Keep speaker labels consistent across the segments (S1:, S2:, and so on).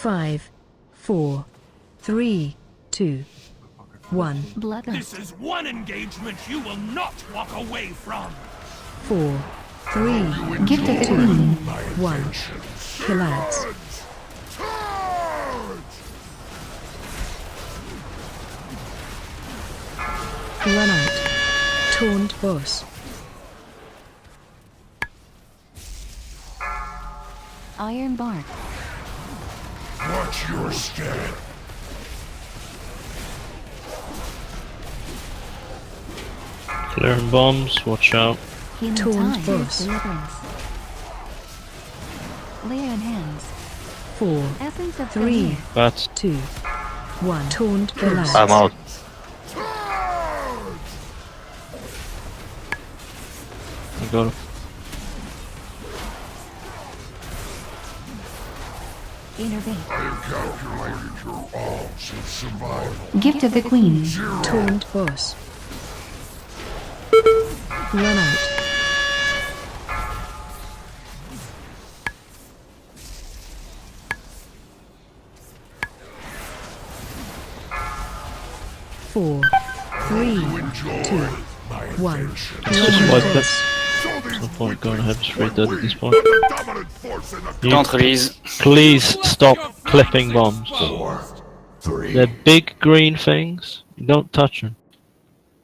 S1: 5, 4, 3, 2, 1.
S2: Bloodlust.
S3: This is one engagement you will not walk away from.
S1: 4, 3,
S2: Gift of the
S1: 2,
S2: Queen.
S1: 1. Kill ads. Run out. Taunt boss.
S2: Iron bark.
S4: Watch your step.
S5: Clearing bombs, watch out.
S2: Healing
S1: Taunt
S2: time.
S1: boss.
S2: Deliverance. Layer in hands.
S1: 4,
S2: Essence of
S1: 3,
S2: Draenor.
S5: Bats.
S1: 2, 1. Taunt the
S5: I'm
S1: lads.
S5: out. I got it.
S2: Innervate.
S4: I have calculated your odds of survival.
S2: Gift of the Queen.
S1: Taunt boss. Run out. Four, 3, 2, 1.
S5: Just wipe it. No point going ahead straight dead at this point.
S6: Don't release.
S5: Please stop clipping bombs.
S4: 4, 3,
S5: They're big green things. You don't touch them.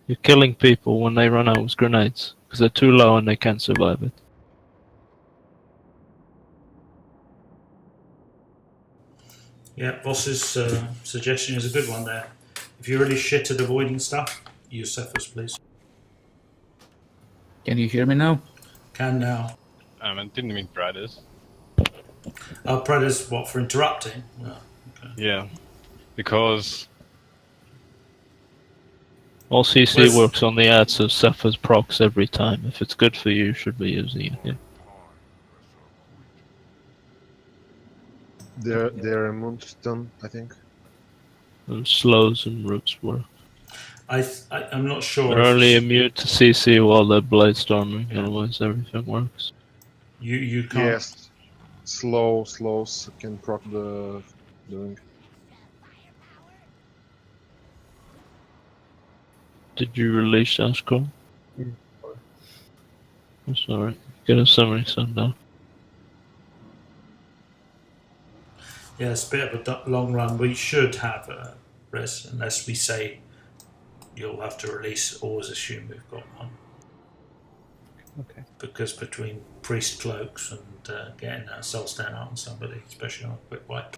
S5: You're killing people when they run out with grenades because they're too low and they can't survive it.
S7: Yeah, Boss's suggestion is a good one there. If you're really shit at avoiding stuff, use Cephas, please.
S8: Can you hear me now?
S7: Can now.
S9: I didn't mean Predators.
S7: Predators, what, for interrupting? Oh, okay.
S9: Yeah, because
S5: All CC
S7: Where's-
S5: works on the ad, so suffers procs every time. If it's good for you, you should be using it. Yeah.
S10: They're immune to stun, I think.
S5: And slows and roots work.
S7: I'm not sure.
S5: They're
S7: if
S5: only immune to CC while they're blade storming, otherwise everything works.
S7: you can't.
S10: Yes. Slows can proc the doing.
S5: Did you release Ascol? That's alright. Get a summoning sundown.
S7: Yeah, it's a bit of a long run. We should have a res, unless we say you'll have to release. Always assume we've got one.
S8: Okay.
S7: Because between priest cloaks and getting a soul stand out on somebody, especially on a quick wipe.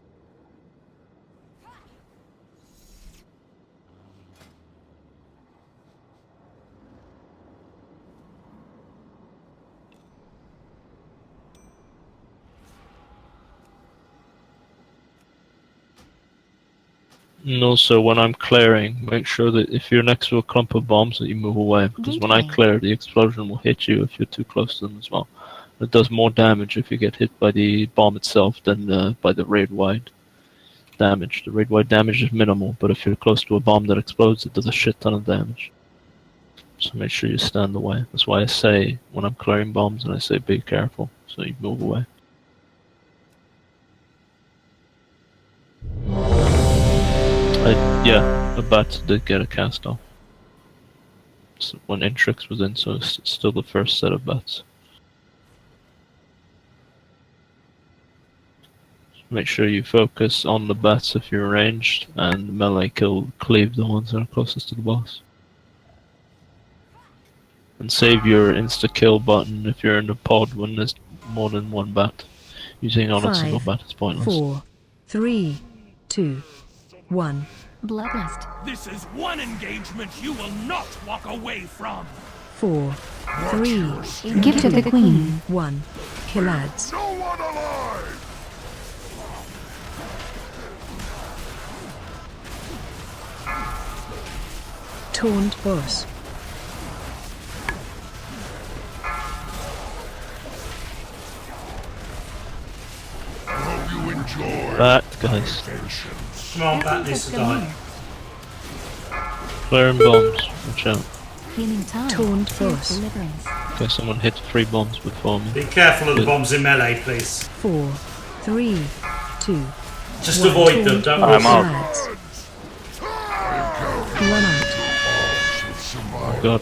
S5: And also, when I'm clearing, make sure that if you're next to a clump of bombs that you move away, because when I clear, the explosion will hit you if you're too close to them as well. It does more damage if you get hit by the bomb itself than by the raid-wide damage. The raid-wide damage is minimal, but if you're close to a bomb that explodes, it does a shit ton of damage. So make sure you stand away. That's why I say, when I'm clearing bombs, and I say be careful, so you move away. Yeah, a bat did get a cast off. So when Intrix was in, so it's still the first set of bats. Make sure you focus on the bats if you're ranged, and melee cleave the ones that are closest to the boss. And save your insta-kill button if you're in the pod when there's more than one bat. Using it on a single bat is pointless.
S1: 4, 3, 2, 1.
S2: Bloodlust.
S3: This is one engagement you will not walk away from.
S1: 4, 3,
S2: Gift of the Queen.
S1: 1. Kill ads.
S4: no one alive!
S1: Taunt boss.
S4: I hope you enjoy
S5: Bat, guys.
S4: patience.
S7: Come on, bat needs to die.
S5: Clearing bombs. Watch out.
S2: Healing time.
S1: Taunt
S2: Tear
S1: boss.
S2: deliverance.
S5: Okay, someone hit 3 bombs before me.
S7: Be careful of the bombs in melee, please.
S1: 4, 3, 2,
S7: Just
S1: One
S7: avoid them,
S1: taunt
S7: don't
S6: I'm
S7: worry.
S6: out.
S1: Lads. Run out.
S5: Oh god.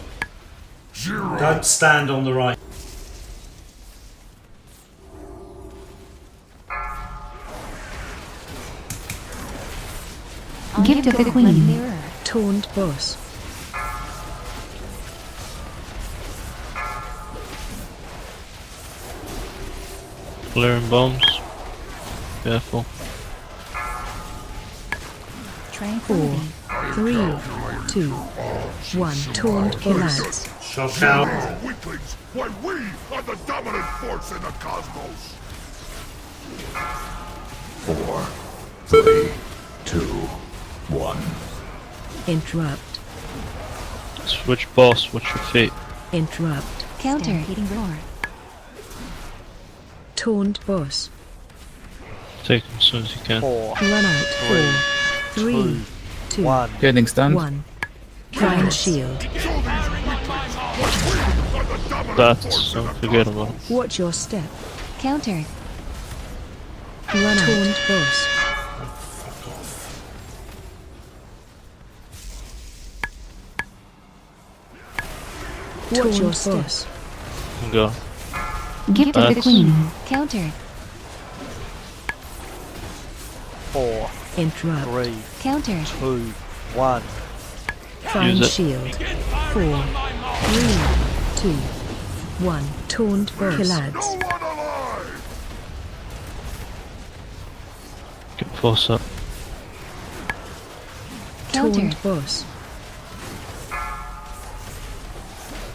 S7: Don't stand on the right.
S2: Gift of the Queen.
S11: Mirror.
S1: Taunt boss.
S5: Clearing bombs. Careful.
S11: Tranquility.
S1: 3, 2, 1. Taunt lads.
S7: Shock out.
S4: Weaklings, why we are the dominant force in the cosmos.
S12: 4, 3, 2, 1.
S1: Interrupt.
S5: Switch boss, watch your feet.
S1: Interrupt.
S11: Counter. Hitting roar.
S1: Taunt boss.
S5: Take him as soon as you can.
S1: Run out. 4, 3, 2,
S8: Getting stunned.
S1: 1. Prime shield.
S5: That's don't forget about it.
S1: Watch your step.
S11: Counter.
S1: Run out. Taunt boss. Watch your boss.
S5: Go.
S2: Gift of the
S5: That's-
S2: Queen.
S11: Counter.
S1: Interrupt.
S11: Counter.
S1: Prime
S5: Use it.
S1: shield. 4, 3, 2, 1. Taunt boss. Lads.
S4: No one alive!
S5: Get force up.
S11: Counter.
S1: Taunt boss.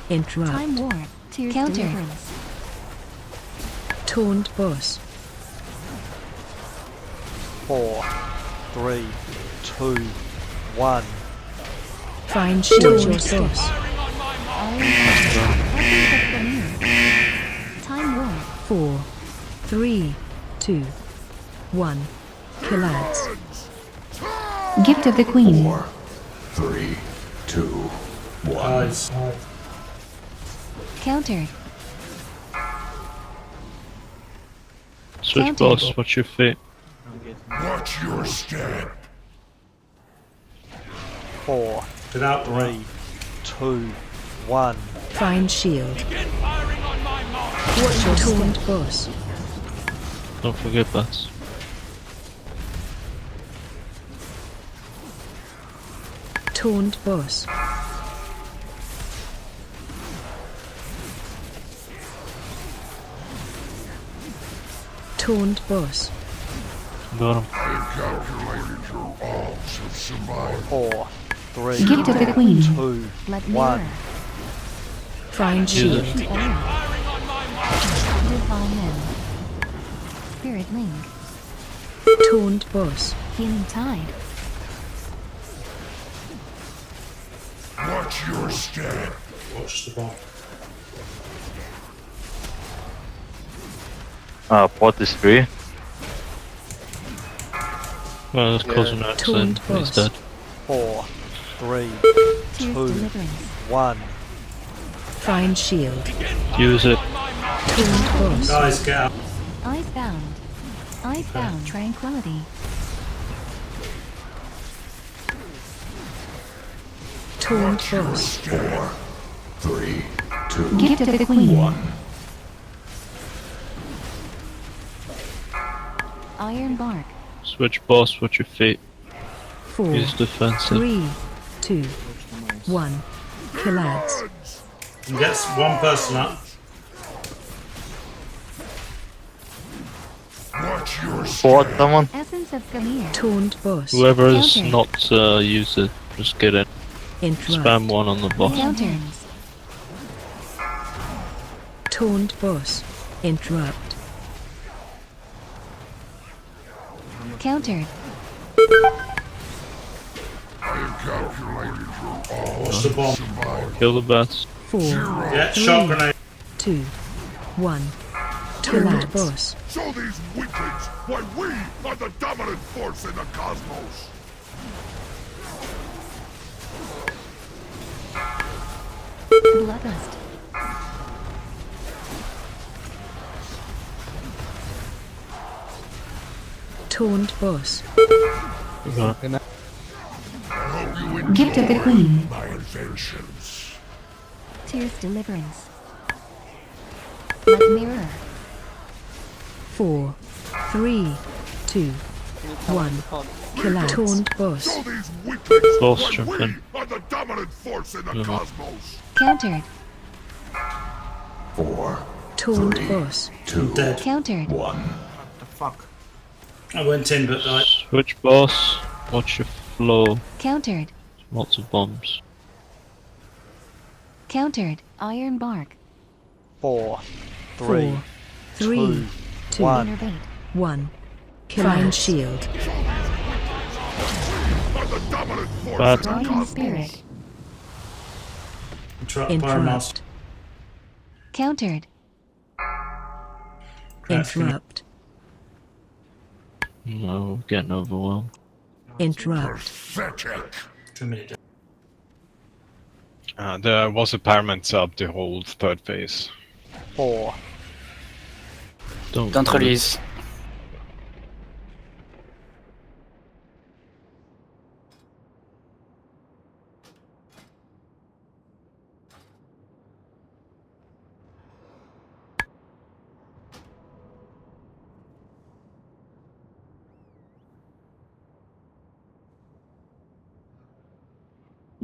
S1: Interrupt.
S11: Time war. Tears
S2: Counter.
S11: deliverance.
S1: Taunt boss.
S13: 4, 3, 2, 1.
S1: Find shield your boss.
S11: Time war.
S1: 4, 3, 2, 1. Killads.
S2: Gift of the Queen.
S12: 4, 3, 2, 1.
S7: Guys.
S11: Counter.
S5: Switch
S11: Counter.
S5: boss, watch your feet.
S4: Watch your step.
S13: 4,
S7: Get out the way.
S13: 3, 2, 1.
S1: Find shield. Watch your taunt boss.
S5: Don't forget that.
S1: Taunt boss. Taunt boss.
S5: Got him.
S4: I have calculated your odds of survival.
S13: 4, 3,
S2: Gift of the Queen.
S13: 2,
S11: Blood
S13: 1.
S11: mirror.
S1: Find
S5: Use
S1: shield.
S5: it.
S11: The air. Divine men. Spirit link.
S1: Taunt boss.
S11: Healing tide.
S4: Watch your step.
S7: Watch the bomb.
S6: Pot is free.
S5: Well, that's causing an accident.
S1: Taunt
S5: He's
S1: boss.
S5: dead.
S13: 4, 3,
S11: Tears
S13: 2,
S11: deliverance.
S13: 1.
S1: Find shield.
S5: Use it.
S1: Taunt boss.
S7: Guys, get out.
S11: Icebound. Icebound. Tranquility.
S1: Taunt boss.
S12: 4, 3, 2,
S2: Gift of the Queen.
S12: 1.
S11: Iron bark.
S5: Switch boss, watch your feet.
S1: 4,
S5: Use defensive.
S1: 3, 2, 1. Killads.
S7: You get one person up.
S4: Watch your
S6: Pot, someone.
S11: Essence of Gamir.
S1: Taunt boss.
S5: Whoever is
S11: Counter.
S5: not used it, just get in.
S1: Interrupt.
S5: Spam one on the boss.
S11: Counter.
S1: Taunt boss. Interrupt.
S11: Counter.
S4: I have calculated your odds
S7: Watch the bomb.
S4: of survival.
S5: Kill the bats.
S1: 4,
S7: Yeah, shock grenade.
S1: 2, 1. Taunt boss.
S4: Show these weaklings why we are the dominant force in the cosmos.
S11: Bloodlust.
S1: Taunt boss.
S2: Gift of the Queen.
S4: My inventions.
S11: Tears deliverance. Light mirror.
S1: 4, 3, 2, 1. Collapse. Taunt boss.
S4: Show these weaklings
S5: Boss
S4: why
S5: jump
S4: we
S5: in.
S4: are the dominant force in the
S5: Mhm.
S4: cosmos.
S11: Countered.
S12: 4,
S1: Taunt
S12: 3,
S1: boss.
S12: 2,
S7: Dead.
S11: Countered.
S12: 1.
S8: The fuck?
S7: I went in, but like,
S5: Switch boss. Watch your floor.
S11: Countered.
S5: Lots of bombs.
S11: Countered. Iron bark.
S13: 4,
S1: 4,
S13: 3,
S1: 3, 2,
S13: 1.
S11: Innervate.
S1: 1. Find shield.
S4: Are the dominant force
S5: Bad.
S4: in the
S11: Guardian
S4: cosmos.
S11: spirit.
S7: Pyromaster.
S1: Interrupt.
S11: Countered.
S1: Interrupt.
S5: No, getting overwhelmed.
S1: Interrupt.
S4: Pathetic.
S7: Too many dead.
S9: There was a pyramid sub to hold third phase.
S13: 4.
S5: Don't
S8: release.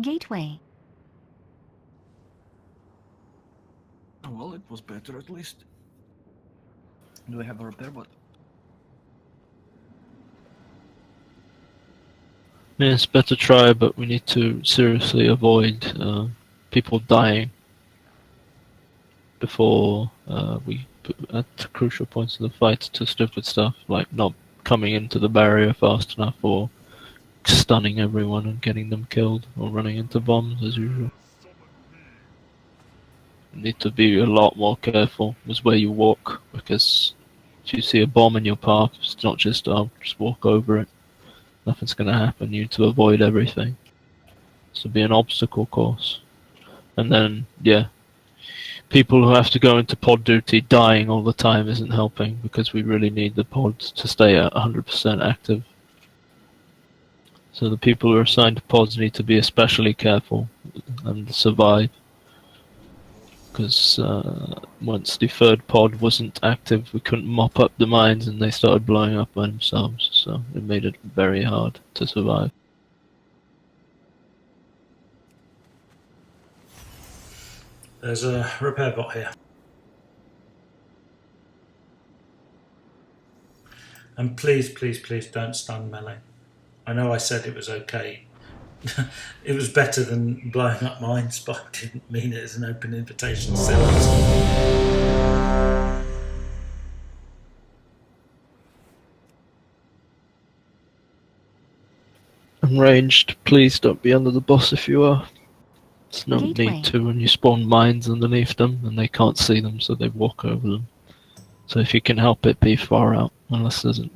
S11: Gateway.
S8: Well, it was better at least. Do I have a repair bot?
S5: Yeah, it's better try, but we need to seriously avoid people dying before we at crucial points of the fight to stupid stuff like not coming into the barrier fast enough or stunning everyone and getting them killed or running into bombs as usual. You need to be a lot more careful with where you walk, because if you see a bomb in your path, it's not just just walk over it. Nothing's going to happen. You need to avoid everything. So be an obstacle course. And then, yeah, people who have to go into pod duty dying all the time isn't helping, because we really need the pods to stay at 100% active. So the people who are assigned to pods need to be especially careful and survive. Because once the third pod wasn't active, we couldn't mop up the mines and they started blowing up by themselves. So it made it very hard to survive.
S7: There's a repair bot here. And please, please, please don't stun melee. I know I said it was okay. It was better than blowing up mines, but I didn't mean it as an open invitation.
S5: And ranged, please don't be under the boss if you are. There's no
S11: Gateway.
S5: need to when you spawn mines underneath them and they can't see them, so they walk over them. So if you can help it, be far out, unless there's a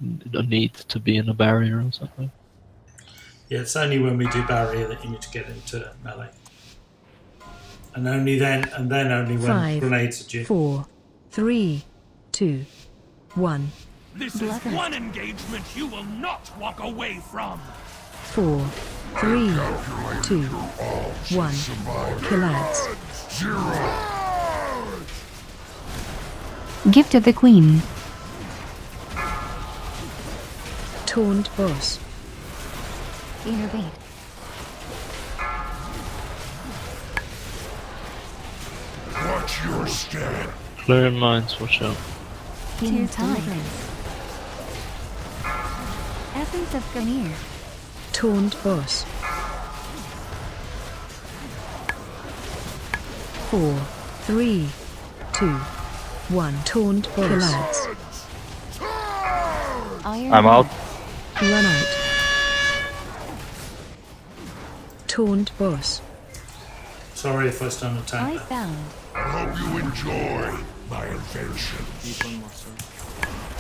S5: need to be in a barrier or something.
S7: Yeah, it's only when we do barrier that you need to get into melee. And only then, and then only when
S1: 5,
S7: grenades are due.
S1: 4, 3, 2, 1.
S3: This is one engagement you will not walk away from.
S1: 4, 3, 2, 1. Collapse.
S2: Gift of the Queen.
S1: Taunt boss.
S11: Innervate.
S4: Watch your step.
S5: Clearing mines, watch out.
S11: Tears deliverance. Essence of Gamir.
S1: Taunt boss. 4, 3, 2, 1. Taunt boss. Collapse.
S11: Iron
S6: I'm out.
S1: Run out. Taunt boss.
S7: Sorry if I stun attack
S11: I
S7: there.
S11: found.
S4: I hope you enjoy my inventions.
S8: One more, sir.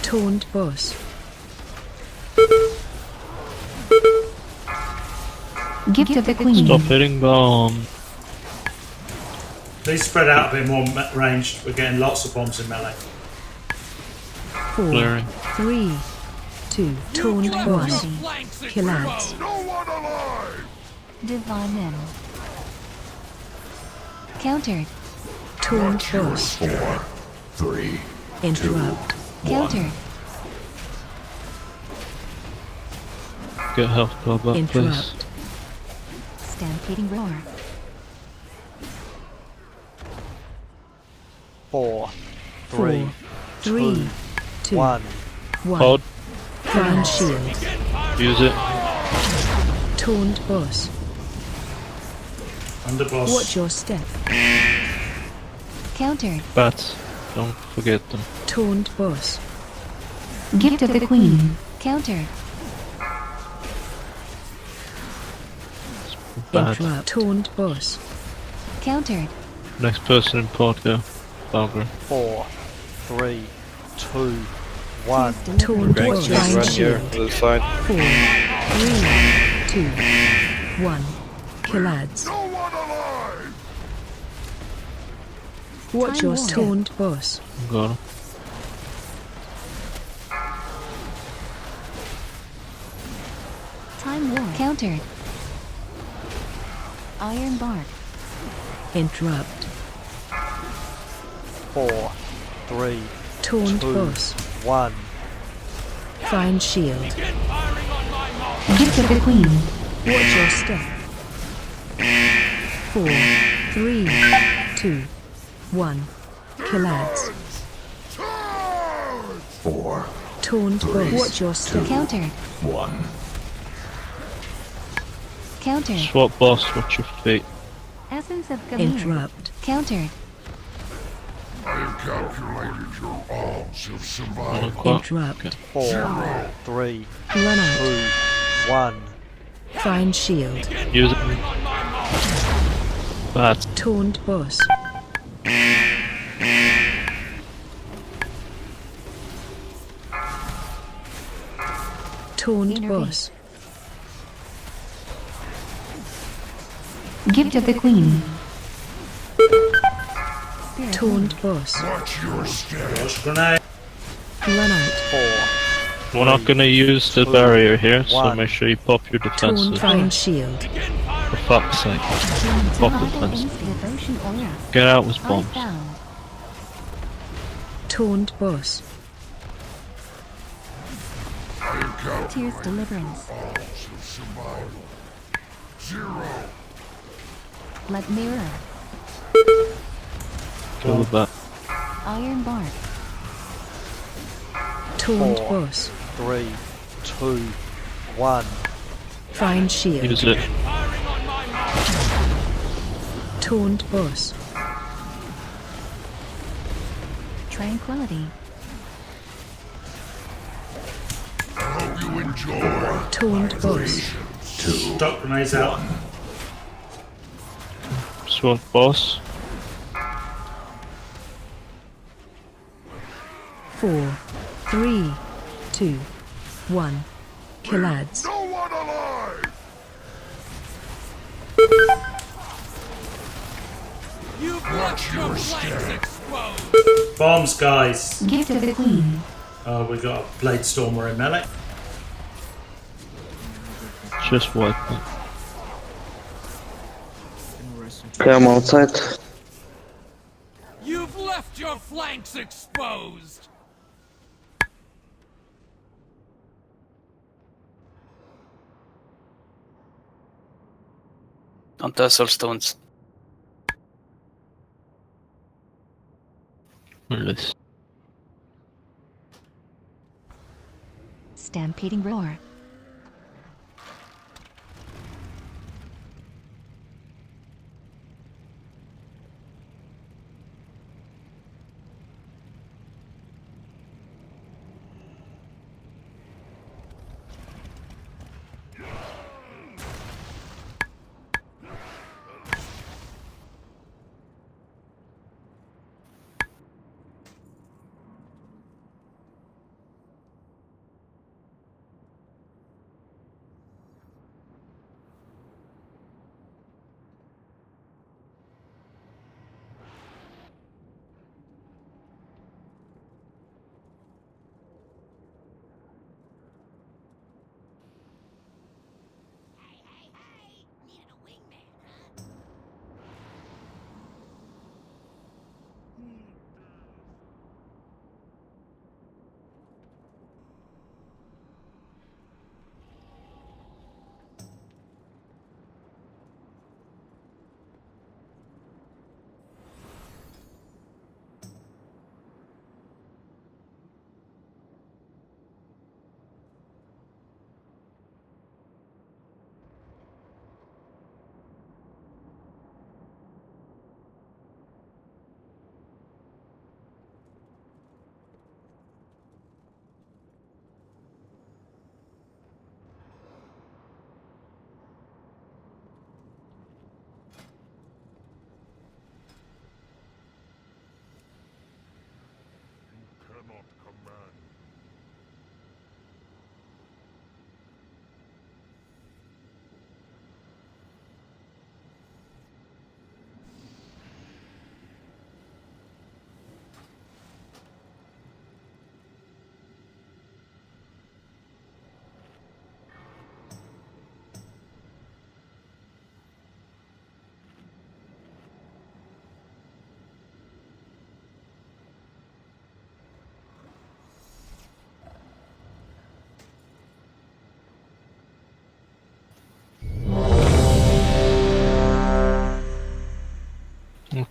S1: Taunt boss.
S2: Gift of the Queen.
S5: Stop hitting bomb.
S7: Please spread out a bit more ranged. We're getting lots of bombs in melee.
S1: 4,
S5: Clearing.
S1: 3, 2. Taunt
S3: left
S1: boss.
S3: your flanks
S1: Killads.
S3: exposed.
S4: No one alive!
S11: Divine men. Countered.
S1: Taunt boss.
S12: 4, 3,
S1: Interrupt.
S11: Countered.
S5: Get health club up, please.
S1: Interrupt.
S11: Stampeding roar.
S13: 4,
S1: 4,
S13: 3,
S1: 3, 2,
S13: 1.
S1: 1.
S5: Hold.
S1: Crown shield.
S5: Use it.
S1: Taunt boss.
S7: Underboss.
S1: Watch your step.
S11: Countered.
S5: Bats. Don't forget them.
S1: Taunt boss.
S2: Gift of the Queen.
S11: Countered.
S5: Bad.
S1: Interrupt. Taunt boss.
S11: Countered.
S5: Next person in port, go. Valkyrie.
S13: 4, 3, 2, 1.
S1: Taunt
S9: Going
S1: boss.
S9: to
S1: Find
S9: run here
S1: shield.
S9: to the side.
S1: 4, 3, 2, 1. Killads.
S4: No one alive!
S1: Watch
S11: Time
S1: your
S11: war.
S1: taunt boss.
S5: Got him.
S11: Time war. Countered. Iron bark.
S1: Interrupt.
S13: 4, 3,
S1: Taunt
S13: 2,
S1: boss.
S13: 1.
S1: Find shield.
S3: Begin firing on my mark.
S2: Gift of the Queen.
S1: Watch your step. 4, 3, 2, 1. Killads.
S12: 4,
S1: Taunt boss. Watch your step.
S11: Countered.
S12: 1.
S11: Countered.
S5: Swap boss, watch your feet.
S11: Essence of Gamir.
S1: Interrupt.
S11: Countered.
S4: I have calculated your odds of survival.
S1: Interrupt.
S13: 4, 3,
S1: Run out.
S13: 2, 1.
S1: Find shield.
S5: Use it. Bats.
S1: Taunt boss. Taunt
S11: Innervate.
S1: boss.
S2: Gift of the Queen.
S11: Spirit
S1: Taunt boss.
S4: Watch your step.
S7: Boss grenade.
S1: Run out.
S13: 4,
S5: We're not gonna use the barrier here, so
S13: one.
S5: make sure you pop your
S1: Taunt
S5: defenses.
S1: find shield.
S5: For fuck's sake. Pop
S11: Divine
S5: defense.
S11: against devotion aura.
S5: Get out with bombs.
S11: Earthbound.
S1: Taunt boss.
S4: I have calculated
S11: Tears deliverance.
S4: odds of survival. 0.
S11: Blood mirror.
S5: Kill the bat.
S11: Iron bark.
S1: Taunt
S13: 4,
S1: boss.
S13: 3, 2, 1.
S1: Find shield.
S5: Use it.
S1: Taunt boss.
S11: Tranquility.
S4: I hope you enjoy.
S1: Taunt boss.
S12: 2,
S7: Stop grenades out.
S5: Swap boss.
S1: 4, 3, 2, 1. Killads.
S4: No one alive!
S3: You've left your flanks exposed.
S7: Bombs, guys.
S2: Gift of the Queen.
S7: We got a blade stormer in melee.
S5: Just wipe it.
S8: Okay, I'm
S6: outside.
S3: You've left your flanks exposed.
S14: On Tussle Stones.
S5: Release.
S11: Stampeding roar.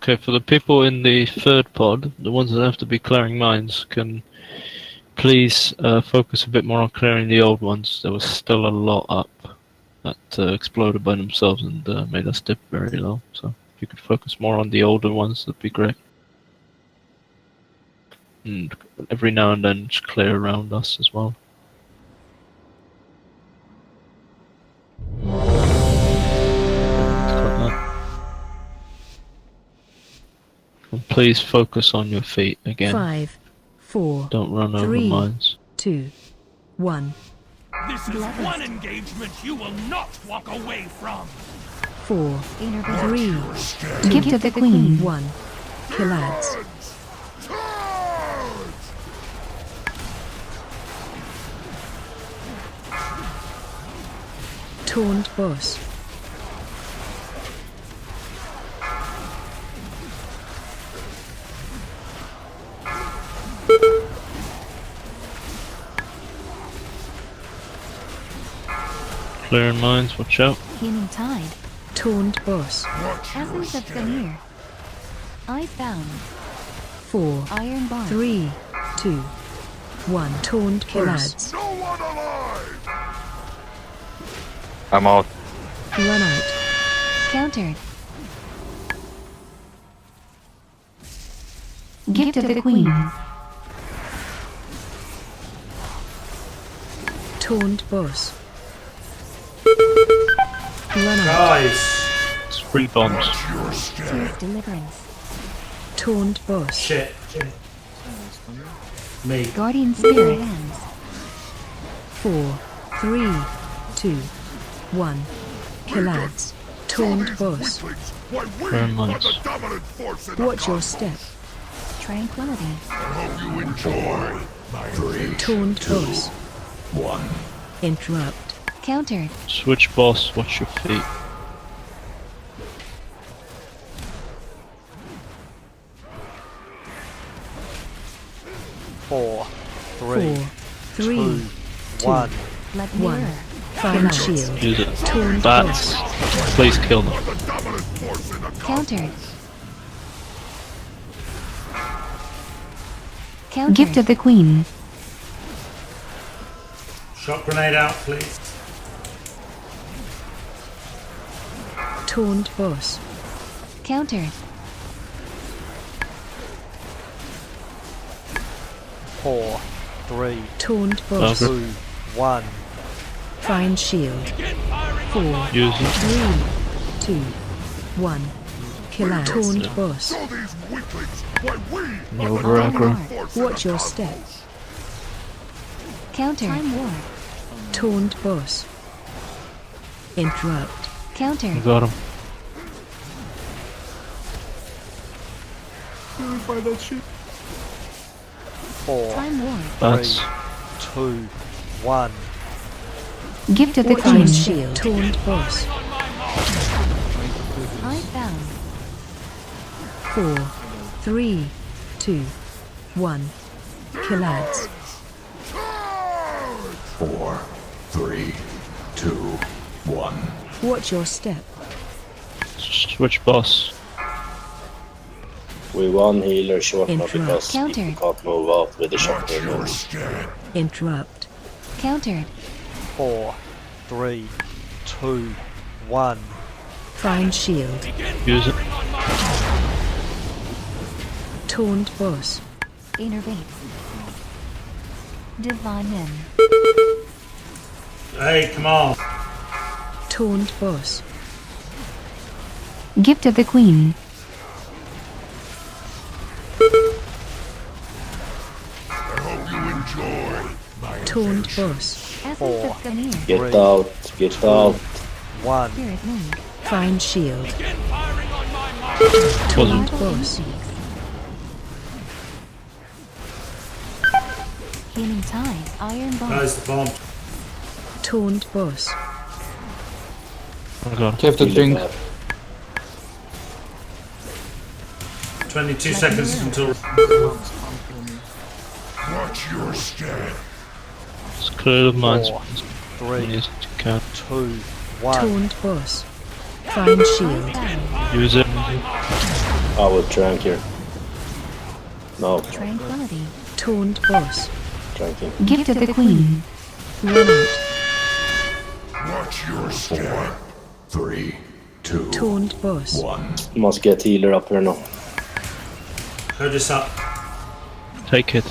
S5: Okay, for the people in the third pod, the ones that have to be clearing mines, can please focus a bit more on clearing the old ones. There was still a lot up that exploded by themselves and made us dip very low. So if you could focus more on the older ones, that'd be great. And every now and then just clear around us as well. And please focus on your feet again.
S1: 5, 4,
S5: Don't run over
S1: 3,
S5: mines.
S1: 2, 1.
S3: This is one engagement you will not walk away from.
S1: 4,
S11: Intervene.
S1: 3,
S2: Gift of the Queen.
S1: 1. Kill ads. Taunt boss.
S5: Clearing mines, watch out.
S11: Healing tide.
S1: Taunt boss.
S11: Essence of Gamir. Icebound.
S1: 4,
S11: Iron bar.
S1: 3, 2, 1. Taunt kill ads.
S4: No one alive!
S6: I'm out.
S1: Run out.
S11: Countered.
S2: Gift of the Queen.
S1: Taunt boss. Run out.
S7: Guys!
S5: It's 3 bombs.
S11: Tears deliverance.
S1: Taunt boss.
S7: Shit. Me.
S11: Guardian spirit hands.
S1: 4, 3, 2, 1. Kill ads. Taunt boss.
S4: Weaklings, why we
S5: Very
S4: are
S5: much.
S4: the dominant force in the
S1: Watch your
S4: cosmos.
S1: step.
S11: Tranquility.
S4: I hope you enjoy my
S12: 3,
S1: Taunt
S12: 2,
S1: boss.
S12: 1.
S1: Interrupt.
S11: Countered.
S5: Switch boss, watch your feet.
S13: Four,
S1: 4,
S13: three,
S1: 3,
S13: two, 1.
S11: Let
S1: 1.
S11: mirror.
S1: Fire shield.
S5: Use it.
S1: Taunt
S5: Bats.
S1: boss.
S5: Please kill them.
S4: the dominant force in the cosmos.
S11: Countered. Countered.
S2: Gift of the Queen.
S7: Shot grenade out, please.
S1: Taunt boss.
S11: Countered.
S13: 4, 3,
S1: Taunt boss.
S13: 2, 1.
S1: Find shield. 4,
S5: Use it.
S1: 3, 2, 1. Kill ads. Taunt boss.
S4: Show these weaklings why we are
S5: Over
S4: the
S5: aggro.
S4: dominant force in
S1: Watch
S4: the
S1: your
S4: cosmos.
S1: step.
S11: Countered. Time war.
S1: Taunt boss. Interrupt.
S11: Countered.
S5: Got him.
S13: Four,
S11: Time war.
S5: Bats.
S13: 2, 1.
S2: Gift of the Queen.
S1: Find shield. Taunt boss.
S11: Icebound.
S1: 4, 3, 2, 1. Kill ads.
S12: 4, 3, 2, 1.
S1: Watch your step.
S5: Switch boss.
S14: We won healer short now
S1: Interrupt.
S14: because we
S11: Countered.
S14: can't move out with the shot
S4: Watch your
S14: removal.
S4: step.
S1: Interrupt.
S11: Countered.
S13: 4, 3, 2, 1.
S1: Find shield.
S5: Use it.
S1: Taunt boss.
S11: Innervate. Divine men.
S7: Hey, come on.
S1: Taunt boss.
S2: Gift of the Queen.
S4: I hope you enjoy my
S1: Taunt boss.
S11: Essence
S13: 4,
S11: of Gamir.
S14: Get
S13: 3,
S14: out, get out.
S13: 1.
S11: Spirit moon.
S1: Find shield.
S5: Wasn't.
S1: Taunt boss.
S11: Healing tide. Iron bar.
S7: Guys, the bomb.
S1: Taunt boss.
S5: I got him.
S14: Careful drink.
S7: 22 seconds until...
S4: Watch your step.
S5: Just clear the mines.
S13: 4,
S5: as
S13: 3,
S5: many as you can.
S13: 2, 1.
S1: Taunt boss. Find shield.
S11: Icebound.
S5: Use it.
S14: I will trank here. No,
S11: Tranquility.
S1: Taunt boss.
S14: tranking.
S2: Gift of the Queen.
S1: Run out.
S4: Watch your step.
S12: 3, 2,
S1: Taunt boss.
S12: 1.
S14: Must get healer up here now.
S7: Hold this up.
S5: Take it.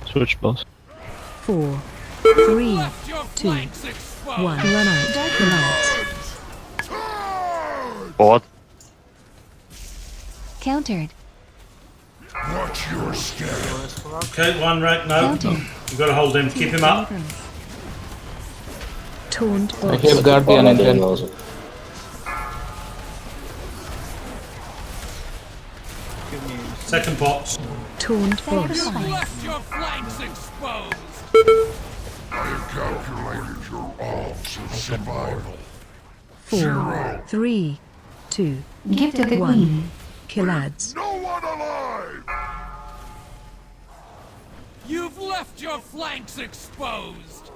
S5: Switch boss.
S1: 4, 3,
S3: Left your
S1: 2, 1.
S3: flanks exposed.
S1: Run out. Collapse.
S6: What?
S11: Countered.
S4: Watch your step.
S7: Okay, one right. No,
S11: Counting.
S7: you got to hold him. Keep him up.
S1: Taunt
S14: I
S1: boss.
S14: have Guardian again. Also.
S7: Second box.
S1: Taunt boss.
S11: Sacrifice.
S3: Left your flanks exposed.
S4: I have calculated your odds of survival.
S1: 4, 3, 2,
S2: Gift of the
S1: 1.
S2: Queen.
S1: Kill ads.
S4: No one alive!
S3: You've left your flanks exposed.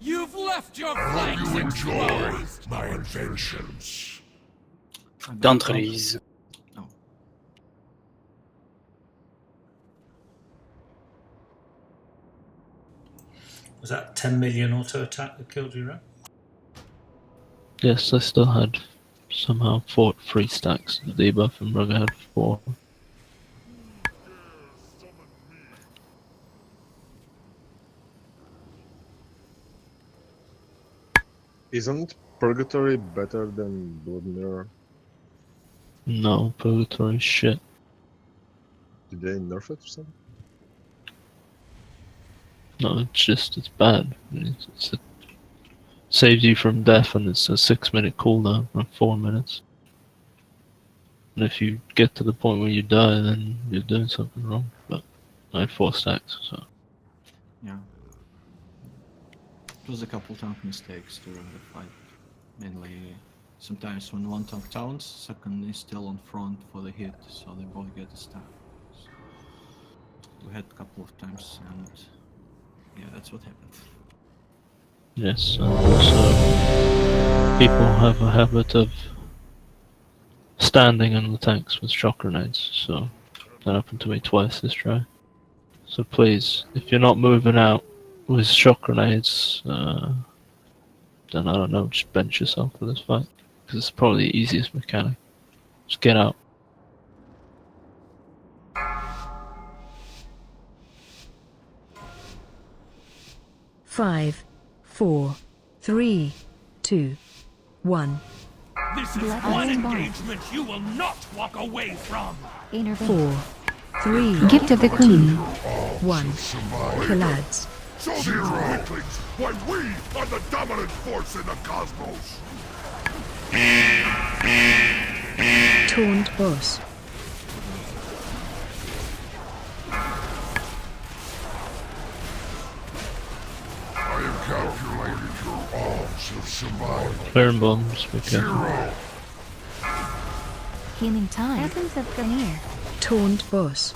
S3: You've left your
S4: Hope
S3: flanks
S4: you enjoy
S3: exposed.
S4: my inventions.
S8: Don't raise.
S7: Was that 10 million auto attack that killed you, right?
S5: Yes, I still had somehow 3 stacks of debuff and Rugger had 4.
S10: Isn't Purgatory better than Blood Mirror?
S5: No, Purgatory shit.
S10: Did they nerf it or something?
S5: No, it's bad. Saves you from death and it's a 6-minute cooldown, or 4 minutes. And if you get to the point where you die, then you're doing something wrong. But I had 4 stacks, so.
S8: Yeah. It was a couple tank mistakes during the fight. Mainly, sometimes when one tank taunts, second is still on front for the hit, so they both get a stack. So we had a couple of times, and yeah, that's what happened.
S5: Yes, and also people have a habit of standing in the tanks with shock grenades, so that happened to me twice this try. So please, if you're not moving out with shock grenades, then I don't know, just bench yourself for this fight, because it's probably the easiest mechanic. Just get out.
S1: Five, 4, 3, 2, 1.
S3: This is
S11: Blood
S3: one
S11: iron bar.
S3: engagement you will not walk away from.
S11: Intervene.
S1: 4, 3,
S2: Gift of the Queen.
S1: 1. Kill ads.
S4: Show these weaklings why we are the dominant force in the cosmos!
S1: Taunt boss.
S4: I have calculated your odds of survival.
S5: Clearing bombs, be careful.
S4: 0.
S11: Healing time. Essence of Draenor.
S1: Taunt boss.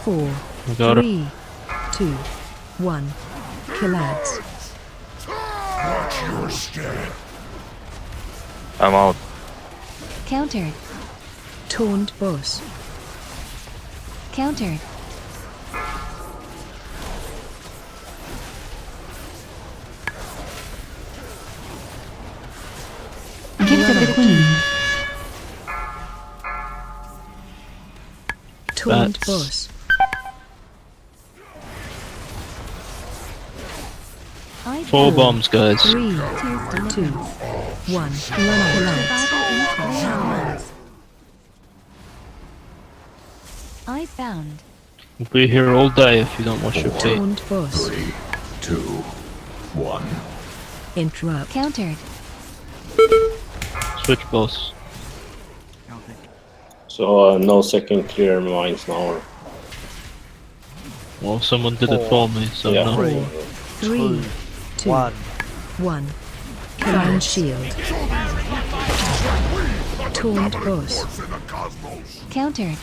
S1: 4,
S5: We got it.
S1: 3, 2, 1. Kill ads.
S4: Watch your step.
S6: I'm out.
S11: Countered.
S1: Taunt boss.
S11: Countered.
S2: Gift of the Queen.
S1: Taunt
S5: Bats.
S1: boss.
S11: I
S5: 4 bombs, guys.
S1: 3, 2, 1. Run out.
S11: Survival in hands. I found.
S5: We'll be here all day if you don't wash your feet.
S1: Taunt boss.
S12: 3, 2, 1.
S1: Interrupt.
S11: Countered.
S5: Switch boss.
S14: So no second clear mines now. Or...
S5: Well, someone did it for me, so
S14: Yeah.
S5: no.
S1: 4, 3, 2,
S13: 1.
S1: 1. Kill and shield. Taunt boss.
S4: force in the cosmos.
S11: Countered.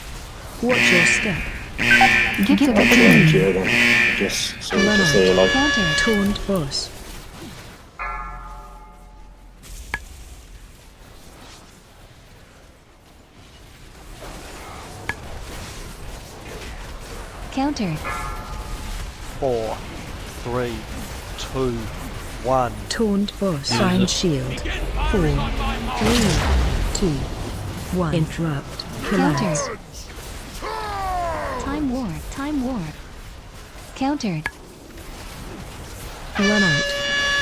S1: Watch your step.
S2: Gift of the
S14: Try and
S2: Queen.
S14: clear them. Just so we
S1: Run
S14: can
S1: out.
S14: stay alive.
S11: Countered.
S1: Taunt boss.
S11: Countered.
S13: 4, 3, 2, 1.
S1: Taunt boss. Find shield. 4, 3, 2, 1. Interrupt.
S11: Countered.
S1: Collapse.
S11: Time warp. Time warp. Countered.
S1: Run out.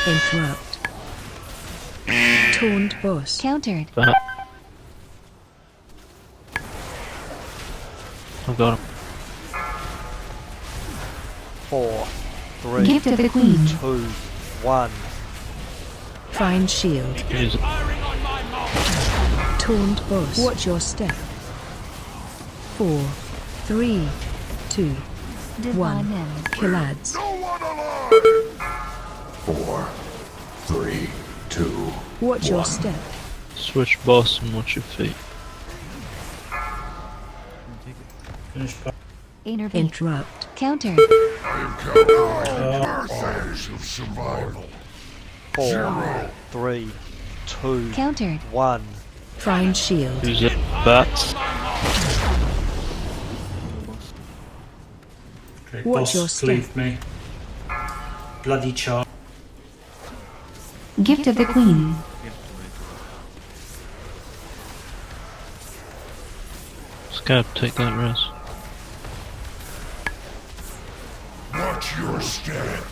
S1: Interrupt. Taunt boss.
S11: Countered.
S5: That. I got him.
S13: 4, 3,
S2: Gift of the Queen.
S13: 2, 1.
S1: Find shield.
S5: Use it.
S1: Taunt boss. Watch your step. 4, 3, 2,
S11: Divine
S1: 1.
S11: end.
S1: Killads.
S4: No one alive!
S12: 4, 3, 2,
S1: Watch your
S12: 1.
S1: step.
S5: Switch boss and watch your feet.
S7: Finish by
S11: Intervene.
S1: Interrupt.
S11: Countered.
S4: I am calculating birthdays of survival.
S13: 4, 3, 2,
S11: Countered.
S13: 1.
S1: Find shield.
S5: Use it. Bats.
S7: okay,
S1: Watch your
S7: boss,
S1: step.
S7: cleave me. Bloody charge.
S2: Gift of the Queen.
S5: Scab, take that rest.
S4: Watch your step.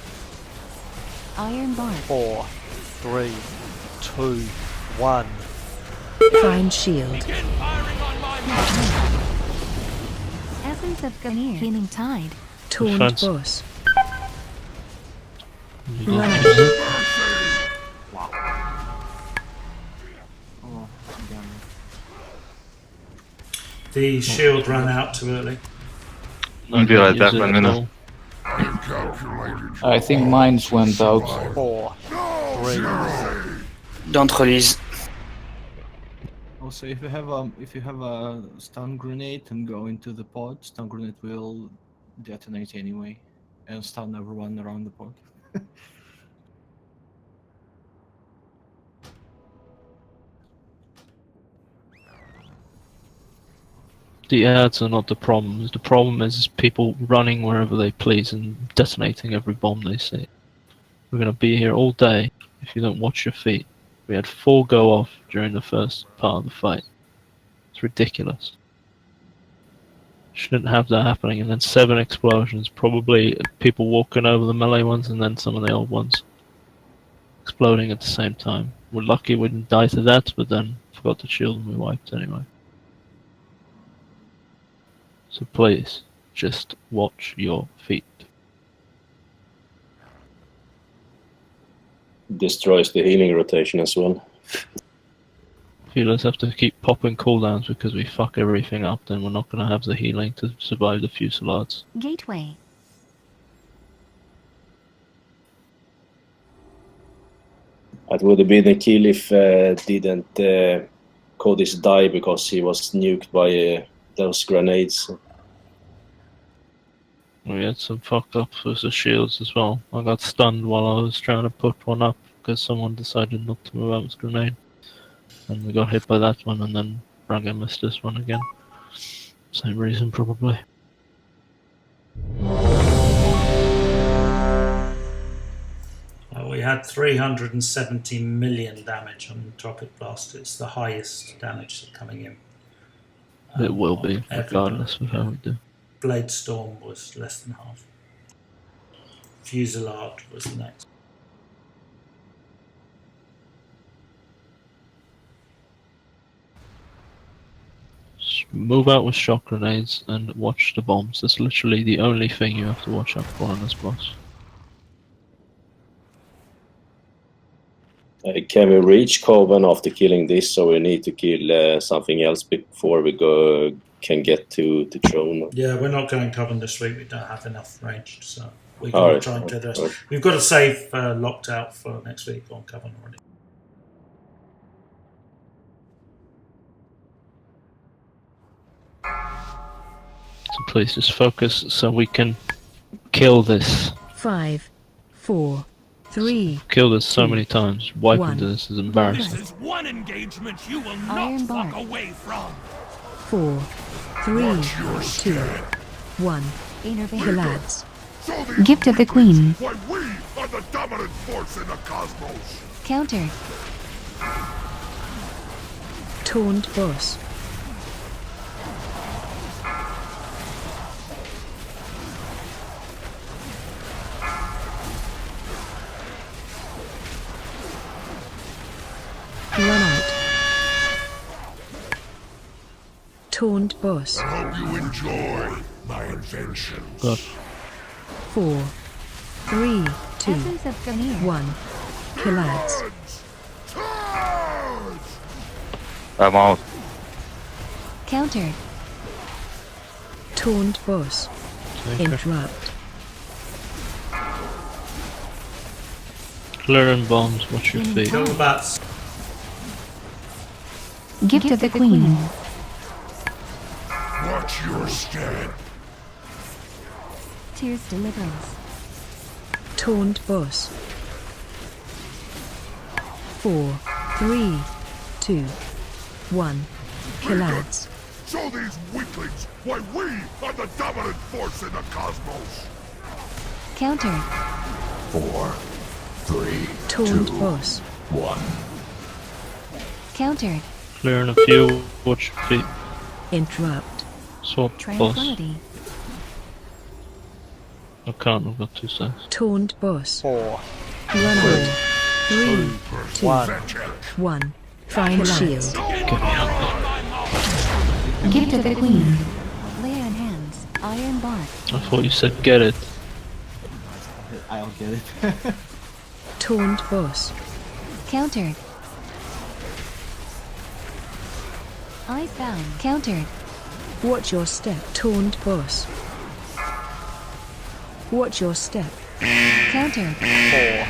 S11: Iron bar.
S13: 4, 3, 2, 1.
S1: Find shield.
S11: Essence of Ganir. Healing tide.
S1: Taunt
S5: Defense.
S1: boss.
S5: You
S1: Run
S5: got
S1: out.
S5: it.
S8: Oh, damn.
S7: The shield ran out too early.
S6: I'll be right
S5: Use
S6: back,
S5: it
S6: 1
S5: at
S6: minute.
S5: all.
S4: I am calculating.
S15: I think mine went out.
S13: 4, 3.
S15: Don't release.
S8: Also, if you have a stun grenade and go into the pod, stun grenade will detonate anyway and stun everyone around the pod.
S5: The ads are not the problem. The problem is people running wherever they please and detonating every bomb they see. We're going to be here all day if you don't watch your feet. We had 4 go off during the first part of the fight. It's ridiculous. Shouldn't have that happening. And then 7 explosions. Probably people walking over the melee ones and then some of the old ones exploding at the same time. We're lucky we didn't die to that, but then forgot to shield and we wiped anyway. So please, just watch your feet.
S14: Destroys the healing rotation as well.
S5: Healers have to keep popping cooldowns because we fuck everything up, then we're not going to have the healing to survive the fusillades.
S11: Gateway.
S14: It would have been a kill if didn't Codis die because he was nuked by those grenades.
S5: We had some fucked up with the shields as well. I got stunned while I was trying to put one up because someone decided not to move out his grenade. And we got hit by that one, and then Braga missed this one again. Same reason, probably.
S7: We had 370 million damage on Tropic Blast. It's the highest damage coming in.
S5: It will be,
S7: on
S5: regardless of how we do.
S7: Blade Storm was less than half. Fusillade was the next.
S5: Just move out with shock grenades and watch the bombs. That's literally the only thing you have to watch out for on this boss.
S14: Can we reach Coven after killing this, so we need to kill something else before we can get to Throne?
S7: Yeah, we're not going Coven this week. We don't have enough range, so we're
S14: All
S7: going
S14: right.
S7: to try and do this.
S14: All right.
S7: We've got a save locked out for next week on Coven already.
S5: please, just focus so we can kill this.
S1: 5, 4, 3.
S5: Kill this so many times. Wipe
S1: One.
S5: into this is
S3: This
S5: embarrassing.
S3: is one engagement you will not
S11: Iron
S3: walk
S11: bar.
S3: away from.
S1: 4, 3, 2, 1.
S11: Intervene.
S1: Kill ads.
S4: Show these
S2: Gift of the Queen.
S4: why we are the dominant force in the cosmos.
S11: Countered.
S1: Taunt boss. Run out. Taunt boss.
S4: I hope you enjoy my invention.
S5: God.
S1: 4, 3, 2,
S11: Essence of Gamir.
S1: 1. Kill ads.
S6: I'm out.
S11: Countered.
S1: Taunt boss.
S5: Take her.
S1: Interrupt.
S5: Clearing bombs, watch your feet.
S7: Kill bats.
S2: Gift of the Queen.
S4: Watch your step.
S11: Tears deliverance.
S1: Taunt boss. 4, 3, 2, 1. Kill ads.
S4: Show these weaklings why we are the dominant force in the cosmos.
S11: Countered.
S12: 4, 3,
S1: Taunt
S12: 2,
S1: boss.
S12: 1.
S11: Countered.
S5: Clearing a few, watch your feet.
S1: Interrupt.
S5: Swap boss.
S11: Tranquility.
S5: I can't, I've got 2 seconds.
S1: Taunt boss.
S13: 4,
S1: Run out. 3, 2,
S13: 1.
S1: 1. Find shield.
S5: Get me out there.
S2: Gift of the Queen.
S11: Lay on hands. Iron bar.
S5: I thought you said get it.
S8: I'll get it.
S1: Taunt boss.
S11: Countered. I found. Countered.
S1: Watch your step. Taunt boss. Watch your step.
S11: Countered.
S13: 4,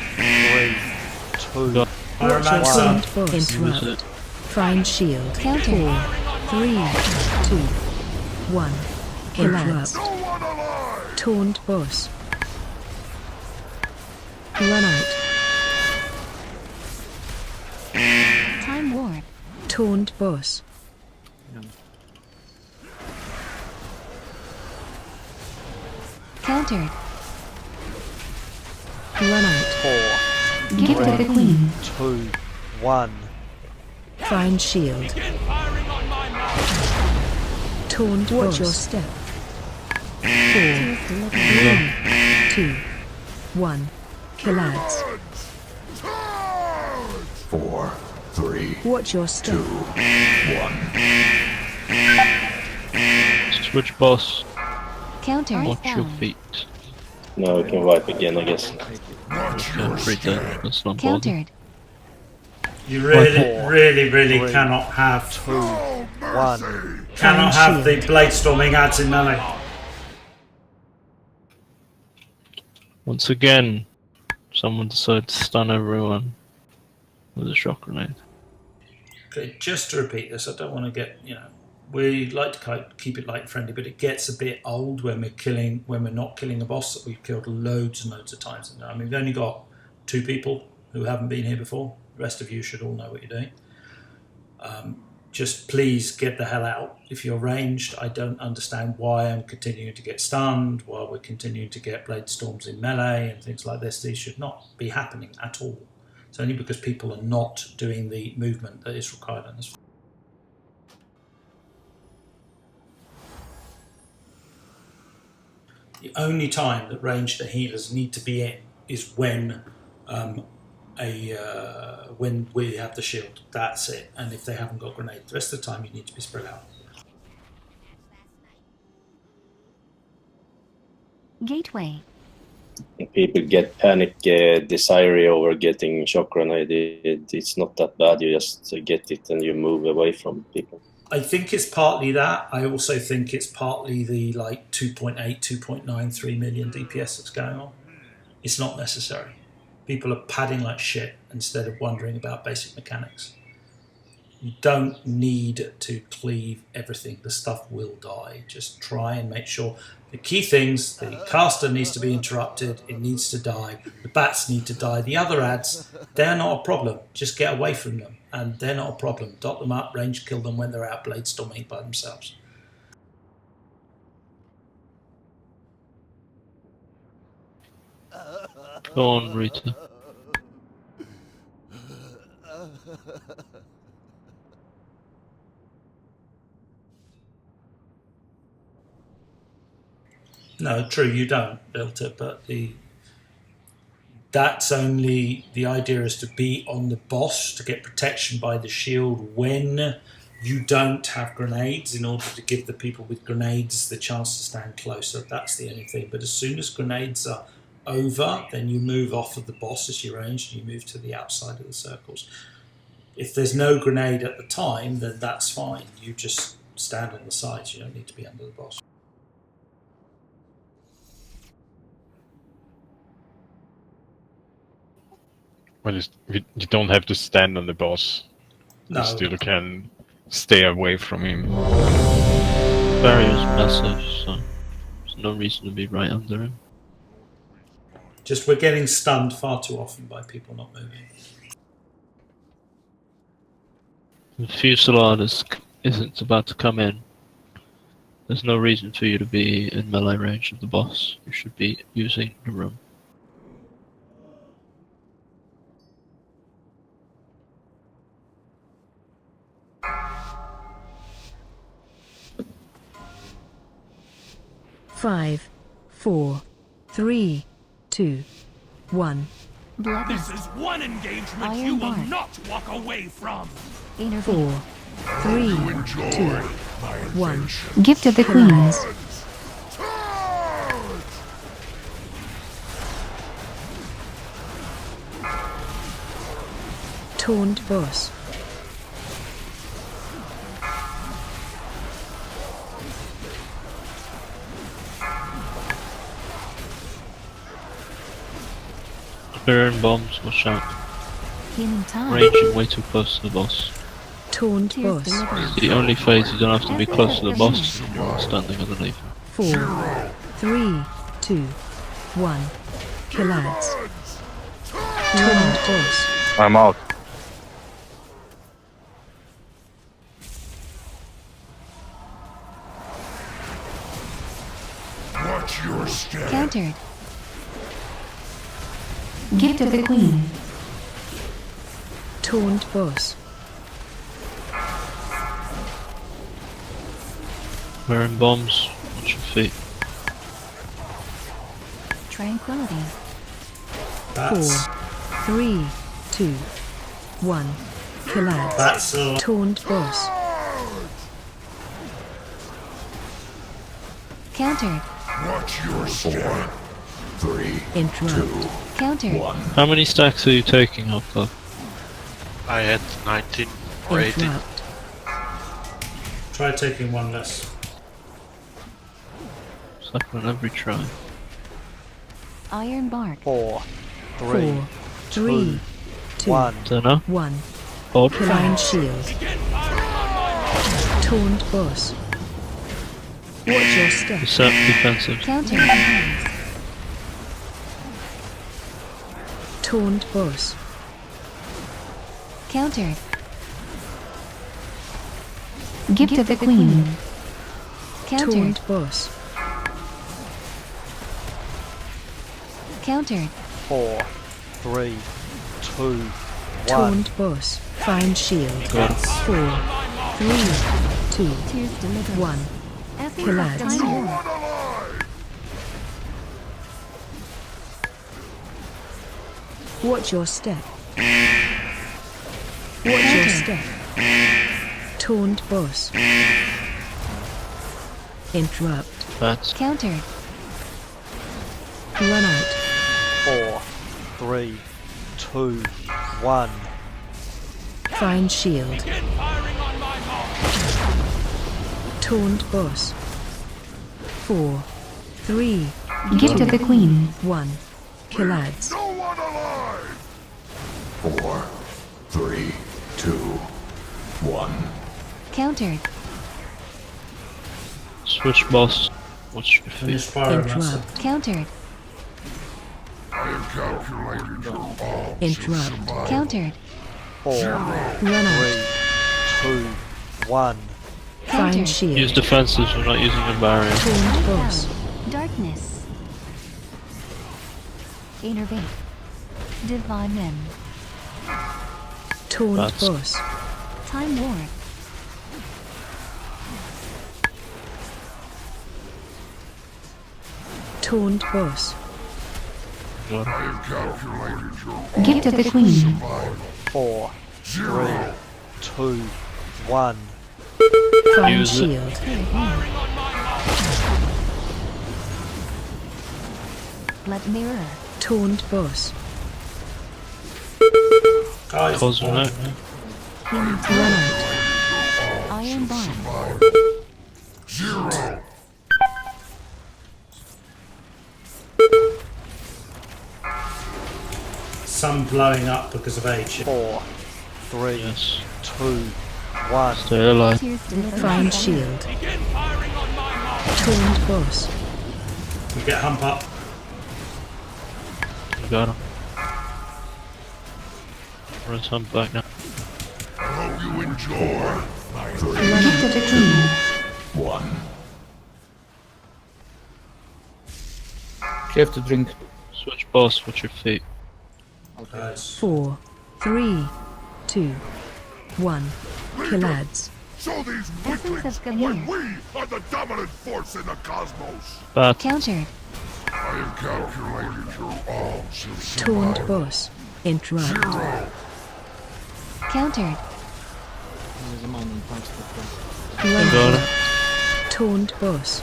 S13: 3, 2,
S7: Iron Man
S1: Taunt
S7: son.
S1: boss.
S5: Use it.
S1: Interrupt. Find shield.
S11: Counter.
S1: 4, 3, 2, 1. Interrupt.
S4: No one alive.
S1: Taunt boss. Run out.
S11: Time warp.
S1: Taunt boss.
S11: Countered.
S1: Run out.
S13: 4,
S2: Gift of the Queen.
S13: 2, 1.
S1: Find shield.
S3: Begin firing on my mark.
S1: Taunt. Watch your step. 4, 3, 2, 1. Kill ads.
S12: 4, 3,
S1: Watch your step.
S12: 2, 1.
S5: Switch boss,
S11: Counter.
S5: watch your
S11: Found.
S5: feet.
S14: Now we can wipe again, I guess.
S5: Yeah, free dead, that's not bothered.
S11: Countered.
S7: You really,
S13: 4,
S7: really
S13: 3,
S7: cannot have
S13: 2, 1.
S7: cannot have the blade storming ads in melee.
S5: Once again, someone decided to stun everyone with a shock grenade.
S7: Okay, just to repeat this, I don't want to get, we like to keep it light and friendly, but it gets a bit old when we're not killing a boss that we've killed loads and loads of times. I mean, we've only got 2 people who haven't been here before. The rest of you should all know what you're doing. Just please get the hell out. If you're ranged, I don't understand why I'm continuing to get stunned, while we're continuing to get blade storms in melee and things like this. These should not be happening at all. It's only because people are not doing the movement that is required on this. The only time that ranged healers need to be in is when when we have the shield. That's it. And if they haven't got grenade, the rest of the time you need to be spread out.
S11: Gateway.
S14: People get panic desire over getting shock grenade. It's not that bad. You just get it and you move away from people.
S7: I think it's partly that. I also think it's partly the 2.8, 2.93 million DPS that's going on. It's not necessary. People are padding like shit instead of wondering about basic mechanics. You don't need to cleave everything. The stuff will die. Just try and make sure the key things, the caster needs to be interrupted, it needs to die, the bats need to die, the other ads, they're not a problem. Just get away from them, and they're not a problem. Dot them up, range kill them when they're out blade storming by themselves.
S5: Go on, Rita.
S7: No, true, you don't, Delta, but that's only the idea is to be on the boss to get protection by the shield when you don't have grenades in order to give the people with grenades the chance to stand closer. That's the only thing. But as soon as grenades are over, then you move off of the boss as you range and you move to the outside of the circles. If there's no grenade at the time, then that's fine. You just stand on the sides. You don't need to be under the boss.
S9: Well, you don't have to stand on the boss.
S7: No.
S9: You still can stay away from him.
S5: Barrier's massive, so there's no reason to be right under him.
S7: Just we're getting stunned far too often by people not moving.
S5: The Fusillade isn't about to come in. There's no reason for you to be in melee range of the boss. You should be using the room.
S1: Five, 4, 3, 2, 1.
S3: This is one engagement you will not walk away from.
S1: 4, 3, 2, 1.
S2: Gift of the Queens.
S1: Taunt boss.
S5: Burn bombs, watch out.
S11: Healing time.
S5: Ranging way too close to the boss.
S1: Taunt boss.
S5: It's the only phase you don't have to be close to the boss and you're standing underneath.
S1: 4, 3, 2, 1. Kill ads. Taunt boss.
S6: I'm out.
S12: Watch your step.
S11: Countered.
S2: Gift of the Queen.
S1: Taunt boss.
S5: Wearing bombs, watch your feet.
S11: Tranquility.
S1: 4, 3, 2, 1. Kill ads. Taunt boss.
S11: Countered.
S12: Watch your step. 3,
S1: Interrupt.
S11: Countered.
S12: 1.
S5: How many stacks are you taking off though?
S16: I had 19 or 18.
S1: Interrupt.
S7: Try taking one less.
S5: It's like on every try.
S11: Iron bark.
S13: 4, 3,
S1: 4, 3, 2,
S13: 1.
S5: Dunno.
S1: 1.
S5: Odd.
S1: Divine shield. Taunt boss. Watch your step.
S5: Defensive.
S11: Countered.
S1: Taunt boss.
S11: Countered.
S2: Gift of the Queen.
S11: Countered.
S1: Taunt boss.
S11: Countered.
S13: 4, 3, 2, 1.
S1: Taunt boss. Find shield.
S5: Got it.
S1: 4, 3, 2,
S11: Tears delivered.
S1: 1.
S11: Essence
S1: Kill
S11: of
S1: ads.
S11: Draenor.
S1: Watch your step. Watch your step. Taunt boss. Interrupt.
S5: Bats.
S11: Countered.
S1: Run out.
S13: 4, 3, 2, 1.
S1: Find shield. Taunt boss. 4, 3,
S2: Gift of the Queen.
S1: 1. Kill ads.
S12: No one alive. 4, 3, 2, 1.
S11: Countered.
S5: Switch boss. What's your
S7: Finish
S5: feet?
S7: pyromancer.
S11: Countered.
S4: I have calculated your all
S1: Interrupt.
S11: Countered.
S13: 4,
S1: Run out.
S13: 3, 2, 1.
S1: Find
S11: Countered.
S1: shield.
S5: Use defensives, we're not using a barrier.
S1: Taunt boss.
S11: Darkness. Innervate. Divine Rim.
S1: Taunt
S5: That's-
S1: boss.
S11: Time War.
S1: Taunt boss.
S4: I have calculated your
S2: Gift of the Queen.
S13: 4, 3, 2, 1.
S1: Find
S5: Use it.
S1: shield.
S11: Blood Mirror.
S1: Taunt boss.
S7: Guys,
S5: Close one out.
S11: Healing
S1: Run
S11: Time.
S1: out.
S11: Iron Barn.
S4: 0.
S7: some blowing up because of age.
S13: 4, 3,
S5: Yes.
S13: 2, 1.
S5: Stay alive.
S1: Find shield. Taunt boss.
S7: We get hump up.
S5: You got him. Run some back now.
S4: I hope you enjoy.
S2: Gift of the Queen.
S12: 1.
S15: You have to drink.
S5: Switch boss with your feet.
S1: 4, 3, 2, 1. Killads.
S4: Show these
S11: Essence
S4: weaklings
S11: of
S4: why
S11: Gamir.
S4: we are the dominant force in the cosmos.
S5: Bat.
S11: Countered.
S4: I have calculated your odds of
S1: Taunt
S4: survival.
S1: boss. Interrupt.
S4: 0.
S11: Countered.
S8: There's a man in past the
S1: Run
S5: Got
S1: out.
S5: it.
S1: Taunt boss.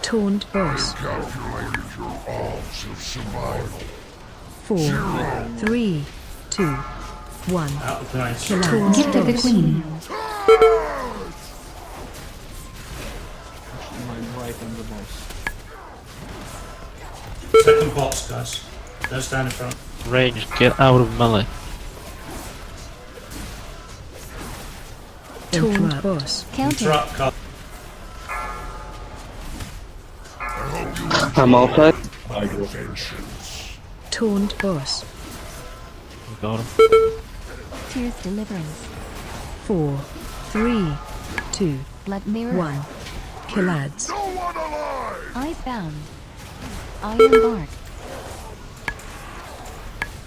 S1: Taunt boss.
S4: Calculated your odds of survival.
S1: 4, 3, 2, 1.
S7: Out of range.
S1: Taunt
S2: Gift of the
S1: boss.
S2: Queen.
S8: mine right on the boss.
S7: Second box, guys. Don't stand in front.
S5: Range, get out of melee.
S1: Taunt boss.
S11: Countered.
S7: Interrupt, cut.
S14: I'm outside.
S4: My vengeance.
S1: Taunt boss.
S5: You got him.
S11: Tears Deliverance.
S1: 4, 3, 2,
S11: Blood Mirror.
S1: 1. Killads.
S4: No one alive.
S11: Icebound. Iron Bark.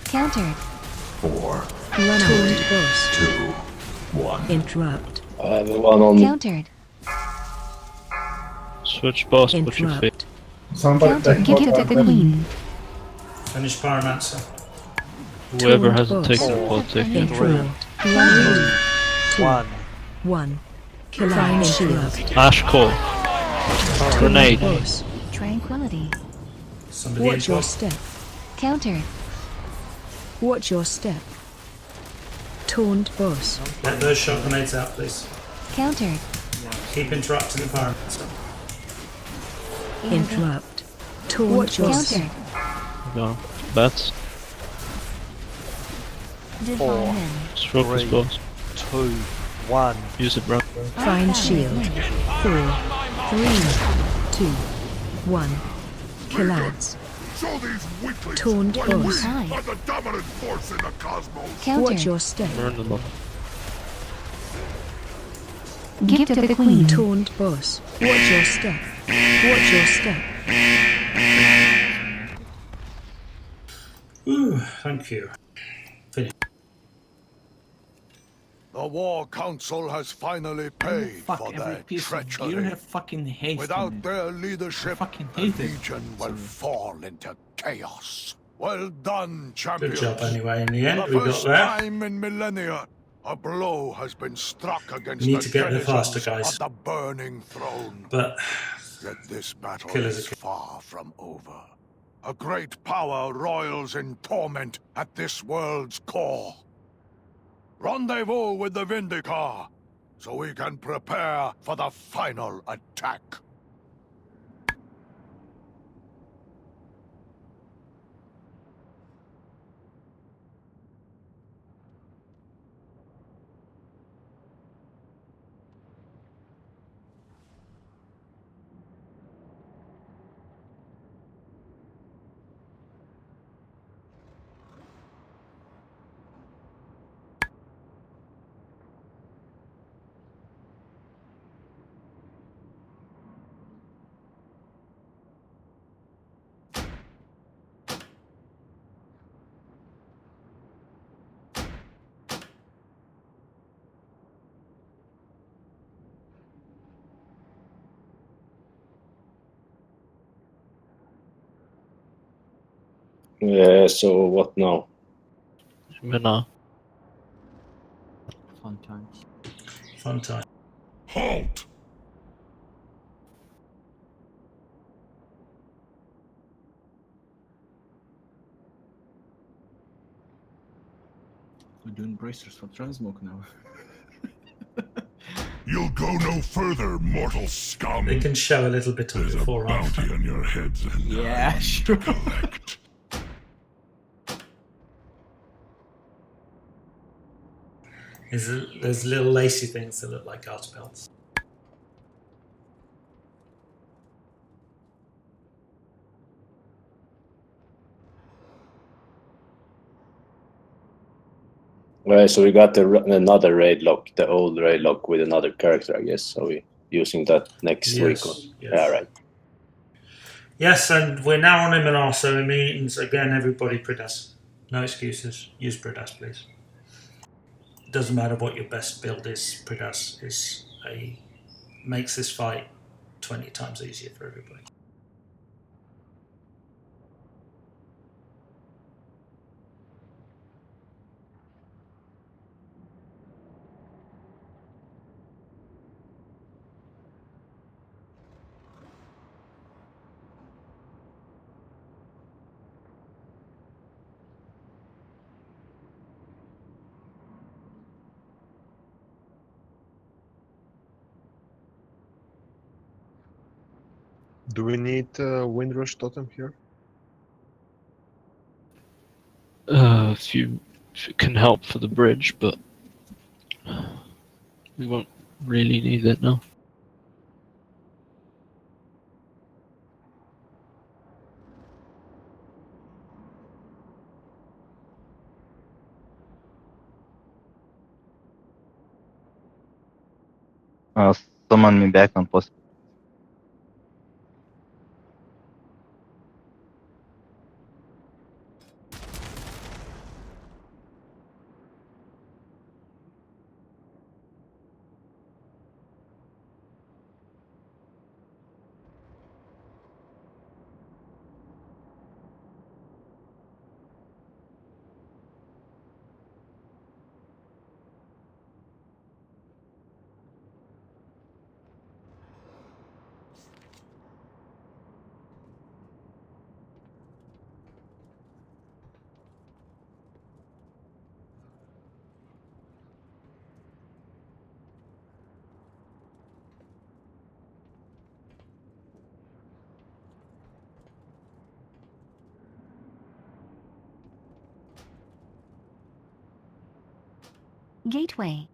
S11: Countered.
S12: 4,
S1: Run Taunt boss.
S12: 2, 1.
S1: Interrupt.
S14: I have one on.
S11: Countered.
S5: Switch boss with your feet.
S11: Countered.
S2: Gift of the Queen.
S7: Finish pyromancer.
S5: Whoever
S1: Taunt
S5: hasn't
S1: boss.
S5: taken it will take it.
S1: Interrupt. Run out.
S13: 1.
S1: 1. Find shield.
S5: Ash call. Grenade.
S1: Boss.
S11: Tranquility.
S7: Somebody
S1: Watch your
S7: interrupt.
S1: step.
S11: Countered.
S1: Watch your step. Taunt boss.
S7: Get those shot grenades out, please.
S11: Countered.
S7: Keep interrupting the pyromancer.
S1: Interrupt. Taunt boss.
S11: Countered.
S5: You got him. Bats.
S11: Divine Rim.
S5: Stroke this
S13: 3,
S5: boss.
S13: 2, 1.
S5: Use it, bro.
S1: Find shield. 4, 3, 2, 1. Killads.
S4: Show these weaklings
S1: Taunt
S4: why
S1: boss.
S4: we are the dominant force in the cosmos.
S1: Watch
S11: Countered.
S1: your step.
S5: Burn them up.
S2: Gift of the Queen.
S1: Taunt boss. Watch your step. Watch your step.
S7: Ooh, thank you. Finish.
S4: The War Council has finally paid
S8: Fuck
S4: for
S8: every
S4: their
S8: piece of
S4: treachery.
S8: gear. I fucking hate
S4: Without
S8: them.
S4: their leadership,
S8: fucking
S4: the
S8: hate it.
S4: Legion will fall into chaos. Well done,
S7: Good
S4: champions.
S7: job anyway. In the
S4: For
S7: end,
S4: the
S7: we got
S4: first
S7: there.
S4: time in millennia, a blow has been struck against
S7: We need
S4: the
S7: to get there
S4: denizens
S7: faster, guys.
S4: of the burning throne.
S7: But
S4: Yet this battle
S7: Killers
S4: is
S7: are
S4: far from over. A great power roils in torment at this world's core. Rendezvous with the Vindicar, so we can prepare for the final attack.
S14: So what now?
S5: Winner.
S8: Fun time.
S7: Fun time.
S4: Halt!
S8: We're doing bracers for transmog now.
S4: You'll go no further, mortal scum.
S7: They can show a little bit of
S4: There's
S7: before
S4: a bounty on your heads, and
S8: Yeah, sure.
S4: collect.
S7: There's little lacy things that look like arse belts.
S14: Right, so we got another raid lock, the old raid lock with another character, I guess. So we using that next week. Or...
S7: Yes.
S14: Yeah, right.
S7: Yes, and we're now on Iminar, so it means again everybody Pridas. No excuses. Use Pridas, please. It doesn't matter what your best build is. Pridas makes this fight 20 times easier for everybody.
S10: Do we need Windrush Totem here?
S5: If you can help for the bridge, but we won't really need it now.
S6: Summon me back on post.
S11: Gateway.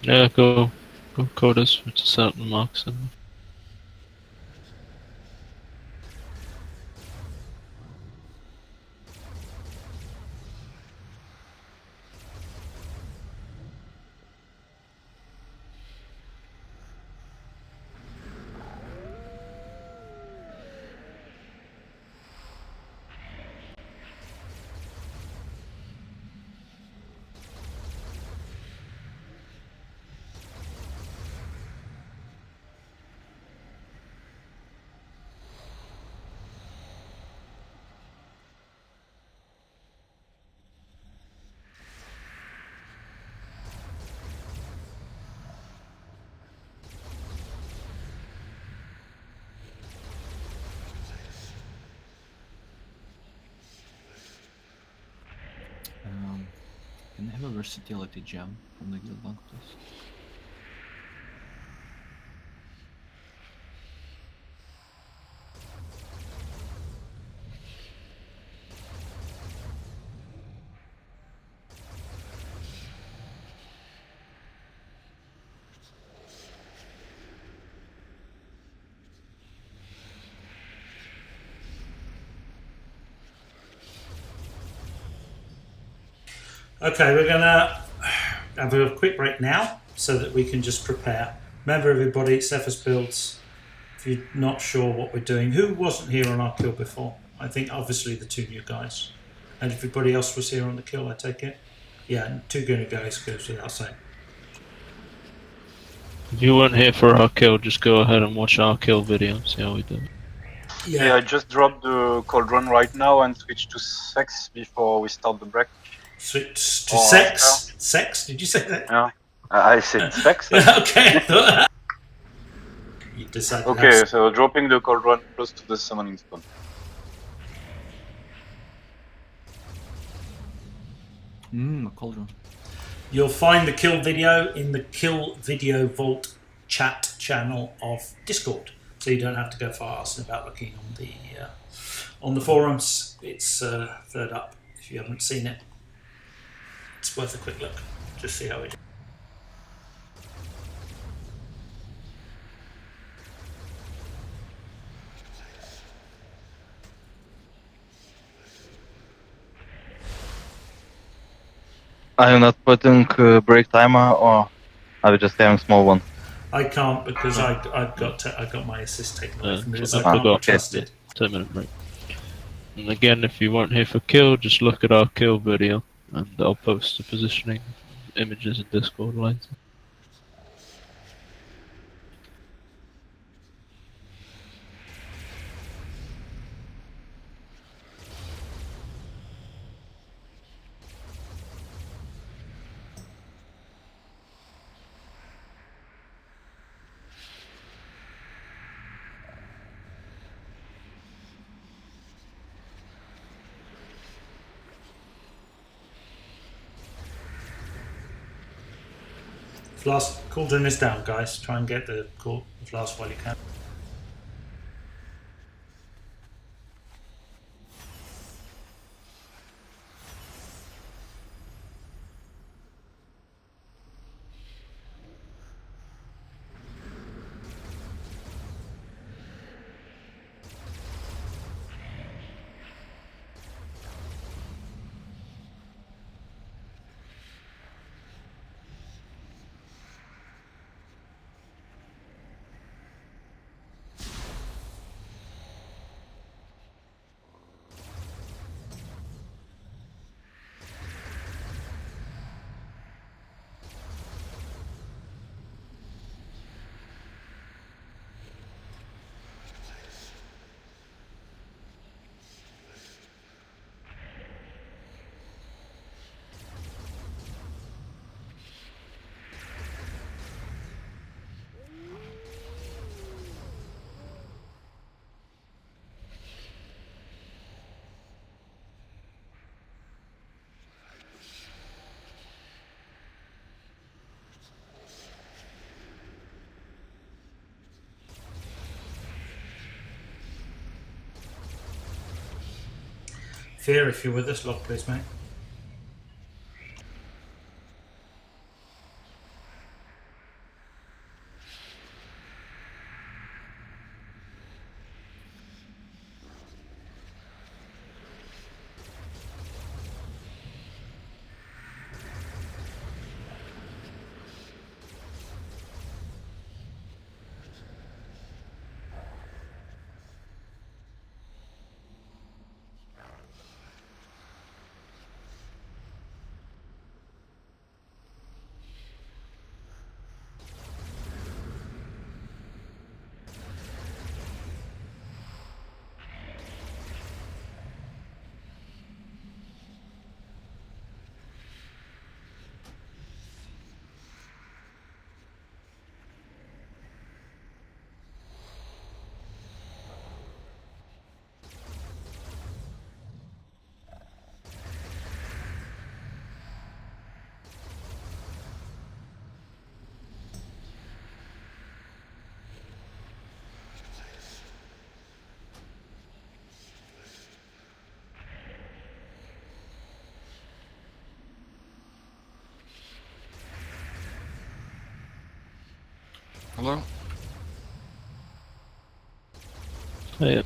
S5: Yeah, go coders with certain marks. And
S8: Can I have a versatility gem from the guild bank, please?
S7: Okay, we're gonna have a quick break now so that we can just prepare. Remember, everybody, Cephas builds. If you're not sure what we're doing, who wasn't here on our kill before? I think obviously the two new guys, and everybody else was here on the kill. I take it. Yeah, 2 Gunner guys goes without saying.
S5: If you weren't here for our kill, just go ahead and watch our kill video, see how we do it.
S7: Yeah.
S17: I just dropped the cauldron right now and switch to sex before we start the break.
S7: Switch to sex? Sex? Did you say that?
S17: Yeah. I said sex.
S7: Okay. You decided.
S17: Okay, so dropping the cauldron close to the summoning stone.
S8: A cauldron.
S7: You'll find the kill video in the Kill Video Vault chat channel of Discord, so you don't have to go far asking about looking on the forums. It's third up if you haven't seen it. It's worth a quick look. Just see how we do.
S6: Are you not putting break timer, or are we just having small one?
S7: I can't because I got my assist taken away from me, so I
S5: I
S7: can't be
S5: forgot.
S7: trusted.
S5: 10-minute break. And again, if you weren't here for kill, just look at our kill video, and I'll post the positioning images in Discord later.
S7: Flask cauldron is down, guys. Try and get the flask while you can. Fear, if you're with us, log please, mate.
S18: Hello?
S5: Hey.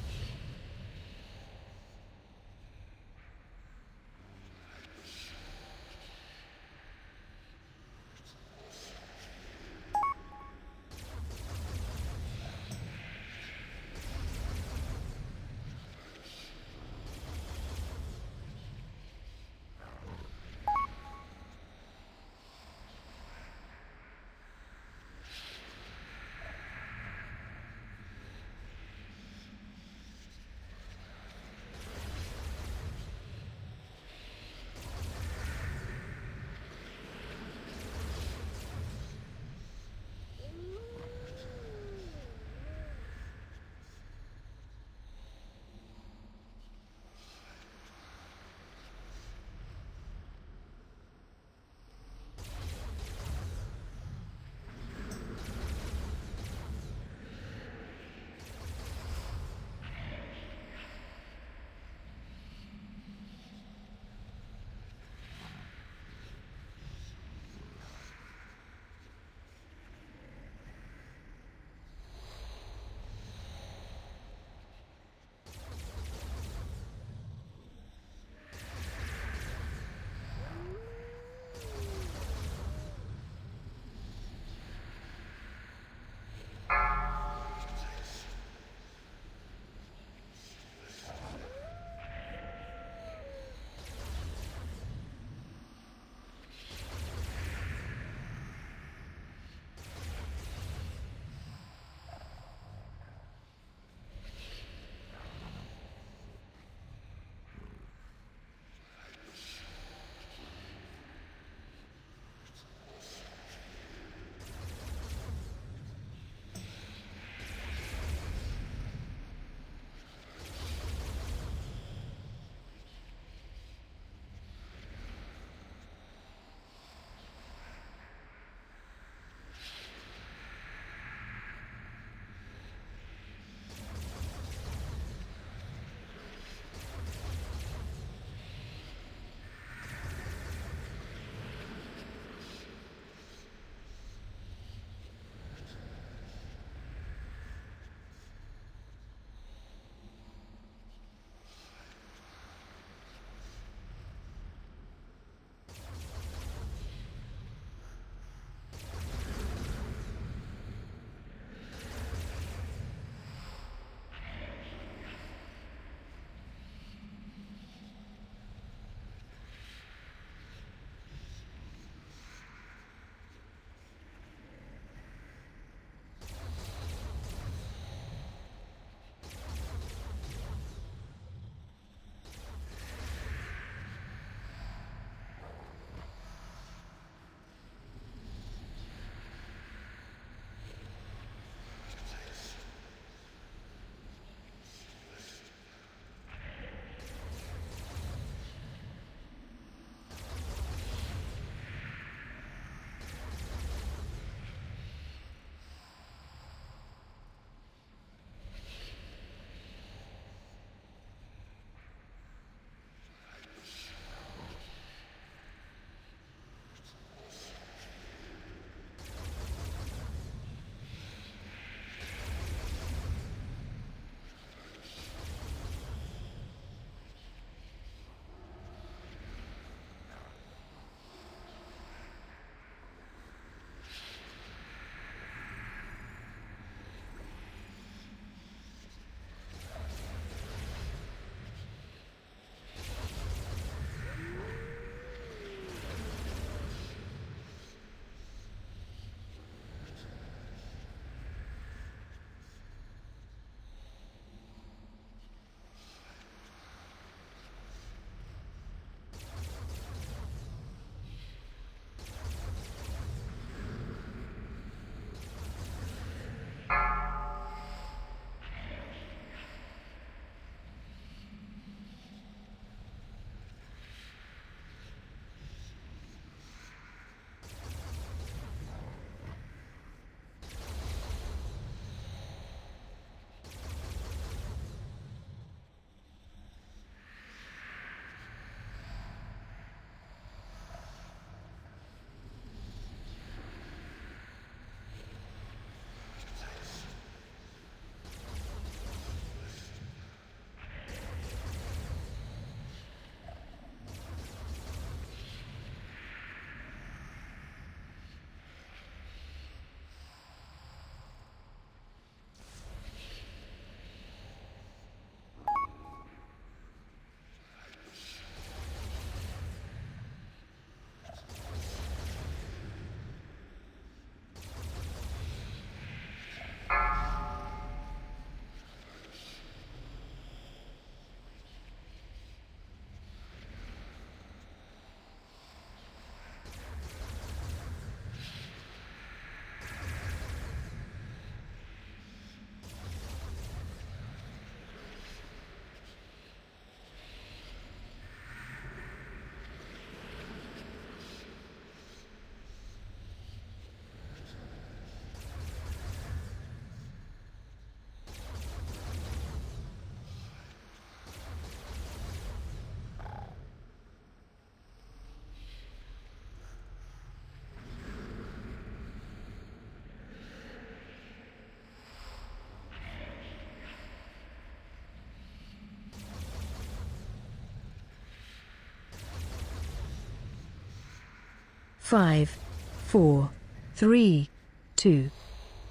S1: 5, 4, 3, 2,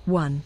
S1: 1.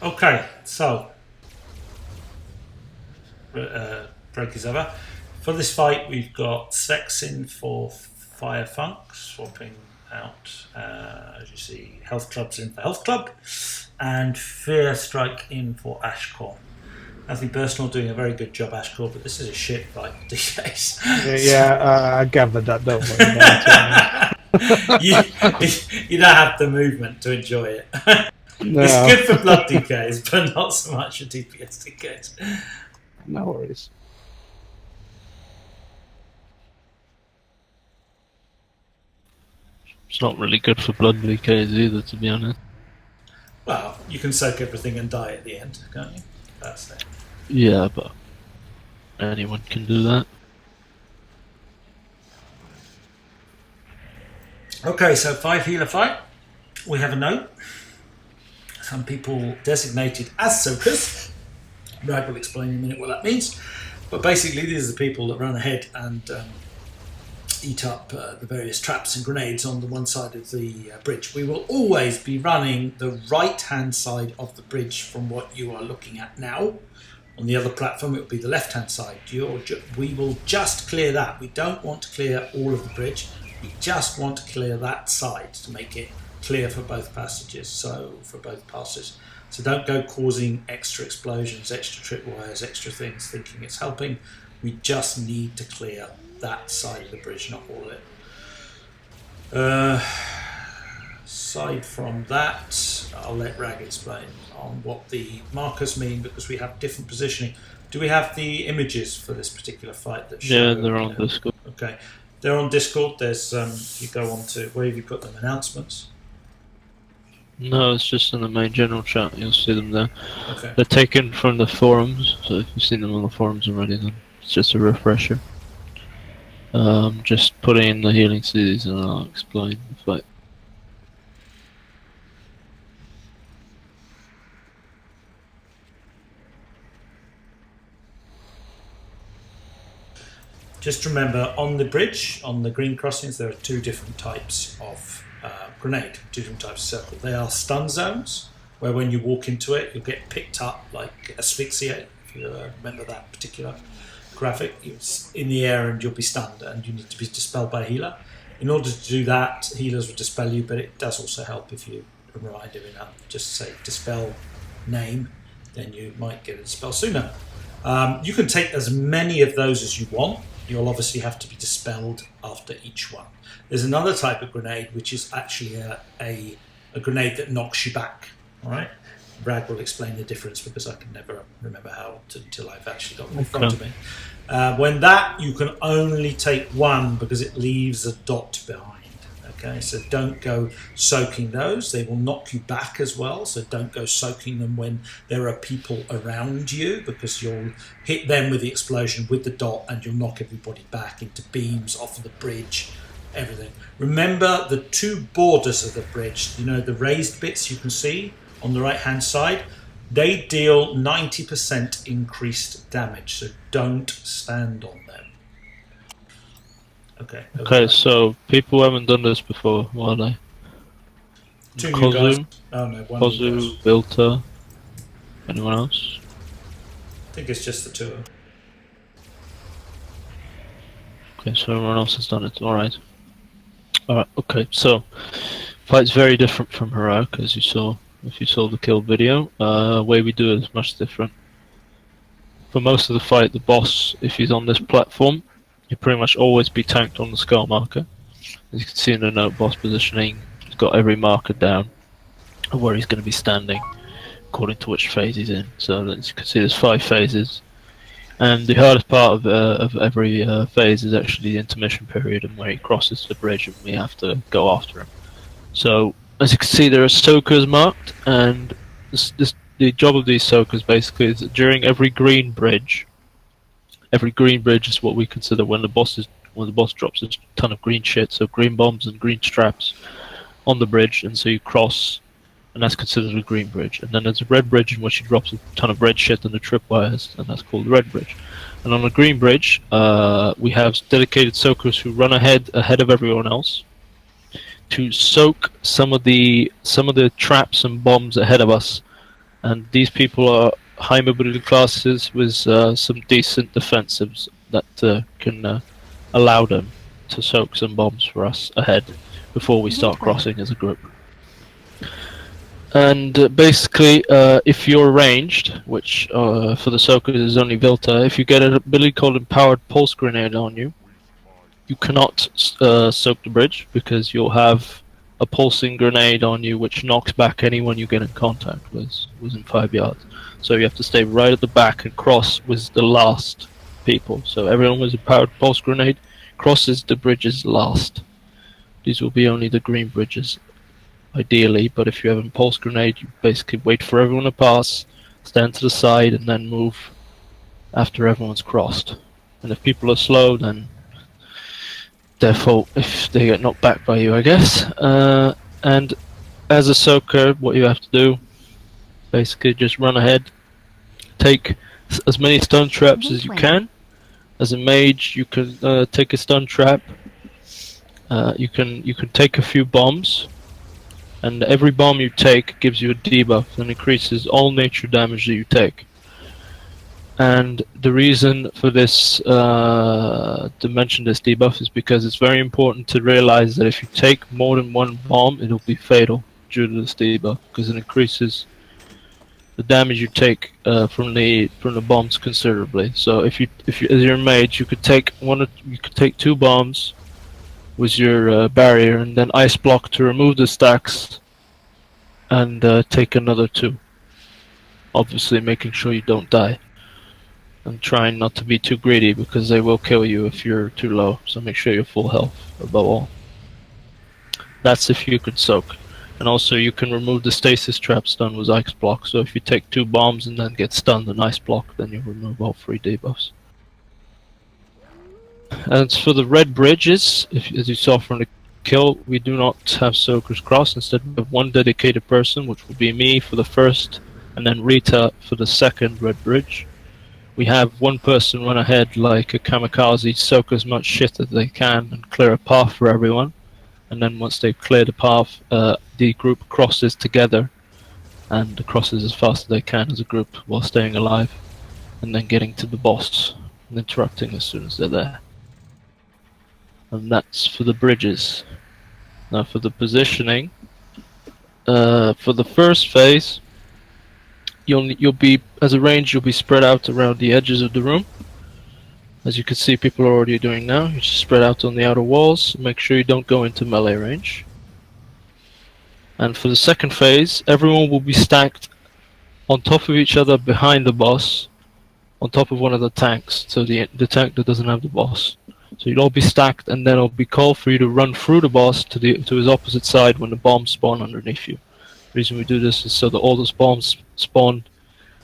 S7: Okay, so break is over. For this fight, we've got Svex in for Fire Funk, swapping out, as you see, Health Club's in for Health Club, and Fear Strike in for Ashcore. I think Burstnall doing a very good job, Ashcore, but this is a shit fight for DKs.
S10: I gathered that, don't worry.
S7: you don't have the movement to enjoy it.
S10: No.
S7: It's good for blood DKs, but not so much for DPS DKs.
S10: No worries.
S5: It's not really good for blood DKs either, to be honest.
S7: Well, you can soak everything and die at the end, can't you? That's it.
S5: Yeah, but anyone can do that.
S7: Okay, so 5 healer fight. We have a note. Some people designated as soakers. Brad will explain in a minute what that means. But basically, these are the people that run ahead and eat up the various traps and grenades on the one side of the bridge. We will always be running the right-hand side of the bridge from what you are looking at now. On the other platform, it will be the left-hand side. We will just clear that. We don't want to clear all of the bridge. We just want to clear that side to make it clear for both passages, so for both passes. So don't go causing extra explosions, extra tripwires, extra things, thinking it's helping. We just need to clear that side of the bridge, not all of it. Aside from that, I'll let Rag explain on what the markers mean, because we have different positioning. Do we have the images for this particular fight that show?
S5: Yeah, they're on Discord.
S7: Okay, they're on Discord. There's you go on to, where have you put them? Announcements.
S5: No, it's just in the main general chat. You'll see them there.
S7: Okay.
S5: They're taken from the forums, so if you've seen them on the forums already, then it's just a refresher. Just put in the healing cities and I'll explain the fight.
S7: Just remember, on the bridge, on the green crossings, there are two different types of grenade, two different types of circle. They are stun zones, where when you walk into it, you'll get picked up like asphyxiate, if you remember that particular graphic. It's in the air and you'll be stunned and you need to be dispelled by a healer. In order to do that, healers will dispel you, but it does also help if you remind him enough. Just say dispel name, then you might get a dispel sooner. You can take as many of those as you want. You'll obviously have to be dispelled after each one. There's another type of grenade which is actually a grenade that knocks you back. All right, Brad will explain the difference because I can never remember how until I've actually got them in front of me. When that, you can only take one because it leaves a dot behind. Okay, so don't go soaking those. They will knock you back as well, so don't go soaking them when there are people around you because you'll hit them with the explosion with the dot and you'll knock everybody back into beams off of the bridge, everything. Remember the two borders of the bridge, you know, the raised bits you can see on the right hand side, they deal 90% increased damage, so don't stand on them. Okay.
S5: Okay, so people who haven't done this before, what are they?
S7: Two new guys.
S5: Kozu,
S7: Oh no, one new
S5: Kozu,
S7: guy.
S5: Vilta, anyone else?
S7: I think it's just the two of them.
S5: Okay, so everyone else has done it. Alright. Alright, okay, so fight's very different from Heroic, as you saw if you saw the kill video. Way we do it is much different. For most of the fight, the boss, if he's on this platform, you pretty much always be tanked on the skull marker. As you can see in the note, boss positioning, he's got every marker down of where he's going to be standing, according to which phase he's in. So as you can see, there's 5 phases, and the hardest part of every phase is actually the intermission period, and where he crosses the bridge, and we have to go after him. So as you can see, there are soakers marked, and the job of these soakers basically is that during every green bridge is what we consider when the boss drops a ton of green shit, so green bombs and green straps on the bridge, and so you cross, and that's considered a green bridge. And then there's a red bridge in which he drops a ton of red shit and the tripwires, and that's called the red bridge. And on the green bridge, we have dedicated soakers who run ahead of everyone else to soak some of the traps and bombs ahead of us. And these people are high mobility classes with some decent defensives that can allow them to soak some bombs for us ahead before we start crossing as a group. And basically, if you're ranged, which for the soakers is only Vilta, if you get an ability called Empowered Pulse Grenade on you, you cannot soak the bridge because you'll have a pulsing grenade on you which knocks back anyone you get in contact with within 5 yards. So you have to stay right at the back and cross with the last people. So everyone with a powered pulse grenade crosses the bridges last. These will be only the green bridges, ideally, but if you have a pulse grenade, you basically wait for everyone to pass, stand to the side, and then move after everyone's crossed. And if people are slow, then their fault if they get knocked back by you, I guess. And as a soaker, what you have to do, basically just run ahead, take as many stun traps as you can. As a mage, you can take a stun trap. You can take a few bombs, and every bomb you take gives you a debuff and increases all nature damage that you take. And the reason for this, to mention this debuff, is because it's very important to realize that if you take more than one bomb, it'll be fatal due to this debuff, because it increases the damage you take from the bombs considerably. So if you as your mage, you could take 2 bombs with your barrier, and then ice block to remove the stacks, and take another 2. Obviously, making sure you don't die, and trying not to be too greedy because they will kill you if you're too low. So make sure you're full health above all. That's if you could soak. And also you can remove the stasis trap stun with ice block, so if you take 2 bombs and then get stunned on ice block, then you remove all 3 debuffs. And for the red bridges, as you saw from the kill, we do not have Soaker's Cross. Instead we have 1 dedicated person, which will be me for the first, and then Rita for the second red bridge. We have 1 person run ahead like a kamikaze, soak as much shit as they can and clear a path for everyone. And then once they've cleared the path, the group crosses together and crosses as fast as they can as a group while staying alive, and then getting to the boss and interrupting as soon as they're there. And that's for the bridges. Now for the positioning, for the first phase, you'll be, as a range, you'll be spread out around the edges of the room. As you can see, people are already doing now. You just spread out on the outer walls. Make sure you don't go into melee range. And for the second phase, everyone will be stacked on top of each other behind the boss, on top of one of the tanks. So the tank that doesn't have the boss. So you'll all be stacked, and then it'll be called for you to run through the boss to his opposite side when the bombs spawn underneath you. The reason we do this is so that all those bombs spawn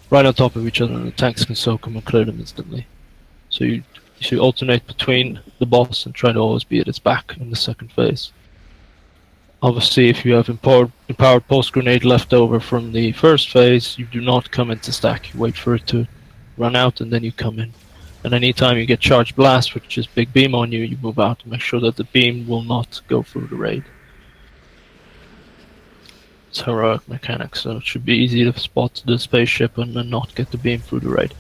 S5: right on top of each other, and the tanks can soak them and clear them instantly. So you should alternate between the boss and try to always be at its back in the second phase. Obviously, if you have empowered pulse grenade left over from the first phase, you do not come into stack. You wait for it to run out and then you come in. And anytime you get charged blast, which is big beam on you, you move out to make sure that the beam will not go through the raid. It's heroic mechanics, so it should be easy to spot the spaceship and then not get the beam through the raid.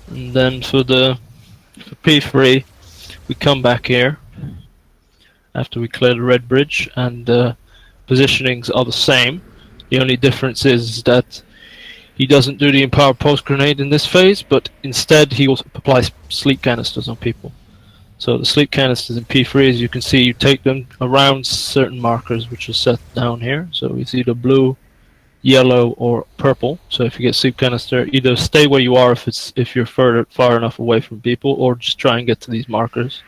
S5: And then for P3, we come back here after we clear the red bridge, and positionings are the same. The only difference is that he doesn't do the empowered pulse grenade in this phase, but instead he will apply sleep canisters on people. So the sleep canisters in P3, as you can see, you take them around certain markers which are set down here. So it's either blue, yellow, or purple. So if you get sleep canister, either stay where you are if you're far enough away from people, or just try and get to these markers.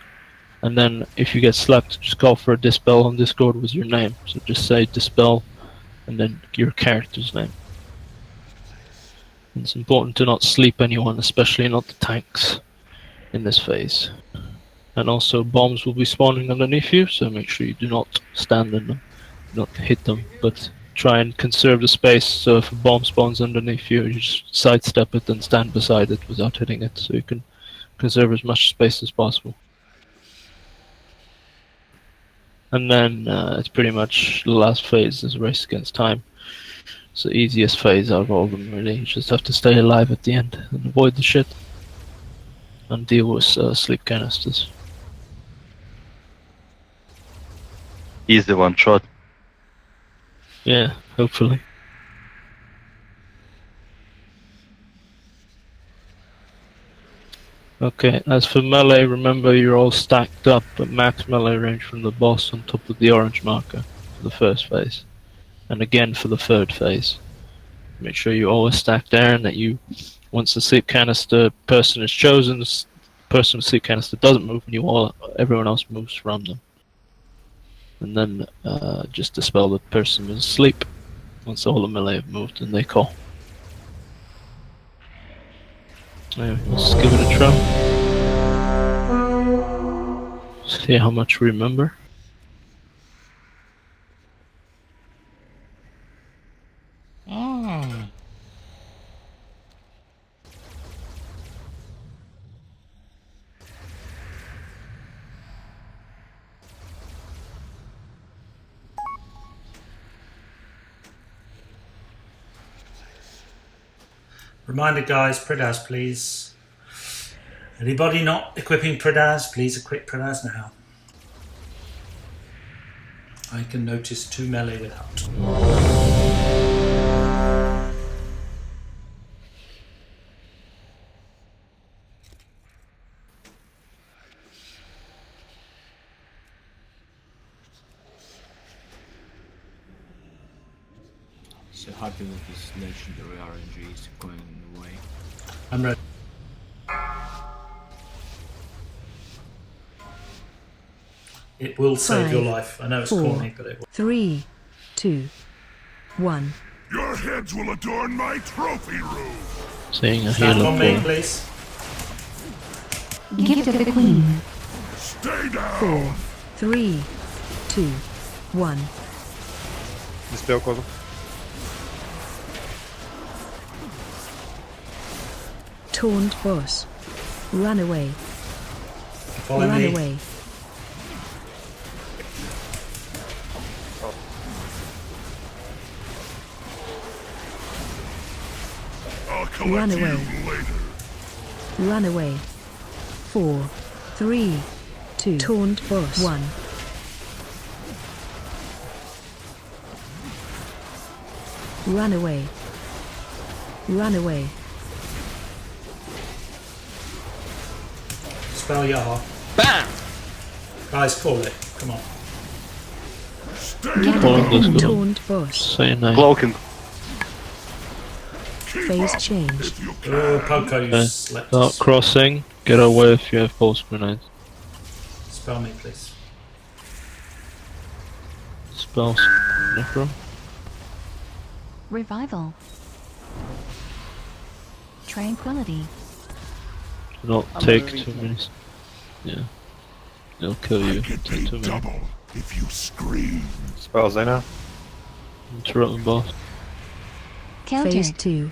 S5: And then if you get slept, just call for a dispel on Discord with your name. So just say dispel and then your character's name. And it's important to not sleep anyone, especially not the tanks in this phase. And also bombs will be spawning underneath you, so make sure you do not stand in them, not hit them, but try and conserve the space. So if a bomb spawns underneath you, you just sidestep it and stand beside it without hitting it, so you can conserve as much space as possible. And then it's pretty much the last phase is Race Against Time. It's the easiest phase out of all of them, really. You just have to stay alive at the end and avoid the shit and deal with sleep canisters.
S6: Easy one shot.
S5: Yeah, hopefully. Okay, as for melee, remember you're all stacked up at max melee range from the boss on top of the orange marker for the first phase. And again for the third phase. Make sure you always stack there, and that you, once the sleep canister person is chosen, the person with sleep canister doesn't move, and everyone else moves from them. And then just dispel the person is asleep once all the melee have moved and they call. Anyway, let's give it a try. See how much we remember.
S7: Reminder, guys, Pridaz, please. Anybody not equipping Pridaz, please equip Pridaz now. I can notice 2 melee without.
S8: So happy with this legendary RNG is going away.
S7: I'm ready. It will save your
S1: 5,
S7: life. I know it's
S1: 4,
S7: corny, but it will.
S1: 3, 2, 1.
S4: Your heads will adorn my trophy room.
S5: Seeing a
S7: Stand
S5: healer
S7: on me,
S5: fall.
S7: please.
S2: Gift of the Queen.
S4: Stay down.
S1: 4, 3, 2, 1.
S10: Dispel cover.
S1: Taunt boss. Run away.
S7: Follow
S1: Run
S7: me.
S1: away.
S4: I'll collect
S1: Run
S4: you
S1: away.
S4: later.
S1: Run away. 4, 3, 2. Taunt boss. 1. Run away. Run away.
S7: Spell Yar.
S5: Bam!
S7: Guys, call it. Come on.
S1: Taunt boss.
S5: Say name.
S6: Cloaking.
S1: Phase change.
S7: Oh, Poco, you
S5: Okay.
S7: slept.
S5: Start crossing. Get away if you have pulse grenades.
S7: Spell me, please.
S5: Spells. Necro.
S11: Revival. Tranquility.
S5: Do not take 2 minutes. Yeah. They'll kill you if you take 2 minutes.
S4: Double if you scream.
S10: Spell Xena.
S5: Interrupt the boss.
S11: Countered.
S1: Phase 2.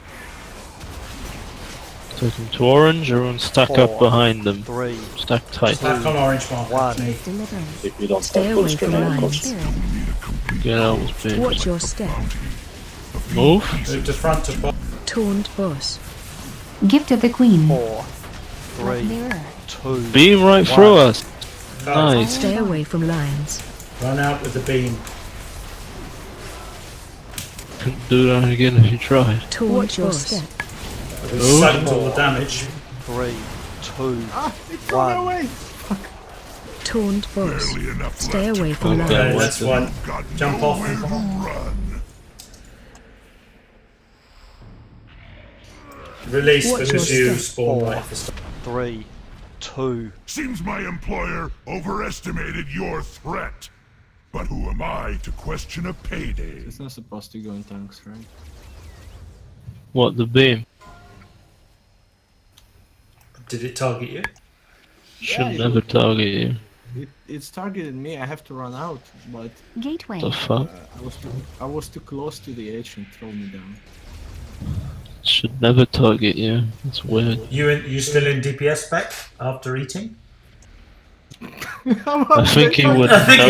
S5: Take them to orange, everyone stack up
S13: 4,
S5: behind them.
S13: 3,
S5: Stack tight.
S7: Stack on orange mark.
S13: 1.
S11: Deliverance.
S14: If you don't
S1: Stay
S14: have
S1: away
S14: pulse
S1: from
S14: grenade,
S1: lines.
S11: Spirit.
S5: Get out with speed.
S1: Watch your step.
S5: Move.
S7: Move to front of boss.
S1: Taunt boss.
S2: Gift of the Queen.
S13: 4, 3,
S11: Mirror.
S13: 2.
S5: Beam right through us. Nice.
S1: Stay away from lines.
S7: Run out with the beam.
S5: Couldn't do that again if you tried.
S1: Watch your step.
S7: We
S5: Oh.
S7: sucked all the damage.
S13: 3, 2,
S8: It's
S13: 1.
S8: away!
S1: Taunt boss.
S4: Barely enough
S1: Stay
S4: left
S1: away
S4: to
S1: from
S5: Okay.
S7: Okay,
S1: lines.
S7: that's one.
S4: You've got
S7: Jump off.
S4: nowhere to run.
S7: Release
S1: Watch
S7: because
S1: your
S7: you
S1: step.
S7: spawn right at the start.
S13: 3, 2.
S4: Seems my employer overestimated your threat. But who am I to question a payday?
S8: It's not supposed to go in tanks, right?
S5: What, the beam?
S7: Did it target you?
S5: Should
S8: Yeah,
S5: never target you.
S8: It's targeted me, I have to run out, but
S11: Gateway.
S5: The fuck?
S8: I was too close to the edge and throw me down.
S5: Should never target you. That's weird.
S7: You still in DPS spec after eating?
S5: I think he would
S7: I think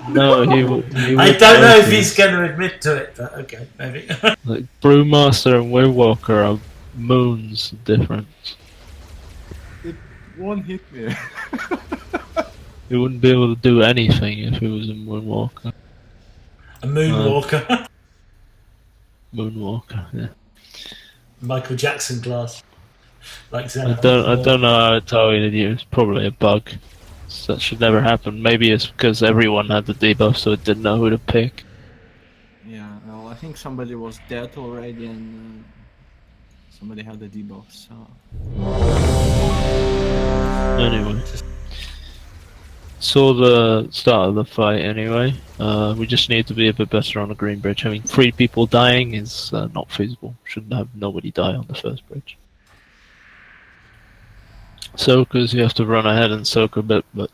S7: you
S5: No, he would.
S7: I don't know if he's going to admit to it, but okay, maybe.
S5: Like Brewmaster and Wavewalker are moons difference.
S8: It won't hit me.
S5: He wouldn't be able to do anything if he was in Moonwalker.
S7: A moonwalker.
S5: Moonwalker, yeah.
S7: Michael Jackson class. Like
S5: I
S7: Zen.
S5: don't know how to target you. It's probably a bug. So that should never happen. Maybe it's because everyone had the debuff, so it didn't know who to pick.
S8: Yeah, well, I think somebody was dead already and somebody had the debuff, so...
S5: Anyway. Saw the start of the fight anyway. We just need to be a bit better on the green bridge. I mean, 3 people dying is not feasible. Shouldn't have nobody die on the first bridge. Soakers, you have to run ahead and soak a bit, but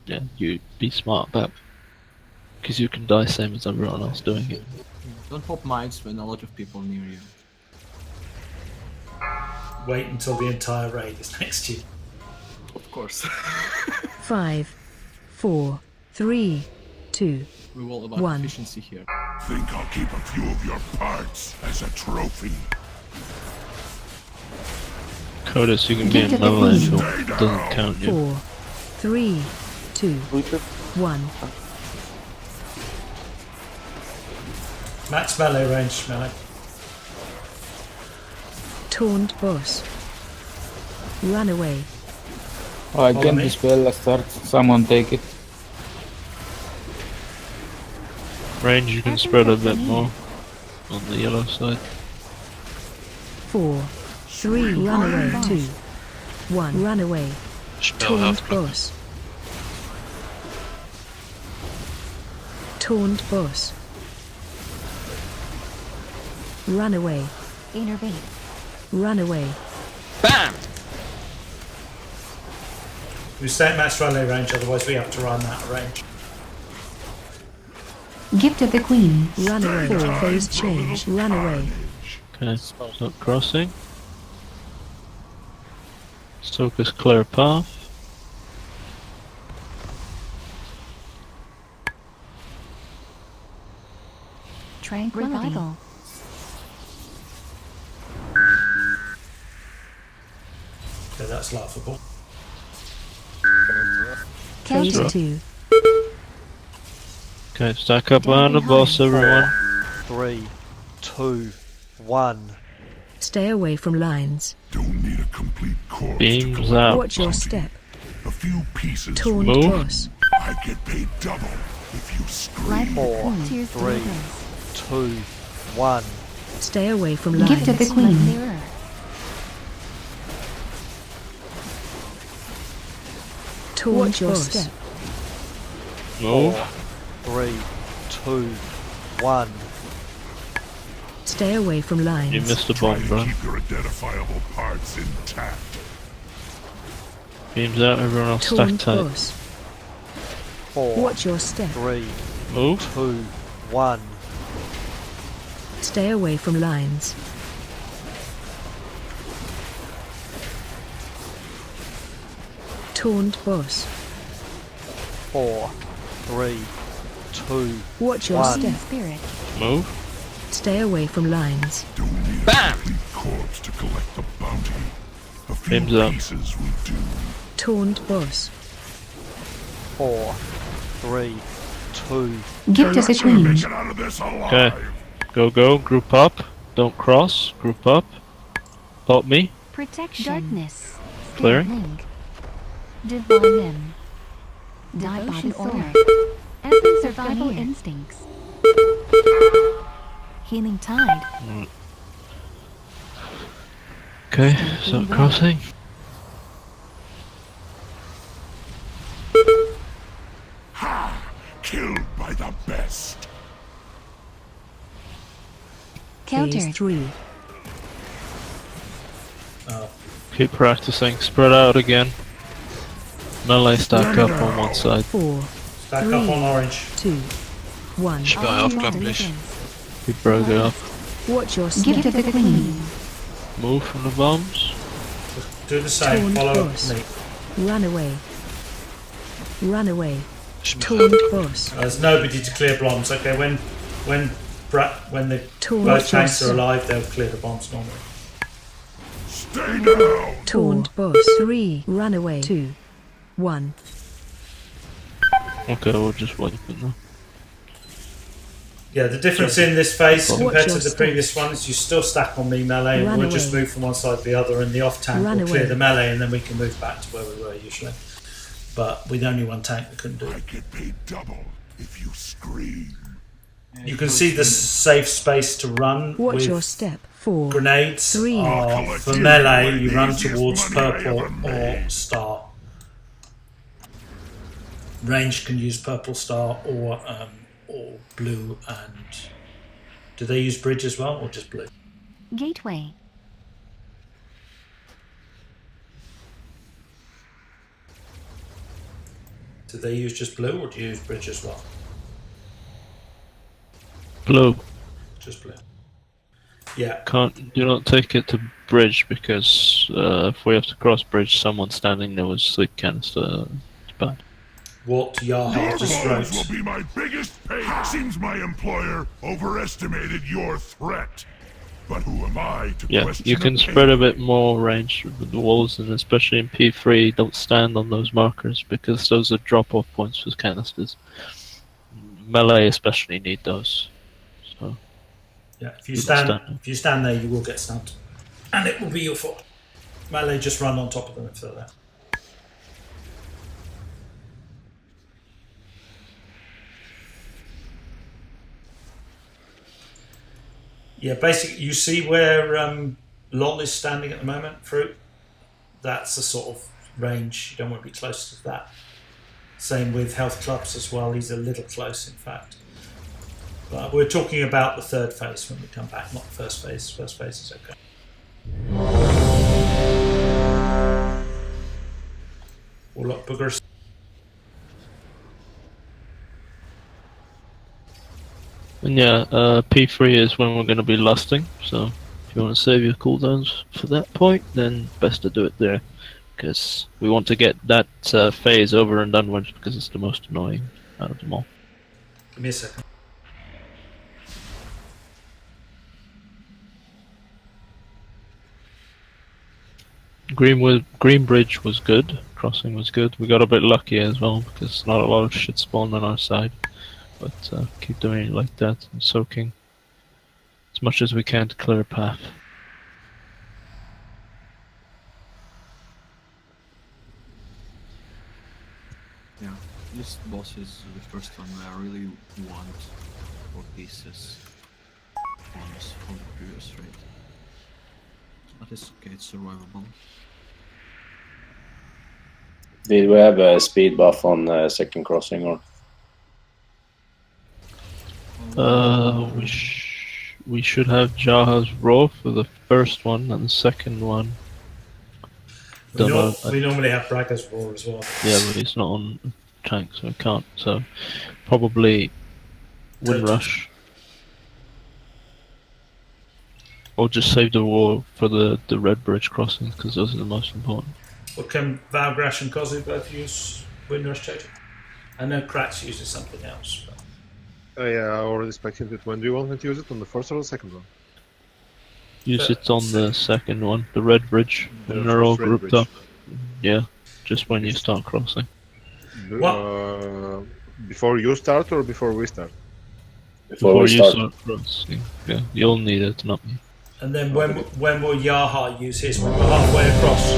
S5: yeah, you be smart about it. Because you can die same as everyone else doing it.
S8: Don't pop mines when a lot of people near you.
S7: Wait until the entire raid is next to you.
S8: Of course.
S1: 5, 4, 3, 2,
S8: We're all about
S1: 1.
S8: efficiency here.
S4: Think I'll keep a few of your parts as a trophy.
S5: Codus, you can be in level angel. Doesn't count you.
S1: 4, 3, 2, 1.
S7: Max melee range, melee.
S1: Taunt boss. Run away.
S15: Oh, I
S7: Follow
S15: can
S7: me.
S15: dispel a start. Someone take it.
S5: Range, you can spread a bit more on the yellow side.
S1: 4, 3, run away. 2, 1, run away.
S16: Spell
S1: Taunt
S16: health block.
S1: boss. Taunt boss. Run away.
S11: Innervate.
S1: Run away.
S13: Bam!
S7: We stay at max rally range, otherwise we have to run out of range.
S2: Gift of the Queen.
S1: Run away. Phase change. Run away.
S5: Okay, stop crossing. Stoker's clear path.
S11: Tranquility. Revival.
S7: Okay, that's laughable.
S1: Phase
S5: Counter.
S1: 2.
S5: Okay, stack up behind the boss, everyone.
S13: 3, 2, 1.
S1: Stay away from lines.
S4: Don't need a complete corpse.
S5: Beams out.
S1: Watch your step.
S4: A few pieces.
S1: Taunt
S5: Move.
S1: boss.
S4: I get paid double if you scream.
S11: Life
S13: 4,
S11: Tears
S13: 3, 2, 1.
S1: Stay away from lines.
S2: Gift of the Queen.
S11: Mirror.
S1: Watch your step.
S5: Move.
S13: 3, 2, 1.
S1: Stay away from lines.
S5: You missed a bomb, bro.
S4: Keep your identifiable parts intact.
S5: Beams out, everyone else stack
S1: Taunt
S5: tight.
S1: boss.
S13: 4,
S1: Watch your step.
S13: 3,
S5: Move.
S13: 2, 1.
S1: Stay away from lines. Taunt boss.
S13: 4, 3, 2,
S1: Watch your
S13: 1.
S1: step.
S11: Spirit.
S5: Move.
S1: Stay away from lines.
S4: Don't need a complete corpse to collect the bounty. A few
S5: Beams up.
S4: pieces will do.
S1: Taunt boss.
S13: 4, 3, 2.
S2: Gift of the Queen.
S4: Get out of this alive.
S5: Okay. Go, group up. Don't cross, group up. Help me.
S11: Protection. Darkness.
S5: Clearing.
S11: Spirit link. Divine limb. Die by the order. Essence survival instincts. Healing tide.
S5: Okay, stop crossing.
S4: Ha! Killed by the best.
S11: Counter.
S1: Phase 3.
S5: Keep practicing. Spread out again. Melee stack up on one side.
S1: 4,
S7: Stack
S1: 3,
S7: up on orange.
S1: 2, 1.
S16: Should I off club, please?
S5: Keep broke it up.
S1: Watch your step.
S2: Gift of the Queen.
S5: Move from the bombs.
S7: Do the same.
S1: Taunt
S7: Follow
S1: boss.
S7: me.
S1: Run away. Run away. Taunt boss.
S7: There's nobody to clear bombs. Okay, when the
S1: Taunt
S7: both tanks
S1: boss.
S7: are alive, they'll clear the bombs normally.
S4: Stay down.
S1: Taunt boss. 3. Run away. 2, 1.
S5: Okay, we'll just wait for now.
S7: Yeah, the difference in this phase
S1: Watch
S7: compared to
S1: your
S7: the
S1: step.
S7: previous one is you still stack on me melee, and
S1: Run
S7: we'll just
S1: away.
S7: move from one side to the other, and the off tank
S1: Run
S7: will clear
S1: away.
S7: the melee, and then we can move back to where we were usually. But with only one tank, we couldn't do
S4: I
S7: it.
S4: get paid double if you scream.
S7: You can see the safe space to run
S1: Watch
S7: with
S1: your step. 4.
S7: grenades
S1: 3.
S7: are for melee. You run towards purple or star. Range can use purple star or blue. And do they use bridge as well, or just blue?
S11: Gateway.
S7: Do they use just blue, or do you use bridge as well?
S5: Blue.
S7: Just blue. Yeah.
S5: Do not take it to bridge because if we have to cross bridge, someone standing there with sleep canister. It's bad.
S7: What Yaha just
S4: Those
S7: wrote.
S4: will be my biggest pay. Seems my employer overestimated your threat. But who am I to
S5: Yeah,
S4: question
S5: you can
S4: a
S5: spread a bit more range with the walls, and especially in P3, don't stand on those markers because those are drop-off points for canisters. Melee especially need those. So
S7: Yeah, if
S5: you don't
S7: you stand there, you will get stunned, and it will be your fault. Melee just run on top of them if they're there. Yeah, basically, you see where Lol is standing at the moment, Fruit? That's the sort of range. You don't want to be close to that. Same with health clubs as well. He's a little close, in fact. But we're talking about the third phase when we come back, not the first phase. First phase is okay. Warlock boogers.
S5: And yeah, P3 is when we're going to be lusting, so if you want to save your cooldowns for that point, then best to do it there. Because we want to get that phase over and done with, because it's the most annoying out of them all.
S7: Give me a second.
S5: Greenbridge was good, crossing was good. We got a bit lucky as well, because not a lot of shit spawned on our side. But keep doing it like that, and soaking as much as we can to clear a path.
S8: Yeah, this boss is the first one I really want 4 pieces bonus from the previous raid. But it's okay, it's survivable.
S14: Did we have a speed buff on second crossing or?
S5: We should have Jaha's Roar for the first one, and the second one.
S7: We normally have Bragga's Roar as well.
S5: Yeah, but he's not on tank, so we can't. So probably Windrush, or just save the Roar for the Red Bridge crossings, because those are the most important.
S7: Well, can Valgrash and Kozu both use Windrush Totem? I know Kratz uses something else. But...
S10: Yeah, I already expected it. When do you want me to use it? On the first or the second one?
S5: Use it on the second one, the Red Bridge, when they're all grouped up. Yeah, just when you start crossing.
S10: Before you start or before we start?
S5: Before you start crossing. Yeah, you'll need it, not me.
S7: And then when will Yaha use his when we're halfway across?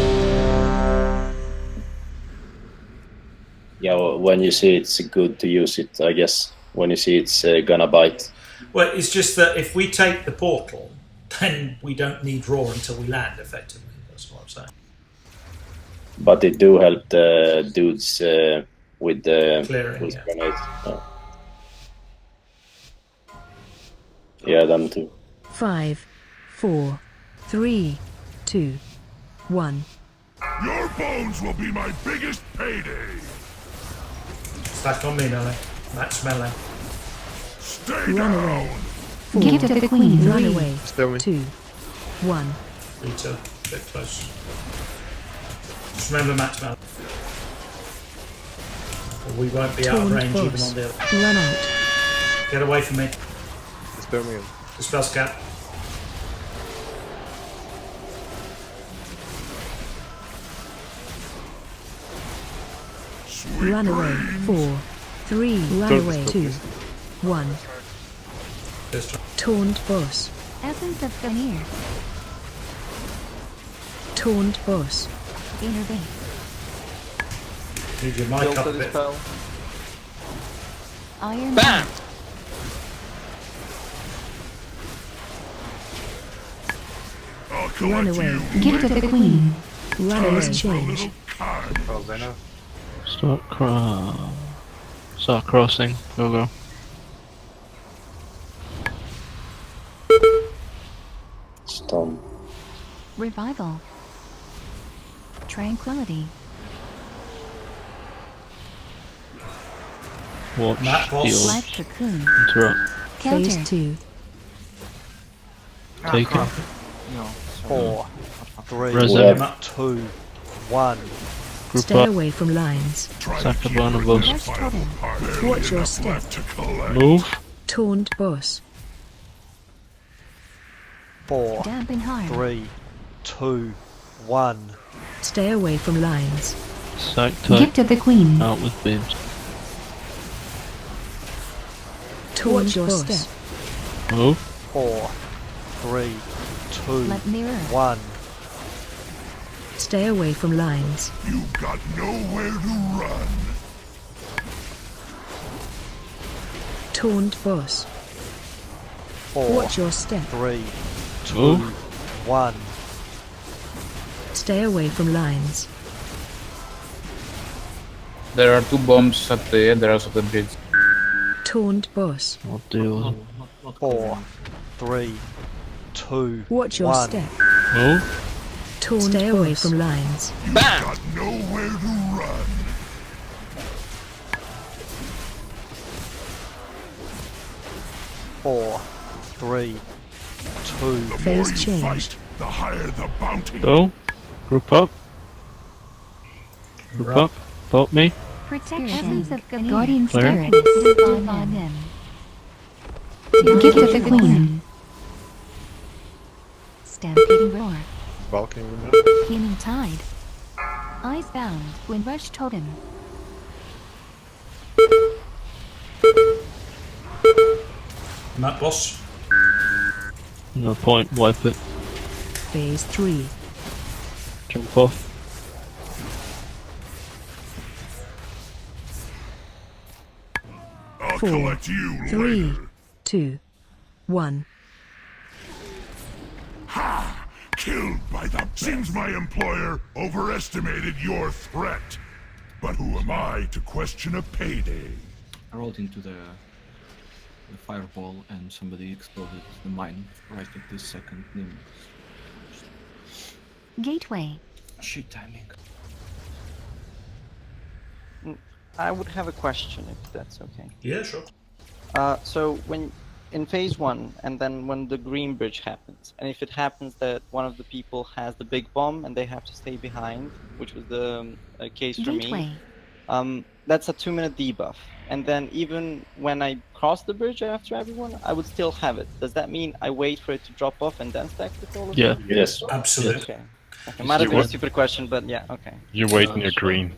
S14: Yeah, well, when you see it's good to use it, I guess. When you see it's gonna bite.
S7: Well, it's just that if we take the portal, then we don't need Roar until we land, effectively. That's what I'm saying.
S14: But it do help the dudes with the
S7: clearing, yeah.
S14: grenades. Yeah, them too.
S1: 5, 4, 3, 2, 1.
S4: Your bones will be my biggest payday.
S7: Stack on me, Melee. Match Melee.
S4: Stay
S1: Run away. 4,
S2: Give to the queen.
S1: 3, run away. 2, 1.
S7: Rita, a bit close. Just remember match Melee. Or we won't be out of range even on the other.
S1: Run out.
S7: Get away from me.
S10: Dispel me.
S7: Dispel scat.
S1: Run away. 4, 3, run away. 2, 1. Taunt boss.
S11: Essence of Thamir.
S1: Taunt boss.
S11: Intervene.
S7: Need your mic up a bit.
S11: Iron.
S15: Bam!
S1: Run away.
S2: Give to the queen.
S1: Run away. Change.
S5: Start crossing. Go.
S14: Stun.
S11: Revival. Tranquility.
S5: Watch.
S7: boss.
S11: Life cocoon.
S5: Interrupt.
S11: Counter.
S1: Phase 2.
S5: Take it.
S13: 4, 3,
S5: Resin.
S13: 2, 1.
S5: Group
S1: Stay
S5: up.
S1: away from lines.
S5: Sakabana boss.
S11: Rush totem.
S1: Watch your step.
S5: Move.
S1: Taunt boss.
S13: 4,
S11: Damping hard.
S13: 3, 2, 1.
S1: Stay away from lines.
S5: Sack
S2: Give
S5: type.
S2: to the queen.
S5: Out with beams.
S1: Watch your step.
S5: Move.
S13: 4, 3, 2,
S11: Let mirror.
S13: 1.
S1: Stay away from lines.
S4: You got nowhere to run.
S1: Taunt boss.
S13: 4,
S1: Watch your step.
S13: 3, 2,
S5: Move.
S13: 1.
S1: Stay away from lines.
S15: There are 2 bombs at the entrance of the bridge.
S1: Taunt boss.
S5: I'll deal.
S13: 4, 3, 2,
S1: Watch your
S13: 1.
S1: step.
S5: Oh.
S1: Taunt Stay away from lines.
S4: Bam! Got nowhere to run.
S13: Four, 3, 2.
S4: The
S1: Phase
S4: more you
S1: change.
S4: fight, the higher the bounty.
S5: Go. Group up. Group up. Vote me.
S11: Protection.
S2: Essence of
S11: Guardian
S5: Clear.
S11: Spirit. Divine them.
S2: Gift of the Queen.
S11: Stampeding Roar.
S10: Balking.
S11: Healing Tide. Icebound. Windrush Totem.
S7: Map boss.
S5: No point. Wipe it.
S1: Phase 3.
S5: Jump off.
S4: I'll
S1: 4,
S4: collect you
S1: 3,
S4: later.
S1: 2, 1.
S4: Ha! Killed by the... Seems my employer overestimated your threat. But who am I to question a payday?
S8: I rolled into the fireball and somebody exploded the mine right at this second.
S11: Gateway.
S8: Shit timing.
S19: I would have a question if that's okay.
S7: Yeah, sure.
S19: So when in phase 1 and then when the green bridge happens, and if it happens that one of the people has the big bomb and they have to stay behind, which was the case for
S11: Gateway.
S19: me, that's a 2-minute debuff. And then even when I cross the bridge after everyone, I would still have it. Does that mean I wait for it to drop off and then stack with all of
S5: Yeah.
S19: them?
S14: Yes.
S7: Absolutely.
S19: Okay. Okay. Might have been a stupid question, but yeah, okay.
S9: You wait near green.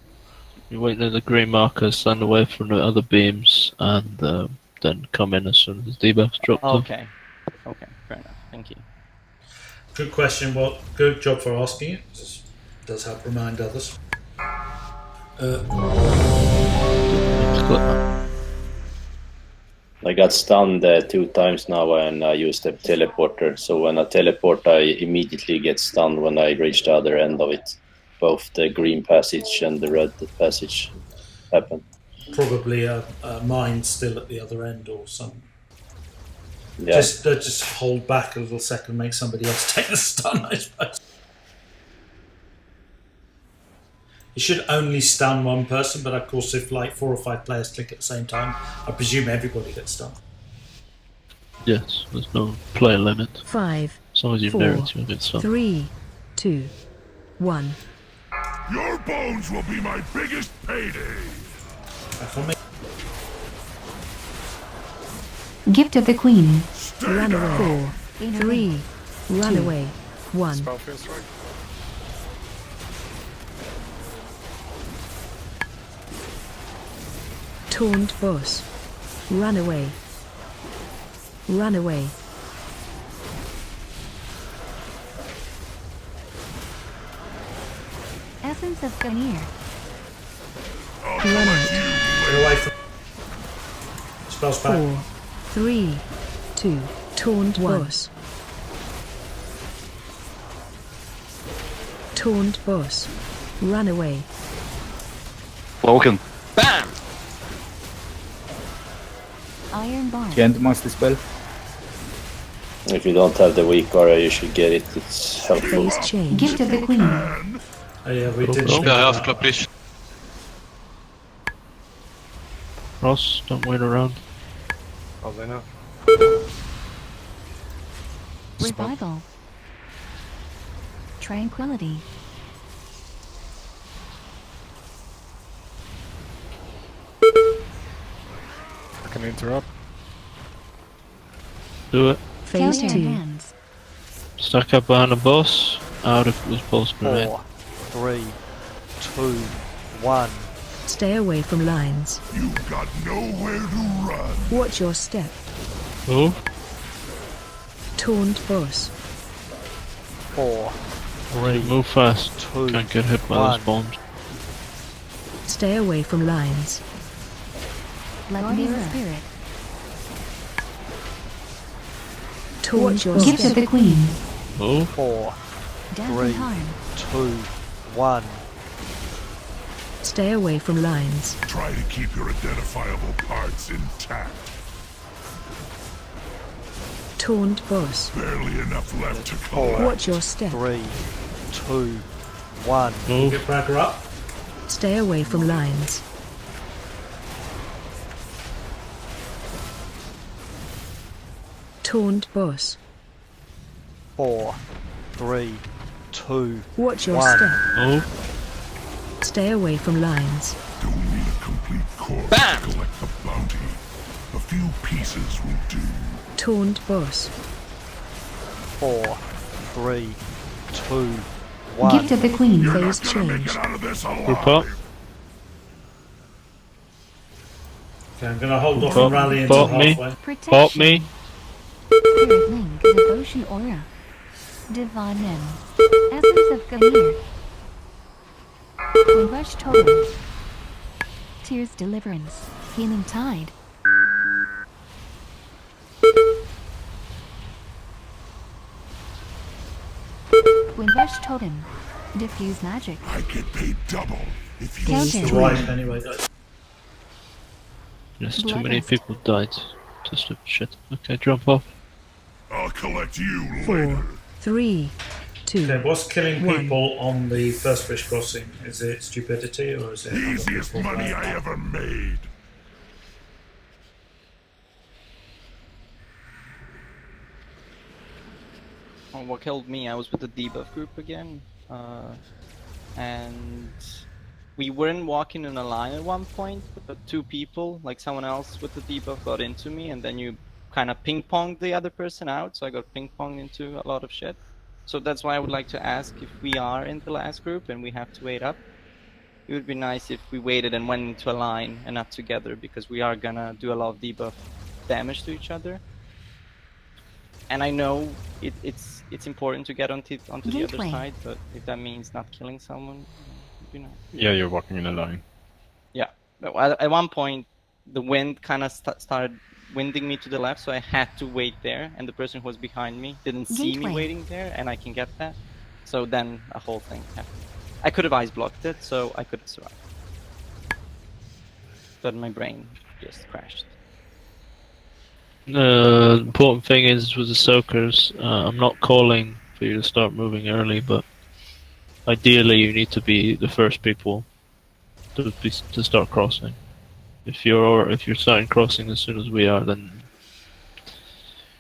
S5: You wait near the green marker, stand away from the other beams, and then come in as soon as the debuff's dropped off.
S19: Okay. Okay, fair enough. Thank you.
S7: Good question. Well, good job for asking it. This does help remind others.
S14: I got stunned 2 times now when I used the teleporter. So when I teleport, I immediately get stunned when I reach the other end of it. Both the green passage and the red passage happen.
S7: Probably a mine still at the other end or something.
S14: Yeah.
S7: Just hold back a little second, make somebody else take the stun, I suppose. It should only stun one person, but of course if like 4 or 5 players click at the same time, I presume everybody gets stunned.
S5: Yes, there's no player limit.
S1: 5,
S5: As long as you're
S1: 4,
S5: near it, you'll get stunned.
S1: 3, 2, 1.
S4: Your bones will be my biggest payday.
S2: Gift of the Queen.
S1: Run away. 4, 3, run
S2: Two.
S1: away. 1.
S10: Spell feels right.
S1: Taunt boss. Run away. Run away.
S11: Essence of Ganir.
S1: Run out.
S7: Get away from... Spells back.
S1: 4, 3, 2, taunt boss. Taunt boss. Run away.
S6: Broken. Bam!
S11: Iron Bar.
S15: Can't master spell.
S14: If you don't have the weak aura, you should get it. It's helpful.
S1: Phase change.
S2: Gift of the Queen.
S7: Oh, yeah, we did.
S16: Spare health club, please.
S5: Ross, don't wait around.
S10: Oh, they know.
S11: Revival. Tranquility.
S10: I can interrupt.
S5: Do it.
S1: Phase
S11: Counter
S1: 2.
S11: hands.
S5: Stack up behind the boss. Out if it was possible.
S13: 4, 3, 2, 1.
S1: Stay away from lines.
S4: You've got nowhere to run.
S1: Watch your step.
S5: Oh,
S1: Taunt boss.
S13: 4,
S5: move fast.
S13: 2,
S5: Can't get hit by
S13: 1.
S5: those bombs.
S1: Stay away from lines.
S11: Guardian Spirit.
S1: Watch your
S2: Gift of
S1: step.
S2: the Queen.
S5: Oh,
S13: 4,
S11: Death
S13: 3,
S11: and Harm.
S13: 2, 1.
S1: Stay away from lines.
S4: Try to keep your identifiable parts intact.
S1: Taunt boss.
S4: Barely enough left to collect.
S1: Watch your step.
S13: 3, 2, 1.
S5: Move.
S7: Get Bragger up.
S1: Stay away from lines. Taunt boss.
S13: 4, 3, 2,
S1: Watch your
S13: 1.
S1: step.
S5: Move.
S1: Stay away from lines.
S4: Don't need a complete corpse to collect the bounty. A few pieces will do.
S1: Taunt boss.
S13: 4, 3, 2, 1.
S2: Gift of the Queen.
S1: Phase change.
S5: Group up.
S7: Okay, I'm going to hold off
S5: Pop-
S7: and rally until
S5: pop me.
S7: halfway.
S5: Pop me.
S11: Spirit Link, Devotion Aura. Divine M. Essence of Ganir. Rush Totem. Tears Deliverance. Healing Tide. Windrush Totem. Diffuse Magic.
S4: I get paid double if you
S11: Counter.
S7: It's right anyway, guys.
S5: Yes, too many people died. Just shit. Okay, jump off.
S4: I'll collect you
S1: 4,
S4: later.
S1: 3, 2.
S7: Okay, what's killing
S1: 1.
S7: people on the first bridge crossing? Is it stupidity or is it other
S4: Easiest
S7: people
S4: money
S7: playing?
S4: I ever made.
S19: Oh, what killed me, I was with the debuff group again, and we weren't walking in a line at one point, but two people, like someone else with the debuff, got into me, and then you kind of ping-ponged the other person out, so I got ping-ponged into a lot of shit. So that's why I would like to ask if we are in the last group and we have to wait up. It would be nice if we waited and went into a line and not together, because we are gonna do a lot of debuff damage to each other. And I know it's important to get onto the other
S11: Gateway.
S19: side, but if that means not killing someone, it'd be nice.
S9: Yeah, you're walking in a line.
S19: Yeah, but at one point the wind kind of started winding me to the left, so I had to wait there, and the person who was behind me didn't see me
S11: Gateway.
S19: waiting there, and I can get that. So then a whole thing happened. I could have ice blocked it, so I could have survived. But my brain just crashed.
S5: The important thing is with the soakers, I'm not calling for you to start moving early, but ideally you need to be the first people to start crossing. If you're starting crossing as soon as we are, then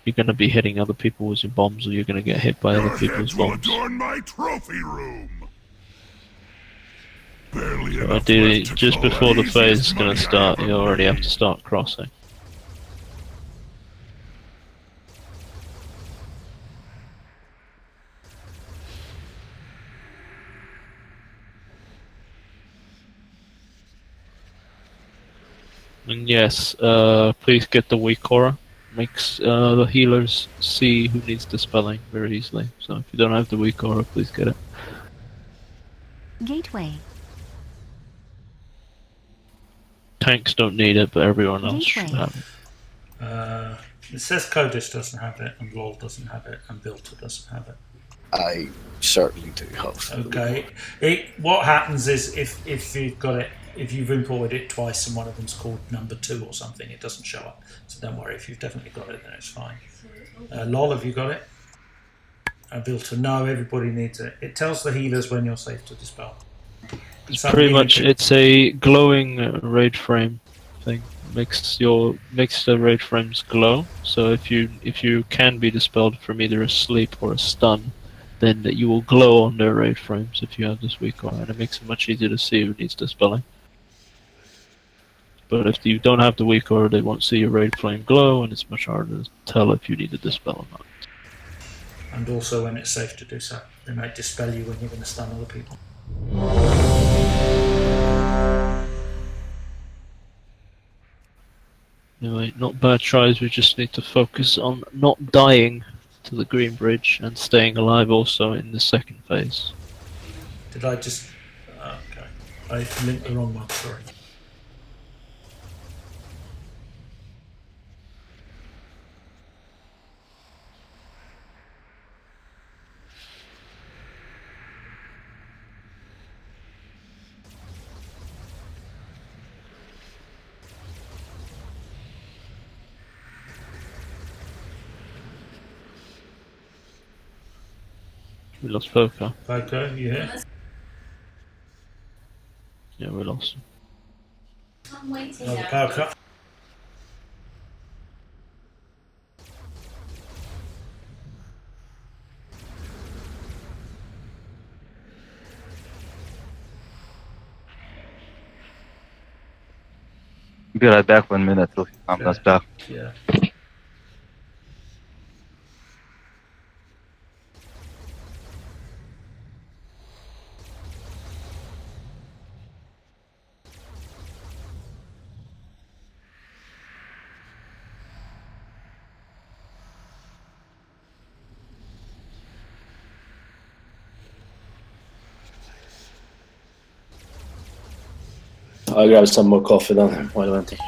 S5: you're going to be hitting other people with your bombs, or you're going to get hit by other people's
S4: will
S5: bombs.
S4: adorn my trophy room. Barely
S5: So
S4: enough
S5: ideally,
S4: left to
S5: just
S4: collect.
S5: before the phase is
S4: Easiest
S5: going
S4: money
S5: to
S4: I
S5: start,
S4: ever
S5: you already have
S4: made.
S5: to start crossing. And yes, please get the weak aura. Makes the healers see who needs dispelling very easily. So if you don't have the weak aura, please get it.
S11: Gateway.
S5: Tanks don't need it, but everyone else should
S11: Gateway.
S5: have it.
S7: It says Kodis doesn't have it, and LOL doesn't have it, and Bilter doesn't have it.
S20: I certainly do have.
S7: Okay. What happens is if you've got it, if you've imported it twice and one of them's called number 2 or something, it doesn't show up. So don't worry. If you've definitely got it, then it's fine. LOL, have you got it? Bilter, no. Everybody needs it. It tells the healers when you're safe to dispel.
S5: It's pretty much, it's a glowing raid frame thing. Makes the raid frames glow. So if you can be dispelled from either a sleep or a stun, then you will glow on their raid frames if you have this weak aura, and it makes it much easier to see who needs dispelling. But if you don't have the weak aura, they won't see your raid flame glow, and it's much harder to tell if you need to dispel or not.
S7: And also when it's safe to do so. They might dispel you when you're going to stun other people.
S5: Anyway, not bad tries, we just need to focus on not dying to the green bridge and staying alive also in the second phase.
S7: Did I just... okay. I linked the wrong one, sorry.
S5: We lost Poker.
S7: Poker, you here?
S5: Yeah, we lost him.
S7: Another power cut.
S6: Be right back 1 minute till he comes back.
S7: Yeah.
S14: I'll grab some more coffee then while waiting.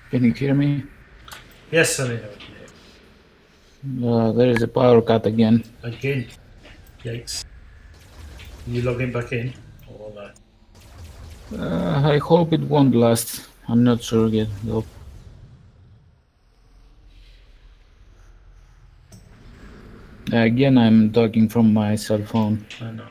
S15: Can you hear me?
S7: Yes, I know.
S15: There is a power cut again.
S7: Again. Yikes. You logging back in? Or no?
S15: I hope it won't last. I'm not sure yet, though. Again, I'm talking from my cell phone.
S7: I know.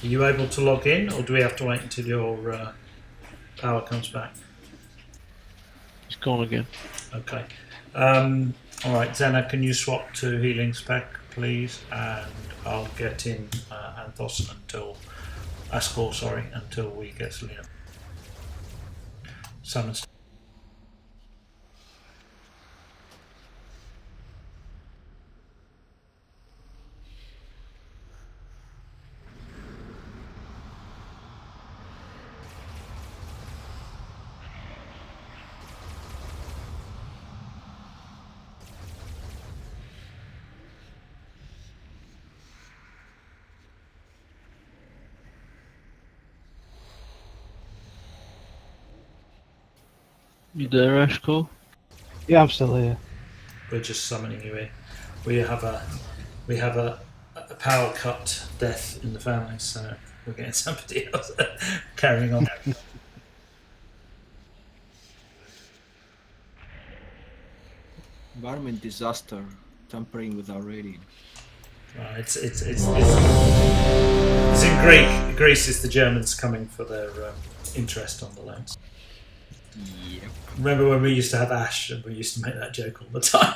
S7: Are you able to log in, or do we have to wait until your power comes back?
S5: It's gone again.
S7: Okay. All right, Zena, can you swap to healing spec, please? And I'll get in Anthos until Ascor, sorry, until we get Selena. Summon.
S5: You there, Ashko?
S13: Yeah, I'm still here.
S7: We're just summoning you in. We have a power cut death in the family, so we're getting somebody else carrying on.
S8: Environment disaster, tampering with our rating.
S7: It's in Greek. Greece is the Germans coming for their interest on the loans.
S8: Yep.
S7: Remember when we used to have Ash and we used to make that joke all the time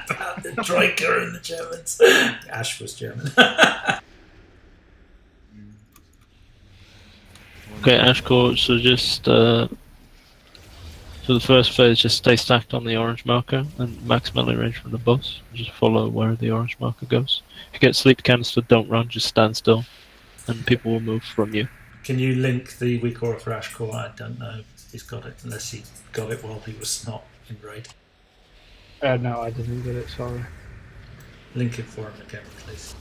S7: about the Troika and the Germans? Ash was German.
S5: Okay, Ashko, so just for the first phase, just stay stacked on the orange marker and max melee range from the boss. Just follow where the orange marker goes. If you get sleep canister, don't run, just stand still, and people will move from you.
S7: Can you link the weak aura for Ashcore? I don't know if he's got it, unless he got it while he was not in raid.
S13: No, I didn't get it, sorry.
S7: Link it for him again, please.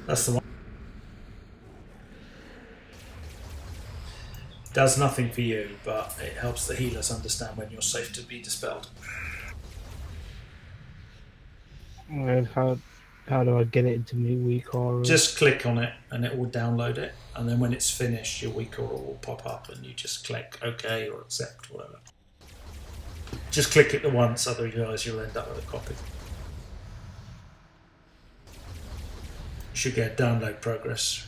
S7: That's the one. Does nothing for you, but it helps the healers understand when you're safe to be dispelled.
S13: How do I get it into me weak aura?
S7: Just click on it and it will download it, and then when it's finished, your weak aura will pop up, and you just click OK or accept, whatever. Just click it once, otherwise you'll end up with a copy. You should get download progress.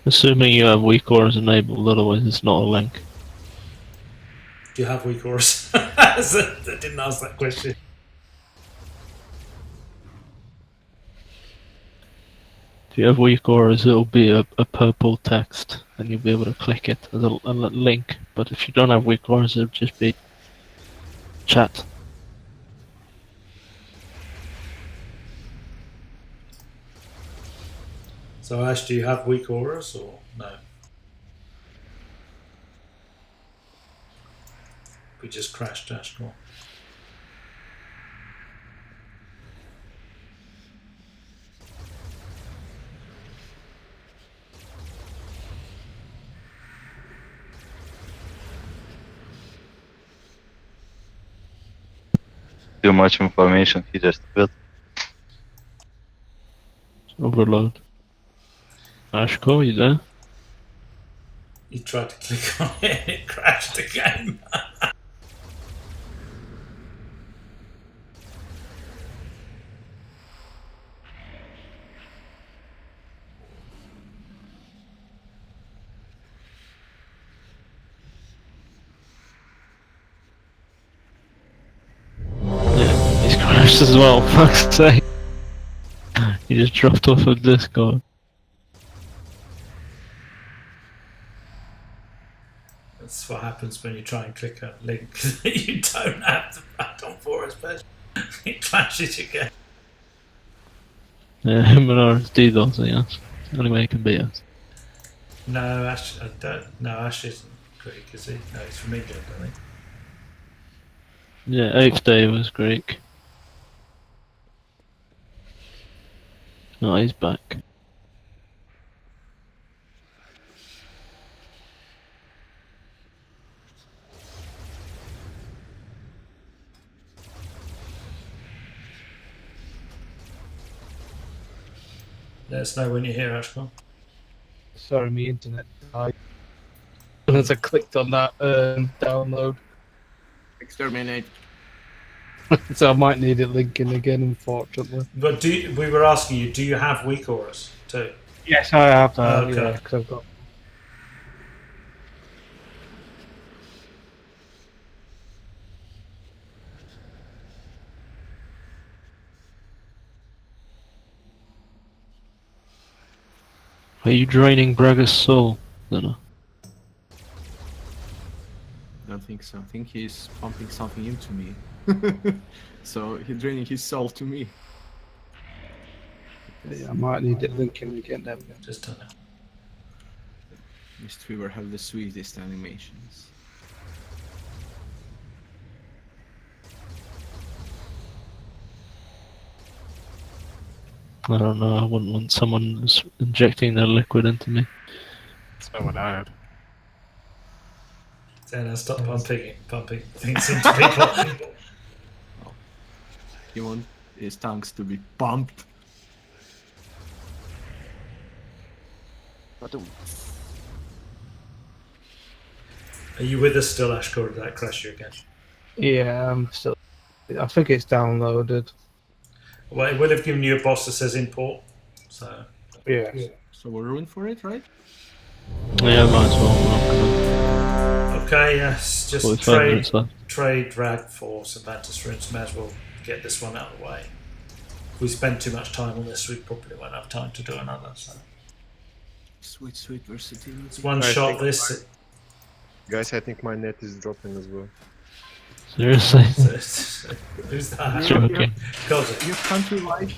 S5: Assuming you have weak auras enabled, otherwise it's not a link.
S7: Do you have weak auras? I didn't ask that question.
S5: If you have weak auras, it'll be a purple text, and you'll be able to click it as a link. But if you don't have weak auras, it'll just be chat.
S7: So Ash, do you have weak auras or no? We just crashed Ashcore.
S6: Too much information, he just built.
S5: Overload. Ashcore, you there?
S7: You tried to click on it and it crashed again.
S5: Yeah, he's crashed as well, fuck's sake. He just dropped off of Discord.
S7: That's what happens when you try and click a link that you don't have to add on for us, but it crashes again.
S5: Yeah, him and ours DDoS, yes. Only way he can beat us.
S7: No, Ash, I don't. No, Ash isn't Greek, is he? No, he's from England, I think.
S5: Yeah, 8th day was Greek. No, he's back.
S7: Let us know when you're here, Ashcon.
S13: Sorry, my internet died. As I clicked on that download.
S8: Exterminate.
S13: So I might need it linking again, unfortunately.
S7: But we were asking you, do you have weak auras too?
S13: Yes, I have that.
S7: Okay.
S13: Yeah, because I've got.
S5: Are you draining Braga's soul, Lena?
S8: I don't think so. I think he's pumping something into me. So he's draining his soul to me.
S13: Yeah, I might need it linking again. There we go.
S7: Just turn it.
S8: Mr. Weaver have the sweetest animations.
S5: I don't know, I wouldn't want someone injecting their liquid into me.
S9: So would I have.
S7: Then stop pumping things into people.
S8: He wants his tongues to be pumped.
S7: Are you with us still, Ashcore? Did that crash you again?
S13: Yeah, I'm still. I think it's downloaded.
S7: Well, it will have given you a boss that says import. So.
S13: Yeah.
S8: So we're ruined for it, right?
S5: Yeah, might as well.
S7: Okay, yes, just
S5: 45 minutes left.
S7: trade drag for Cervantes runes. May as well get this one out of the way. If we spend too much time on this, we probably won't have time to do another. So.
S8: Sweet, sweet versatility.
S7: It's one
S10: I
S7: shot
S10: think
S7: this.
S10: Guys, I think my net is dropping as well.
S5: Seriously?
S7: Who's that?
S5: Joking.
S7: Got
S8: Your countrywide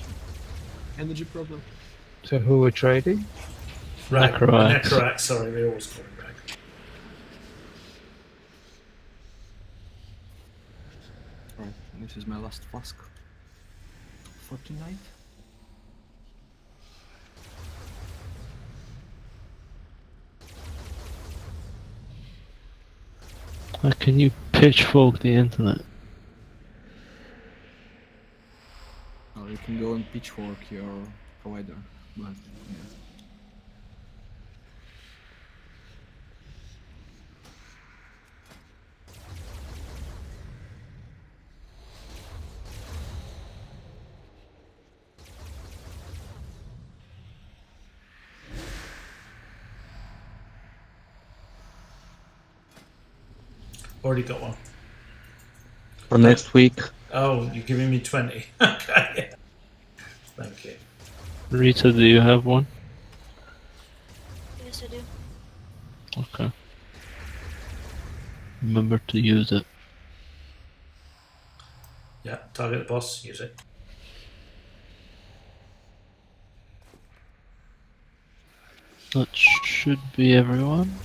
S8: energy problem.
S13: So who are trading?
S7: Rag.
S5: Necroax.
S7: Necroax, sorry, we always call him Rag.
S8: Right, this is my last flask for tonight.
S5: How can you pitchfork the internet?
S8: Or you can go and pitchfork your provider, but yeah.
S7: Already got one.
S6: For next week.
S7: Oh, you're giving me 20. Okay. Thank you.
S5: Rita, do you have one?
S21: Yes, I do.
S5: Okay. Remember to use it.
S7: Yeah, target the boss, use it.
S5: That should be everyone.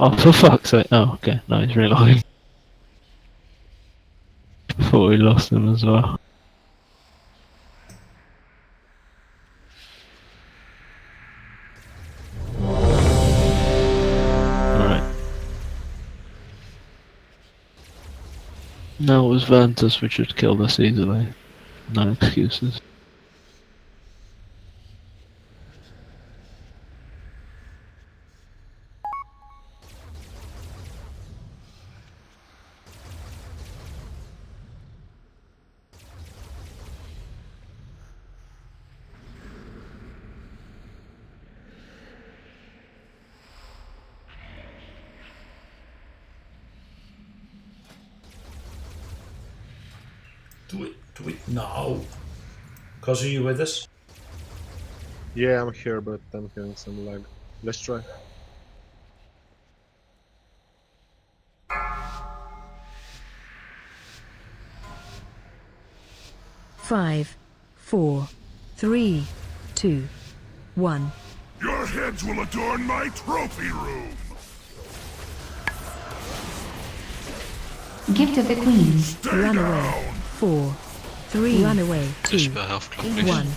S5: Oh, for fuck's sake. Oh, okay. No, he's reloading. Thought we lost him as well. Alright. No, it was Ventus which had killed us easily. No excuses.
S7: Do it now. Cause are you with us?
S10: Yeah, I'm here, but I'm having some lag. Let's try.
S1: Five, 4, 3, 2, 1.
S4: Your heads will adorn my trophy room!
S2: Gift of the Queen.
S1: Run away. 4, 3. Run away. 2,
S16: Whisper health club, please.
S1: 1.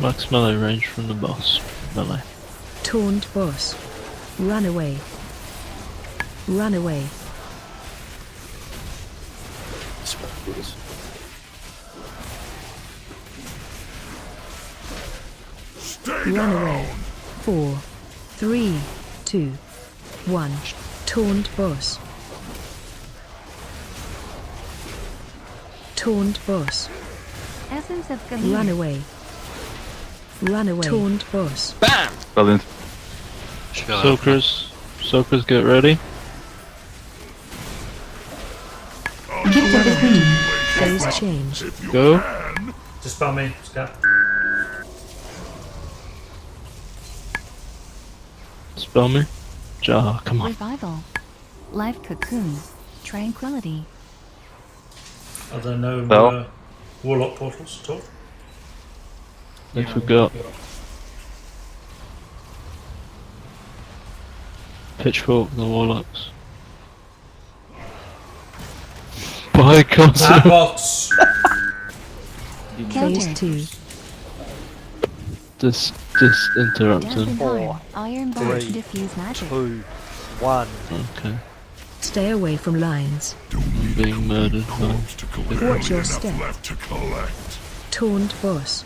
S5: Max melee range from the boss. Melee.
S1: Taunt boss. Run away. Run away. Run away. 4, 3, 2, 1. Taunt boss. Taunt boss.
S11: Essence of Gamir.
S1: Run away. Run away. Taunt boss.
S6: BAM! Brilliant.
S5: Soakers, get ready.
S2: Gift of the Queen.
S1: Phase change.
S5: Go.
S7: Just spell me, Scat.
S5: Spell me. Ja, come on.
S11: Revival. Life cocoon. Tranquility.
S7: Are there no
S6: Well.
S7: warlock portals at all?
S5: I forgot. Pitchfork the warlocks. By God.
S7: Bots!
S1: Phase 2.
S5: This interrupts him.
S11: Iron bar. Diffuse magic.
S22: 2, 1.
S5: Okay.
S1: Stay away from lines.
S5: I'm being murdered. No.
S1: Watch your step. Taunt boss.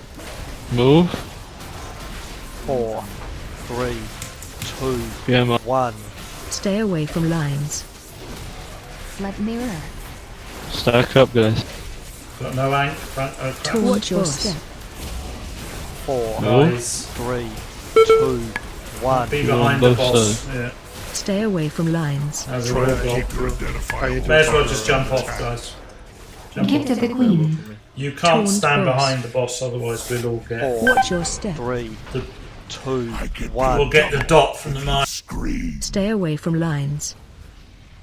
S5: Move.
S22: 4, 3, 2,
S5: PM
S22: 1.
S1: Stay away from lines.
S11: Flood mirror.
S5: Stack up, guys.
S7: Got no ank.
S1: Watch your step.
S22: 4,
S5: Move.
S22: 3, 2, 1.
S7: Be behind the boss. Yeah.
S1: Stay away from lines.
S7: As a robot.
S10: I
S7: May as well just jump off, guys. Jump
S11: Gift
S7: off.
S11: of the Queen.
S7: You can't
S1: Taunt
S7: stand
S1: boss.
S7: behind the boss, otherwise we'll all get.
S22: 4,
S1: Watch your step.
S22: 3,
S7: The,
S22: 2,
S7: we'll
S22: 1.
S7: get the dot from the mine.
S1: Stay away from lines.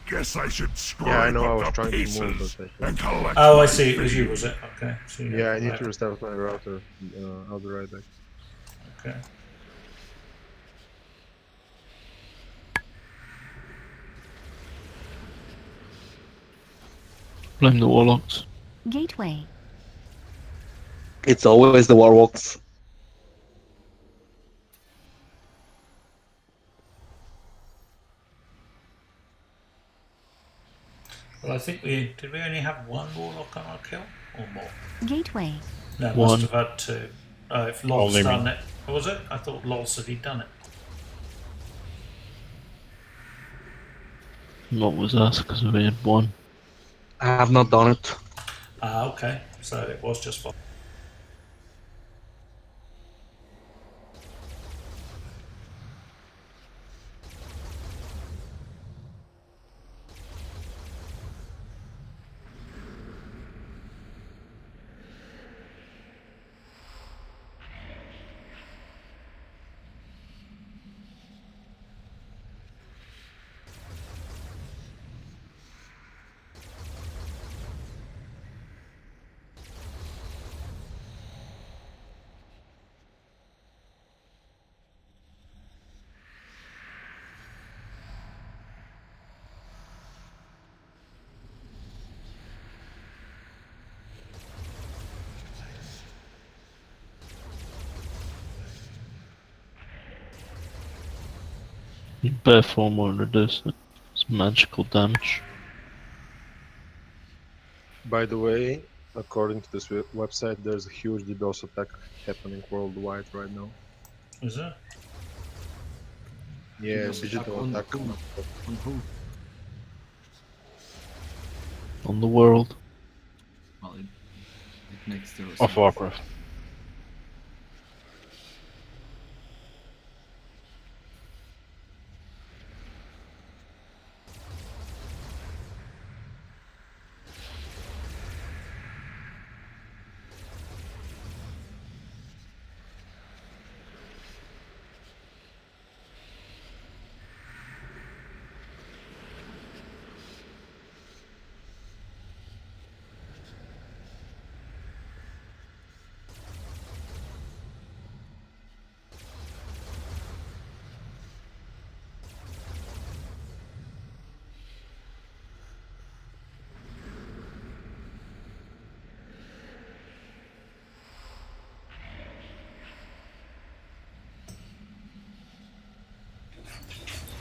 S4: Guess I should scribe
S10: Yeah, I know I
S4: up
S10: was
S4: the
S10: trying to
S4: pieces
S10: move, but
S4: and collect
S7: Oh,
S4: my
S7: I see. It was you,
S4: feed.
S7: was it? Okay. So you
S10: yeah, I need
S7: right.
S10: to restart my router. I'll be right back.
S7: Okay.
S5: Blame the warlocks.
S11: Gateway.
S6: It's always the warlocks.
S7: Well, I think did we only have one warlock on our kill or more?
S11: Gateway.
S7: No,
S5: One.
S7: must have had two. Oh, if Lol's
S9: Only
S7: done
S9: me.
S7: it. What was it? I thought Lol said he'd done it.
S5: What was that? Because we had one.
S6: I have not done it.
S7: Ah, okay. So it was just fine.
S5: You bear form or reduce it. It's magical damage.
S10: By the way, according to this website, there's a huge DDoS attack happening worldwide right now.
S7: Is there?
S10: Yeah,
S8: DDoS
S10: digital
S8: attack
S10: attack.
S8: on who?
S5: On the world.
S8: Well, it makes the
S9: Of Warcraft.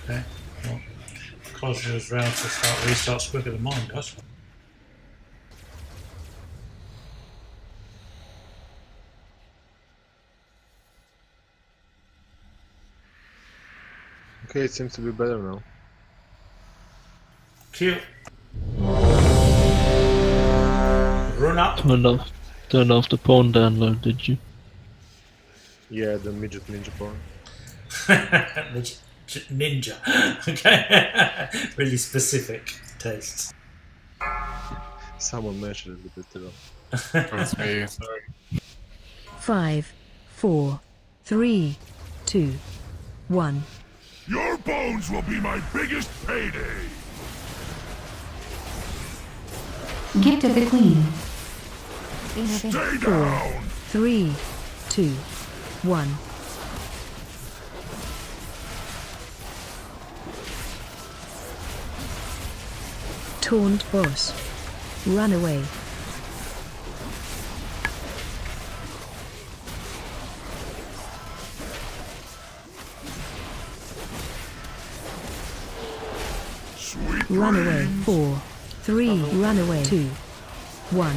S7: Okay. Well, Cosmo's round to restart quicker than mine does.
S10: Okay, it seems to be better now.
S7: Cute. Run up.
S5: Turned off the porn download, did you?
S10: Yeah, the midget ninja porn.
S7: Ninja. Okay. Really specific tastes.
S10: Someone mentioned it a bit ago.
S9: That's me.
S7: Sorry.
S1: 5, 4, 3, 2, 1.
S4: Your bones will be my biggest payday.
S11: Gift of the Queen.
S4: Stay
S1: 4,
S4: down.
S1: 3, 2, 1. Taunt boss. Run away.
S4: Sweet
S1: Run away.
S4: dreams.
S1: 4, 3, run away. 2, 1.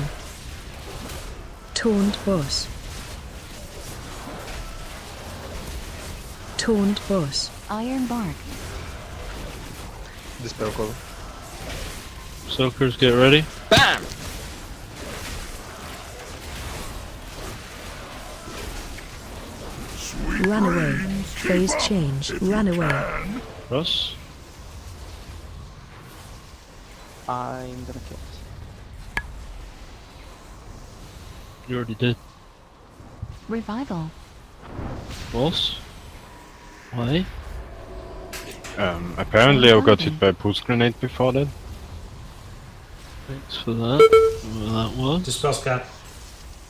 S1: Taunt boss. Taunt boss.
S11: Iron Bark.
S10: Dispel cover.
S5: Soakers, get ready.
S6: Bam!
S4: Sweet
S1: Run away.
S4: dreams.
S1: Phase change. Run away.
S5: Cross.
S19: I'm gonna kill it.
S5: You already did.
S11: Revival.
S5: Boss? Why?
S9: Apparently I got hit by a pulse grenade before that.
S5: Thanks for that. Well, that was.
S7: Dispel scan.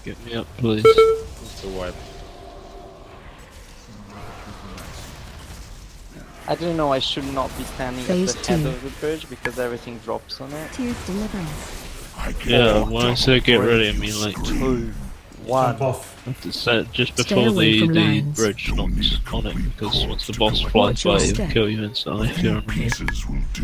S5: Get me up, please.
S10: It's a wipe.
S19: I didn't know I should not be standing
S1: Phase
S19: at the head
S1: 2.
S19: of the bridge because everything drops on it.
S11: Tears deliverance.
S5: Yeah, when I say get ready, I mean like
S22: 2, 1.
S7: Jump off.
S5: to set just
S1: Stay
S5: before
S1: away
S5: the
S1: from lines.
S5: bridge knocks on it, because once the boss flies
S1: Watch your
S5: by, it'll
S1: step.
S5: kill you instantly if you're on the
S4: Pieces will do.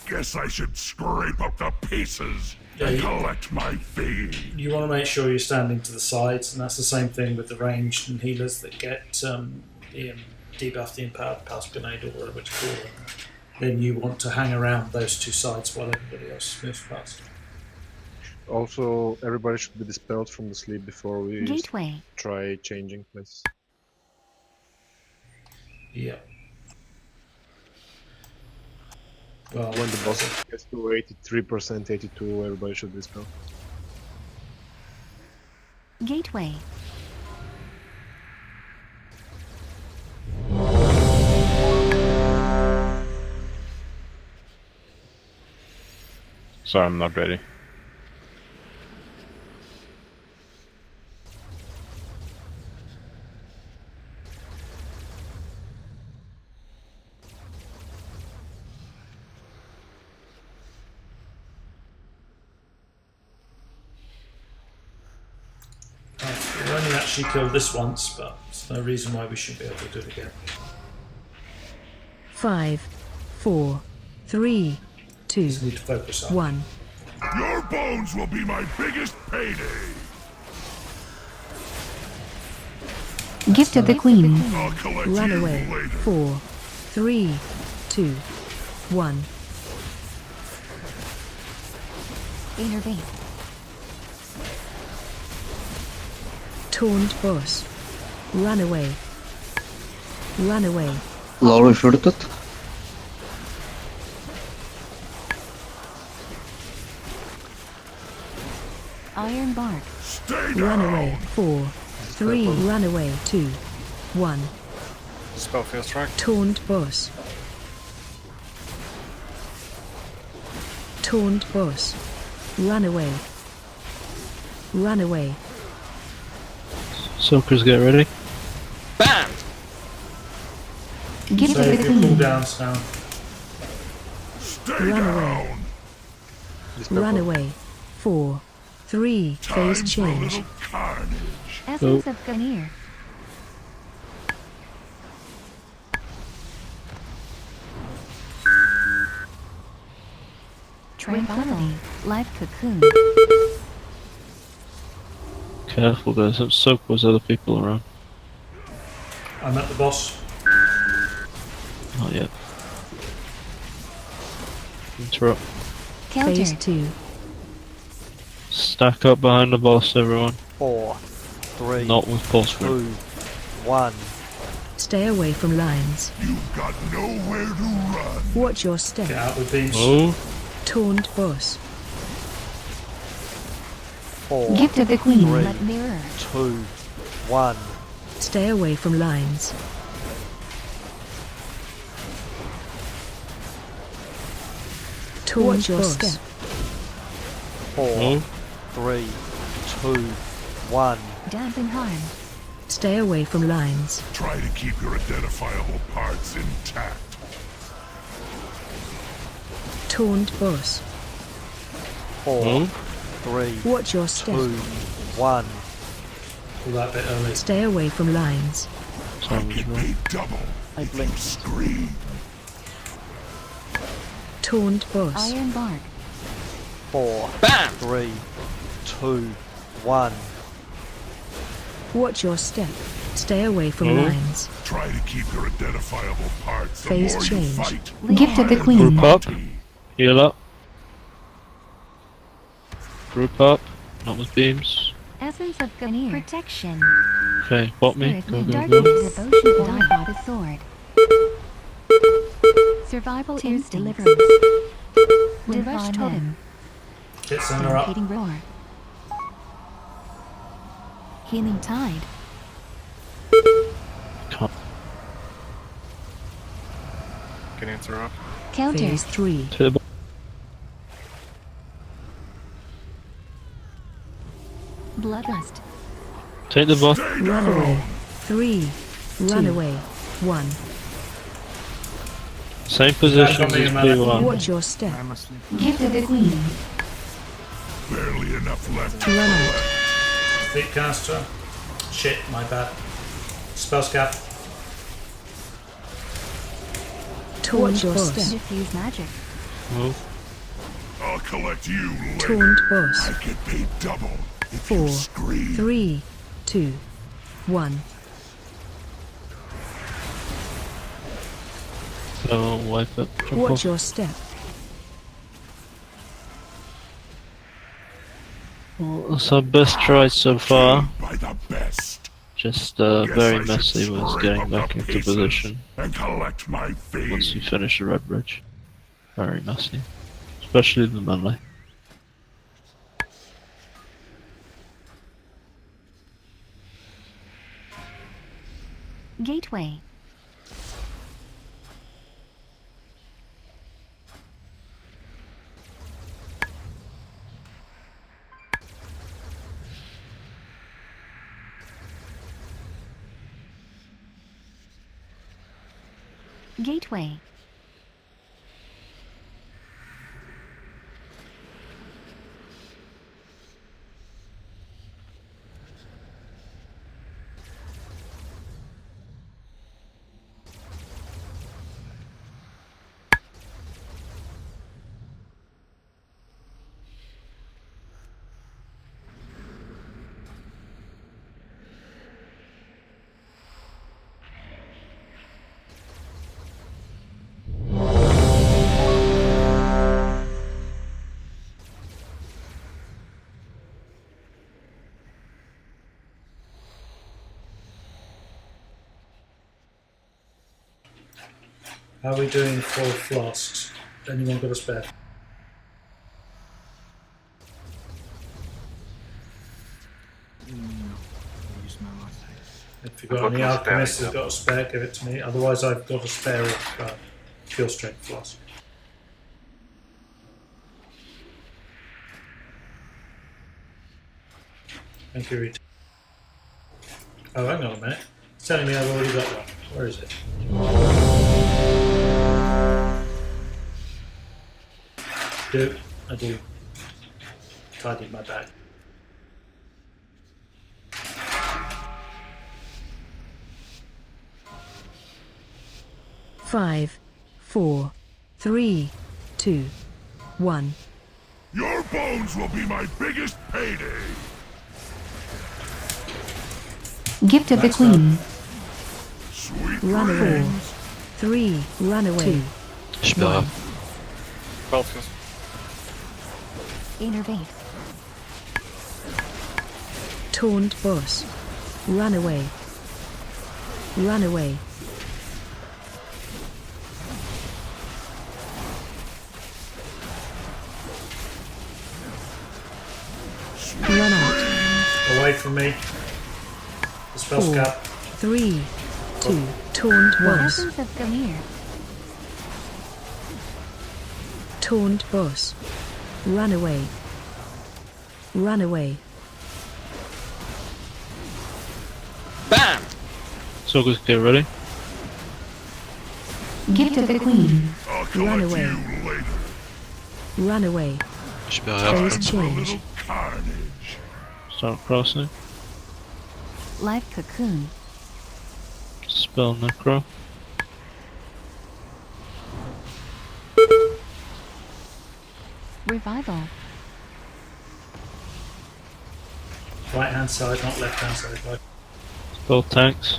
S4: Guess I should scrape up the pieces
S7: Yeah,
S4: and
S7: you-
S4: collect my fee.
S7: You want to make sure you're standing to the sides, and that's the same thing with the ranged and healers that get debuffed, the empowered pulse grenade, or whatever it's called. Then you want to hang around those two sides while everybody else moves past.
S10: Also, everybody should be dispelled from the sleep before we
S11: Gateway.
S10: try changing places.
S7: Yeah. Well,
S10: When the boss gets to 83%, 82, everybody should dispel.
S11: Gateway.
S9: So I'm not ready.
S7: we've only actually killed this once, but there's no reason why we shouldn't be able to do it again.
S1: 5, 4, 3, 2,
S7: Just need to focus on.
S1: 1.
S4: Your bones will be my biggest payday.
S11: Gift of the Queen.
S4: I'll collect
S1: Run
S4: you
S1: away.
S4: later.
S1: 4, 3, 2, 1.
S11: Innervate.
S1: Taunt boss. Run away. Run away.
S6: Lower further.
S11: Iron Bark.
S4: Stay
S1: Run
S4: down.
S1: away. 4, 3, run away. 2, 1.
S18: Spell fast track.
S1: Taunt boss. Taunt boss. Run away. Run away.
S5: Soakers, get ready.
S18: Bam!
S11: Gift of
S7: Save
S11: the
S7: your
S11: Queen.
S7: cooldowns now.
S4: Stay
S1: Run
S4: down.
S1: away. Run away. 4, 3, phase
S4: Time for a
S1: change.
S4: little carnage.
S11: Essence of Ganir. Tranquility. Life cocoon.
S5: Careful, guys. Don't soak those other people around.
S7: I'm at the boss.
S5: Not yet. Interrupt.
S1: Phase
S11: Counter.
S1: 2.
S5: Stack up behind the boss, everyone.
S22: 4, 3,
S5: Not with pulse
S22: 2,
S5: grenade.
S22: 1.
S1: Stay away from lines.
S4: You've got nowhere to run.
S1: Watch your step.
S7: Get out with beams.
S5: Oh,
S1: Taunt boss.
S22: 4,
S11: Gift of the Queen.
S22: 3,
S11: Let mirror.
S22: 2, 1.
S1: Stay away from lines. Watch your step.
S22: 4,
S5: oh.
S22: 3, 2, 1.
S11: Dampen harm.
S1: Stay away from lines.
S4: Try to keep your identifiable parts intact.
S1: Taunt boss.
S22: 4,
S5: Oh.
S22: 3,
S1: Watch your
S22: 2,
S1: step.
S22: 1.
S7: Pull that bit early.
S1: Stay away from lines.
S4: I get paid double.
S19: I blinked.
S4: Scream.
S1: Taunt boss.
S11: Iron Bark.
S22: 4, 3, 2, 1.
S1: Watch your step. Stay away from
S5: Oh.
S1: lines.
S4: Try to keep your identifiable parts. The
S1: Phase
S4: more you
S1: change.
S4: fight,
S11: Gift of the
S4: higher
S11: Queen.
S5: Group up.
S4: mighty.
S5: Heal up. Group up. Not with beams.
S11: Essence of Ganir. Protection.
S5: Okay, bot me.
S11: Spirit
S5: Go,
S11: Wind,
S5: go, go.
S11: Darkness, Devotion, Die by the Sword. Survival Instincts. Deliverance. Rush Totem.
S7: Get Senna up.
S11: Stampeding Roar. Healing Tide.
S5: Can't.
S18: Can interrupt.
S11: Counter.
S1: Phase 3.
S5: To the bot.
S11: Bloodlust.
S5: Take the bot.
S1: Run away. 3. Run away. 1.
S5: Same position as P1.
S1: Watch your step.
S11: Gift of the Queen.
S4: Barely enough left.
S1: Run out.
S7: Fleet caster. Shit, my bad. Spell scaff.
S1: Watch your step.
S11: Diffuse magic.
S5: Move.
S4: I'll collect you later.
S1: Taunt boss.
S4: I get paid double if
S1: 4,
S4: you scream.
S1: 3, 2, 1.
S5: Don't wipe it. Jump
S1: Watch
S5: off.
S1: your step.
S5: Well, that's our best try so far.
S4: By the best.
S5: Just
S4: Guess
S5: very
S4: I should
S5: messy was
S4: scrape
S5: getting
S4: up
S5: back
S4: the
S5: into
S4: pieces
S5: position
S4: and collect my fee.
S5: once we finish the red bridge. Very messy. Especially the melee.
S11: Gateway. Gateway.
S7: How are we doing for flasks? Anyone got a spare? If you've got
S17: I've
S7: any
S17: got no spare,
S7: alchemists who've
S17: yeah.
S7: got a spare, give it to me. Otherwise, I've got a spare of pure strength flask. Thank you, Rita. Oh, hang on a minute. It's telling me I've already got one. Where is it? I do. Tidied my bag.
S1: Five, 4, 3, 2, 1.
S4: Your bones will be my biggest payday.
S11: Gift of the Queen.
S4: Sweet
S1: Run away.
S4: dreams.
S1: 3, run away.
S5: Spell up.
S18: Focus.
S11: Innervate.
S1: Taunt boss. Run away. Run away. Run out.
S7: Away from me. The spell
S1: 4,
S7: scout.
S1: 3, 2, taunt boss.
S11: Essence of Gamir.
S1: Taunt boss. Run away. Run away.
S18: Bam!
S5: So good, get ready.
S11: Gift of the Queen.
S4: I'll
S1: Run
S4: collect
S1: away.
S4: you later.
S1: Run away.
S5: Spell
S1: Phase
S5: help.
S4: For a
S1: change.
S4: little carnage.
S5: Start crossing.
S11: Life Cocoon.
S5: Spell necro.
S11: Revival.
S7: Right hand side, not left hand side. Right.
S5: Spell tanks.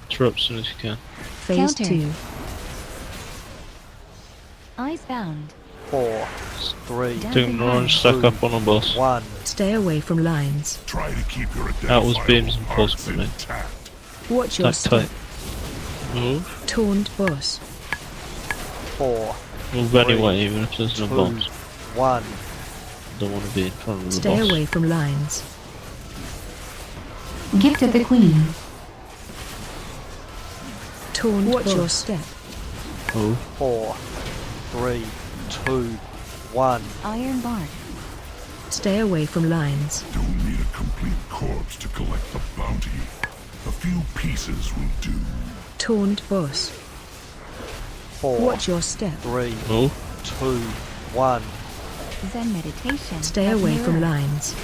S5: Interrupt as soon as you can.
S1: Phase
S11: Counter.
S1: 2.
S11: Eyes bound.
S22: 4, 3,
S5: Take an orange, stack up on a boss.
S22: 1.
S1: Stay away from lines.
S4: Try to keep your
S5: That was beams and
S4: identifiable
S5: pulse
S4: parts
S5: grenade.
S4: intact.
S1: Watch your
S5: Attack
S1: step.
S5: tight. Move.
S1: Taunt boss.
S22: 4,
S5: Move
S22: 3,
S5: anyway, even if there's no
S22: 2,
S5: bombs.
S22: 1.
S5: Don't want to be in front of the
S1: Stay
S5: boss.
S1: away from lines.
S11: Gift of the Queen.
S1: Taunt Watch your step.
S5: Move.
S22: 4, 3, 2, 1.
S11: Iron Bark.
S1: Stay away from lines.
S4: Don't need a complete corpse to collect the bounty. A few pieces will do.
S1: Taunt boss.
S22: 4,
S1: Watch your step.
S22: 3,
S5: Move.
S22: 2, 1.
S11: Zen meditation.
S1: Stay
S11: of
S1: away from
S11: mirror.
S1: lines.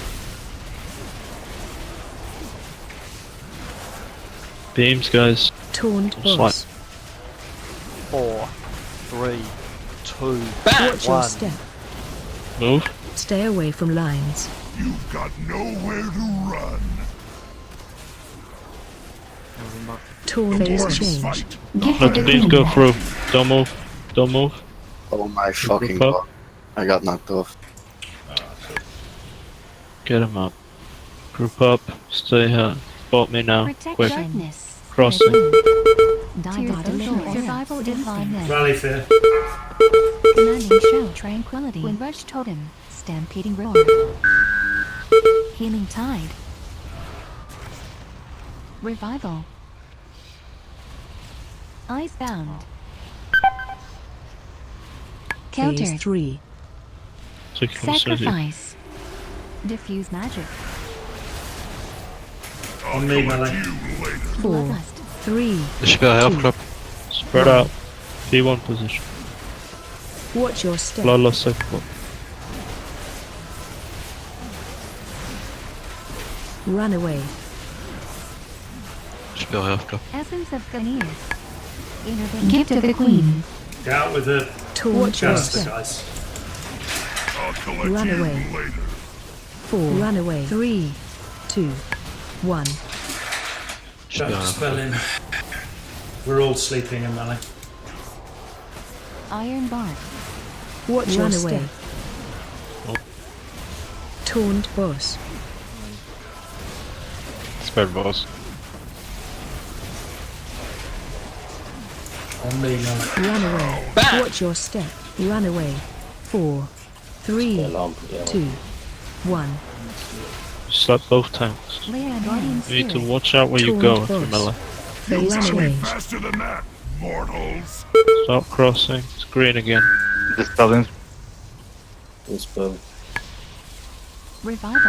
S5: Beams, guys.
S1: Taunt
S5: Slide.
S1: boss.
S22: 4, 3, 2,
S1: Watch your
S22: 1.
S1: step.
S5: Move.
S1: Stay away from lines.
S4: You've got nowhere to run.
S1: Taunt is
S4: Boys
S1: changed.
S4: fight.
S5: Let the beams go through. Don't move. Don't move.
S20: Oh my fucking
S5: up.
S20: god. I got knocked off.
S5: Get him up. Group up. Stay here. Spot me now.
S11: Protect
S5: Quick.
S11: sharpness.
S5: Crossing.
S11: Survival divine net.
S7: Rally fear.
S11: Commanding show tranquility. Wind rush totem. Stampeding roar. Healing tide. Revival. Icebound. Counter.
S1: Phase 3.
S11: Sacrifice. Diffuse magic.
S7: On me, melee.
S1: 4,
S11: Bloodlust.
S1: 3.
S16: There should be a health club.
S5: Spread out. P1 position.
S1: Watch your step.
S5: Bloodlust second.
S1: Run away.
S16: Should be a health club.
S11: Essence of Ganir. Intervention. Gift of the Queen.
S7: Get out with the
S1: Taunt your
S7: canister,
S1: step.
S7: guys.
S4: I'll collect
S1: Run
S4: you
S1: away.
S4: later.
S1: 4. Run away. 3, 2, 1.
S7: Don't dispel him. We're all sleeping in melee.
S11: Iron Bark.
S1: Watch your
S5: Run
S1: step.
S5: away.
S1: Taunt boss.
S9: Spare boss.
S7: On me, melee.
S1: Run away. Watch your step. Run away. 4, 3, 2, 1.
S5: Slap both tanks.
S11: Leia Guardian
S5: You need to
S11: Spirit.
S5: watch out where you
S1: Taunt
S5: go if you're
S1: boss.
S5: melee.
S4: You
S1: Phase
S4: gotta be
S1: change.
S4: faster than that, mortals.
S5: Stop crossing. It's green again.
S6: Dispelling.
S14: Dispel.
S11: Revival.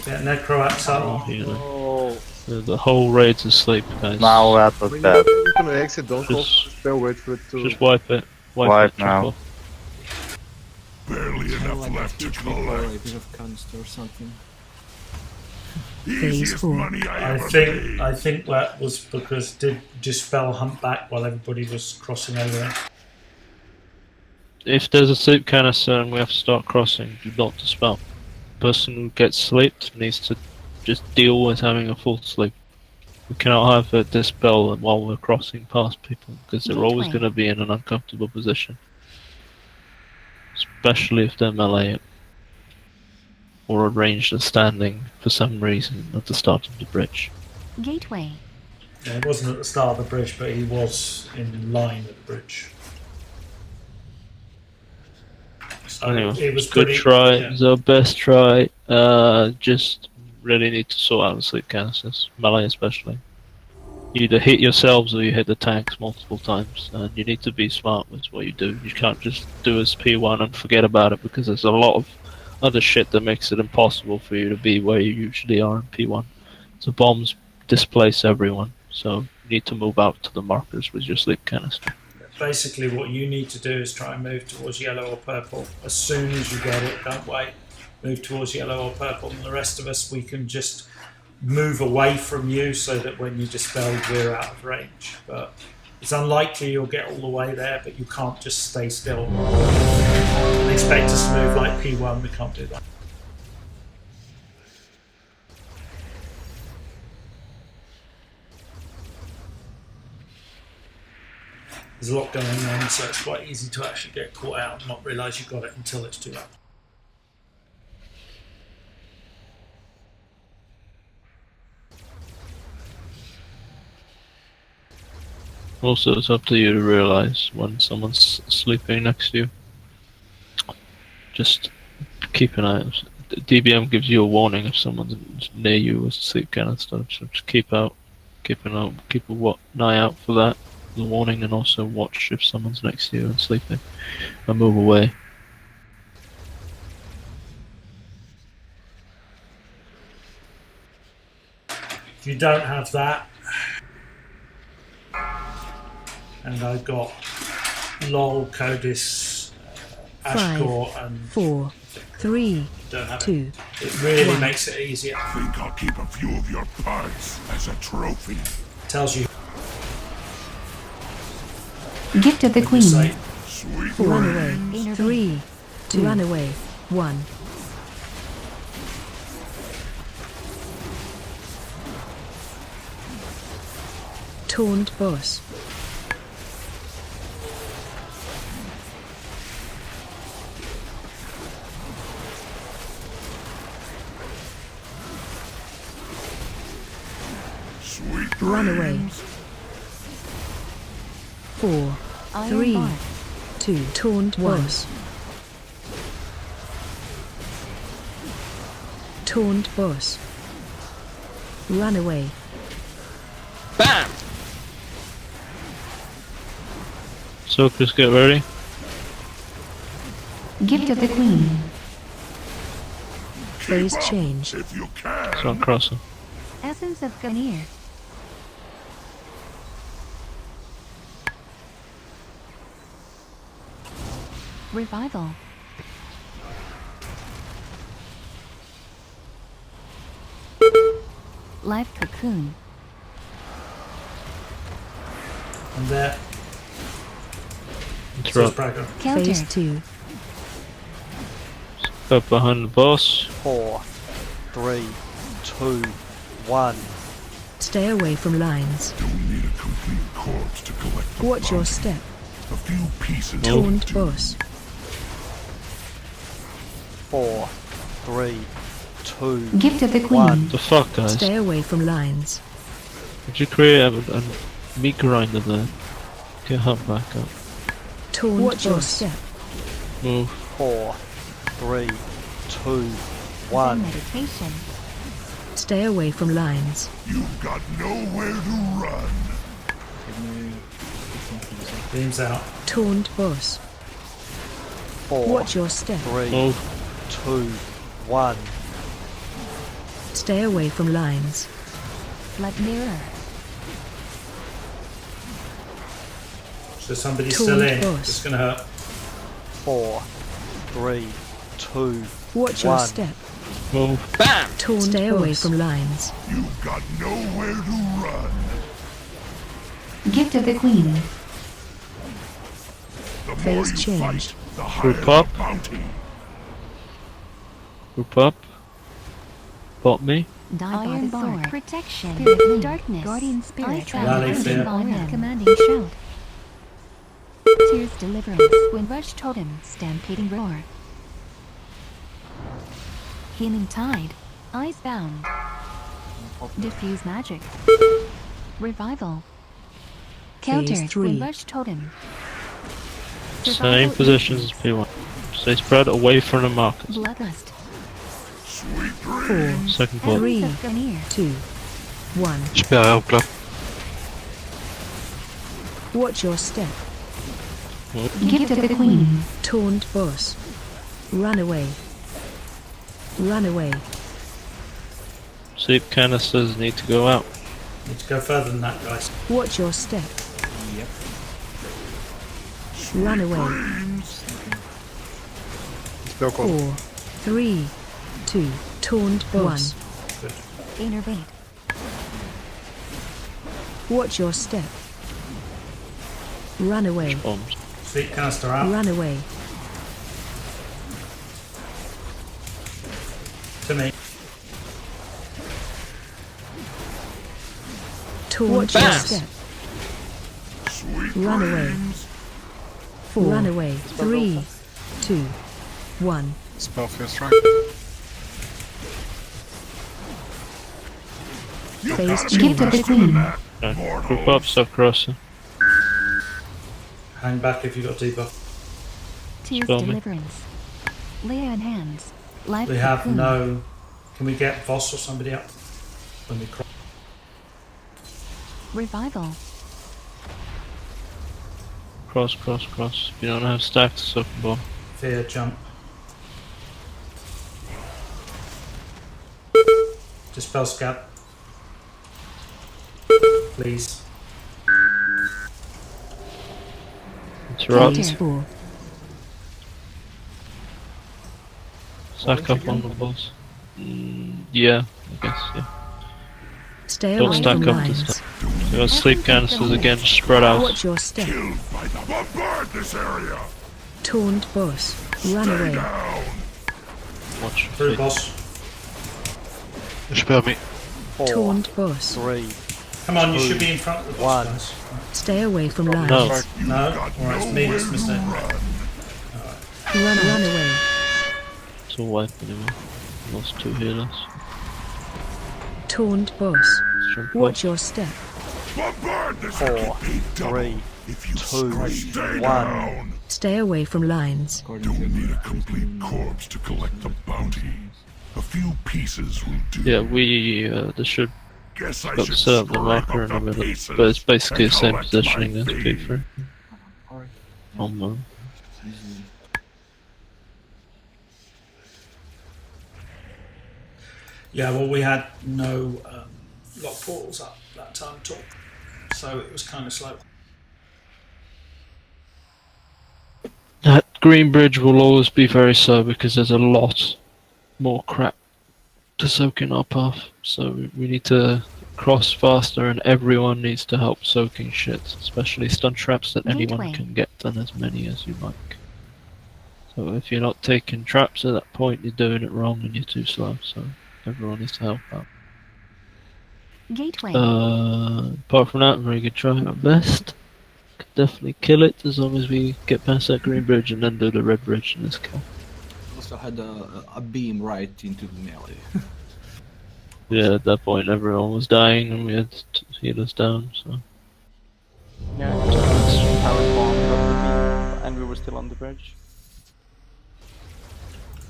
S7: Get Necroax up.
S22: Oh.
S5: The whole raid's asleep, guys.
S6: Now that was
S10: When
S6: bad.
S10: you're gonna exit, don't call
S5: Just-
S10: spell, wait for it to...
S5: Just wipe it.
S6: Wipe
S5: it.
S6: now.
S5: Chuckle.
S4: Barely enough left to
S8: A
S4: collect.
S8: bit of canister or something.
S1: Phase
S4: Easiest
S1: 4.
S4: money I
S7: I
S4: ever
S7: think
S4: made.
S7: that was because did dispel hunt back while everybody was crossing over it.
S5: If there's a sleep canister and we have to start crossing, do not dispel. Person who gets slept needs to just deal with having a full sleep. We cannot have a dispel while we're crossing past people, because they're always
S11: Gateway.
S5: going to be in an uncomfortable position. Especially if they're melee or ranged and standing for some reason at the start of the bridge.
S11: Gateway.
S7: Yeah, he wasn't at the start of the bridge, but he was in line with the bridge. So
S5: Anyway,
S7: it was
S5: it's good
S7: pretty,
S5: try.
S7: yeah.
S5: It's our best try. Just really need to sort out the sleep canisters, melee especially. You either hit yourselves or you hit the tanks multiple times, and you need to be smart with what you do. You can't just do as P1 and forget about it, because there's a lot of other shit that makes it impossible for you to be where you usually are in P1. So bombs displace everyone, so you need to move out to the markers with your sleep canister.
S7: Basically, what you need to do is try and move towards yellow or purple. As soon as you get it, don't wait. Move towards yellow or purple, and the rest of us, we can just move away from you so that when you dispel, we're out of range. But it's unlikely you'll get all the way there, but you can't just stay still and expect us to move like P1. We can't do that. There's a lot going on, so it's quite easy to actually get caught out and not realise you've got it until it's too late.
S5: Also, it's up to you to realize when someone's sleeping next to you. Just keep an eye out. DBM gives you a warning if someone's near you with sleep canister. So just keep an eye out for that, the warning, and also watch if someone's next to you and sleeping, and move away.
S7: If you don't have that, and I've got LOL, Codis, Ashcore,
S1: 5,
S7: and
S1: 4, 3,
S7: don't have
S1: 2.
S7: It really
S1: 1.
S7: makes it easier.
S4: I think I'll keep a few of your parts as a trophy.
S7: Tells you.
S11: Gift of the
S7: when you
S11: Queen.
S7: say,
S4: Sweet
S1: Run
S4: dreams.
S1: away. 3, 2. Run away. 1. Taunt boss.
S4: Sweet
S1: Run away.
S4: dreams.
S1: 4,
S11: Iron
S1: 3,
S11: Bar.
S1: 2. Taunt boss. Taunt boss. Run away.
S18: Bam!
S5: Soakers, get ready.
S11: Gift of the Queen.
S1: Phase change.
S4: If you can.
S5: It's not crossing.
S11: Essence of Ganir. Revival. Life Cocoon.
S7: and there.
S5: Interrupt.
S1: Phase 2.
S5: Up behind the boss.
S22: 4, 3, 2, 1.
S1: Stay away from lines.
S4: Don't need a complete corpse to collect the
S1: Watch your
S4: bounty.
S1: step.
S4: A few pieces.
S1: Taunt boss.
S22: 4, 3, 2,
S11: Gift of the Queen.
S22: 1.
S5: The fuck, guys?
S1: Stay away from lines.
S5: Did you create a meat grinder there? Get her back up.
S1: Taunt
S11: Watch your
S1: boss.
S11: step.
S5: Move.
S22: 4, 3, 2,
S11: Zen
S22: 1.
S11: meditation.
S1: Stay away from lines.
S4: You've got nowhere to run.
S7: Beams out.
S1: Taunt boss.
S22: 4,
S1: Watch your step.
S22: 3,
S5: Move.
S22: 2, 1.
S1: Stay away from lines.
S11: Blood mirror.
S7: So somebody's
S1: Taunt
S7: still in.
S1: boss.
S7: It's gonna hurt.
S22: 4, 3, 2,
S1: Watch your
S22: 1.
S1: step.
S5: Move.
S18: Bam!
S1: Taunt Stay away from lines.
S4: You've got nowhere to run.
S11: Gift of the Queen.
S4: The more
S1: Phase
S4: you
S1: change.
S4: fight, the higher
S5: Group
S4: the
S5: up.
S4: bounty.
S5: Group up. Bot me.
S11: Iron Bar. Protection.
S22: Spirit
S11: Link. Darkness. Guardian Spirit.
S7: Rally fear.
S11: Commanding Shout. Tears Deliverance. Windrush Totem. Stampeding Roar. Healing Tide. Icebound. Diffuse Magic. Revival. Counter.
S1: Phase 3.
S11: Windrush Totem.
S5: Same
S11: Survival
S5: positions as P1. Stay spread away from the markers.
S11: Bloodlust.
S4: Sweet
S1: 4,
S4: dreams.
S5: Second block.
S1: 3,
S11: Essence of Ganir.
S1: 2, 1.
S16: Sperre op klap.
S1: Watch your step.
S11: Gift of the Queen.
S1: Taunt boss. Run away. Run away.
S5: Sleep canisters need to go out.
S7: Need to go further than that, guys.
S1: Watch your step.
S8: Yep.
S1: Run away.
S10: Spell
S1: 4, 3, 2. Taunt boss.
S7: Good.
S11: Innervate.
S1: Watch your step. Run away.
S5: Bombs.
S7: Sleep canister out.
S1: Run away.
S7: To me.
S1: Taunt
S18: Watch
S1: your
S18: your
S1: step.
S4: Sweet
S1: Run away.
S4: dreams.
S1: 4, run away. 3, 2, 1.
S16: Spell feels strike.
S4: You
S1: Phase
S4: gotta
S1: change.
S11: Gift of the Queen.
S5: Group up, stop crossing.
S7: Hang back if you got debuff.
S11: Tears
S5: Spell me.
S11: Deliverance. Leah in hands. Live
S7: We have
S11: cocoon.
S7: no. Can we get Voss or somebody up when we cross?
S11: Revival.
S5: Cross, cross, cross. If you don't have stacks, soaking bomb.
S7: Fear jump. Dispel scab. Please.
S5: Interrupt.
S1: Four.
S5: Stack up on the boss. Yeah, I guess, yeah.
S1: Stay
S5: Don't
S1: away
S5: stack
S1: from
S5: up
S1: lines.
S5: to stuff. You got sleep canisters again, spread out.
S1: Watch your step.
S4: Bombard this area!
S1: Taunt boss. Run away.
S5: Watch.
S7: Through boss.
S16: Spell me.
S22: 4,
S1: Taunt boss.
S22: 3,
S7: Come on, you
S22: 2,
S7: should be in front of the boss,
S22: 1.
S7: guys.
S1: Stay away from lines.
S5: No.
S7: No? Alright, it's me that's missed it.
S1: Run away.
S5: It's all wipe anyway. Lost 2 healers.
S1: Taunt boss.
S5: Jump
S1: Watch your step.
S4: Bombard this
S22: 4, 3, 2, 1.
S1: Stay away from lines.
S4: Don't need a complete corpse to collect the bounty. A few pieces will do.
S5: Yeah, we this should
S4: Guess I
S5: got
S4: should
S5: set up the
S4: scrape
S5: marker
S4: up
S5: in a
S4: the
S5: minute,
S4: pieces
S5: but it's basically the
S4: and
S5: same
S4: collect
S5: positioning
S4: my
S5: as
S4: fee.
S5: P3. On the
S7: Yeah, well, we had no lock portals up that time at all, so it was kind of slow.
S5: That green bridge will always be very slow because there's a lot more crap to soak in our path. So we need to cross faster, and everyone needs to help soaking shit, especially stun traps that anyone
S11: Gateway.
S5: can get done as many as you like. So if you're not taking traps at that point, you're doing it wrong and you're too slow. So everyone needs to help out.
S11: Gateway.
S5: Apart from that, very good try at best. Could definitely kill it as long as we get past that green bridge and then do the red bridge in this kill.
S8: Also had a beam right into the melee.
S5: Yeah, at that point everyone was dying and we had to heal us down, so...
S19: Yeah, power bomb dropped the beam, and we were still on the bridge.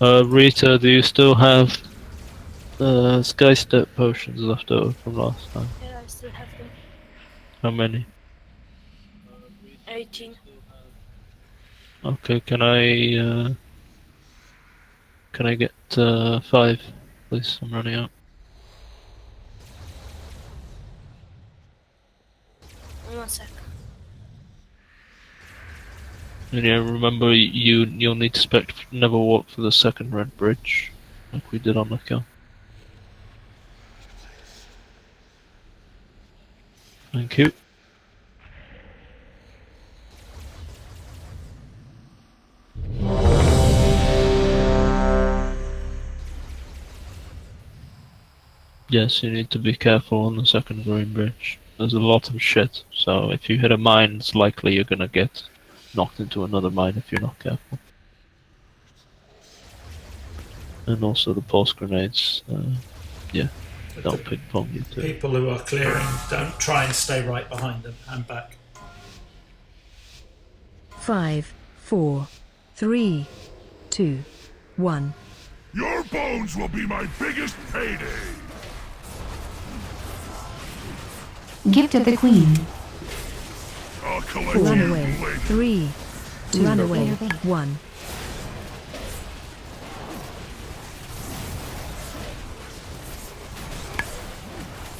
S5: Rita, do you still have Sky Step potions left over from last time?
S3: Yeah, I still have them.
S5: How many?
S3: 18.
S5: Okay, can I get 5, please? I'm running out.
S3: 1 sec.
S5: And yeah, remember you'll need to never walk for the second red bridge, like we did on the kill. Thank you. Yes, you need to be careful on the second green bridge. There's a lot of shit, so if you hit a mine, it's likely you're gonna get knocked into another mine if you're not careful. And also the pulse grenades, yeah, don't ping pong you too.
S7: People who are clearing, don't try and stay right behind them. Hand back.
S1: 5, 4, 3, 2, 1.
S4: Your bones will be my biggest payday.
S11: Gift of the Queen.
S4: I'll collect
S1: Run
S4: you
S1: away.
S4: later.
S1: 3, 2, run away. 1.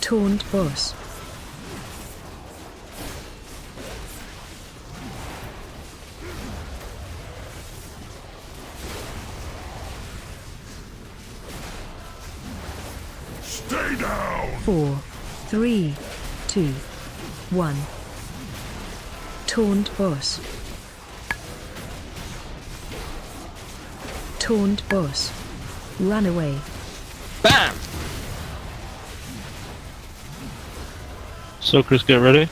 S1: Taunt boss.
S4: Stay down.
S1: 4, 3, 2, 1. Taunt boss. Taunt boss. Run away.
S18: Bam!
S5: Soakers, get ready.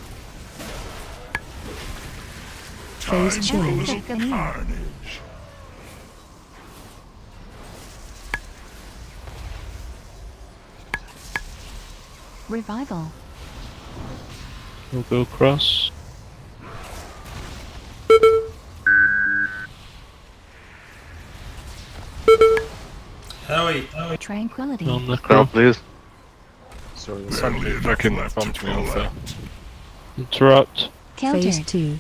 S1: Phase change.
S4: Carnage.
S11: Revival.
S5: We'll go across.
S7: No.
S11: Tranquility.
S5: On the
S6: Girl,
S5: crew.
S6: please.
S10: Sorry,
S9: Somebody fucking bumped me off there.
S5: Interrupt.
S1: Phase
S11: Countered.
S1: 2.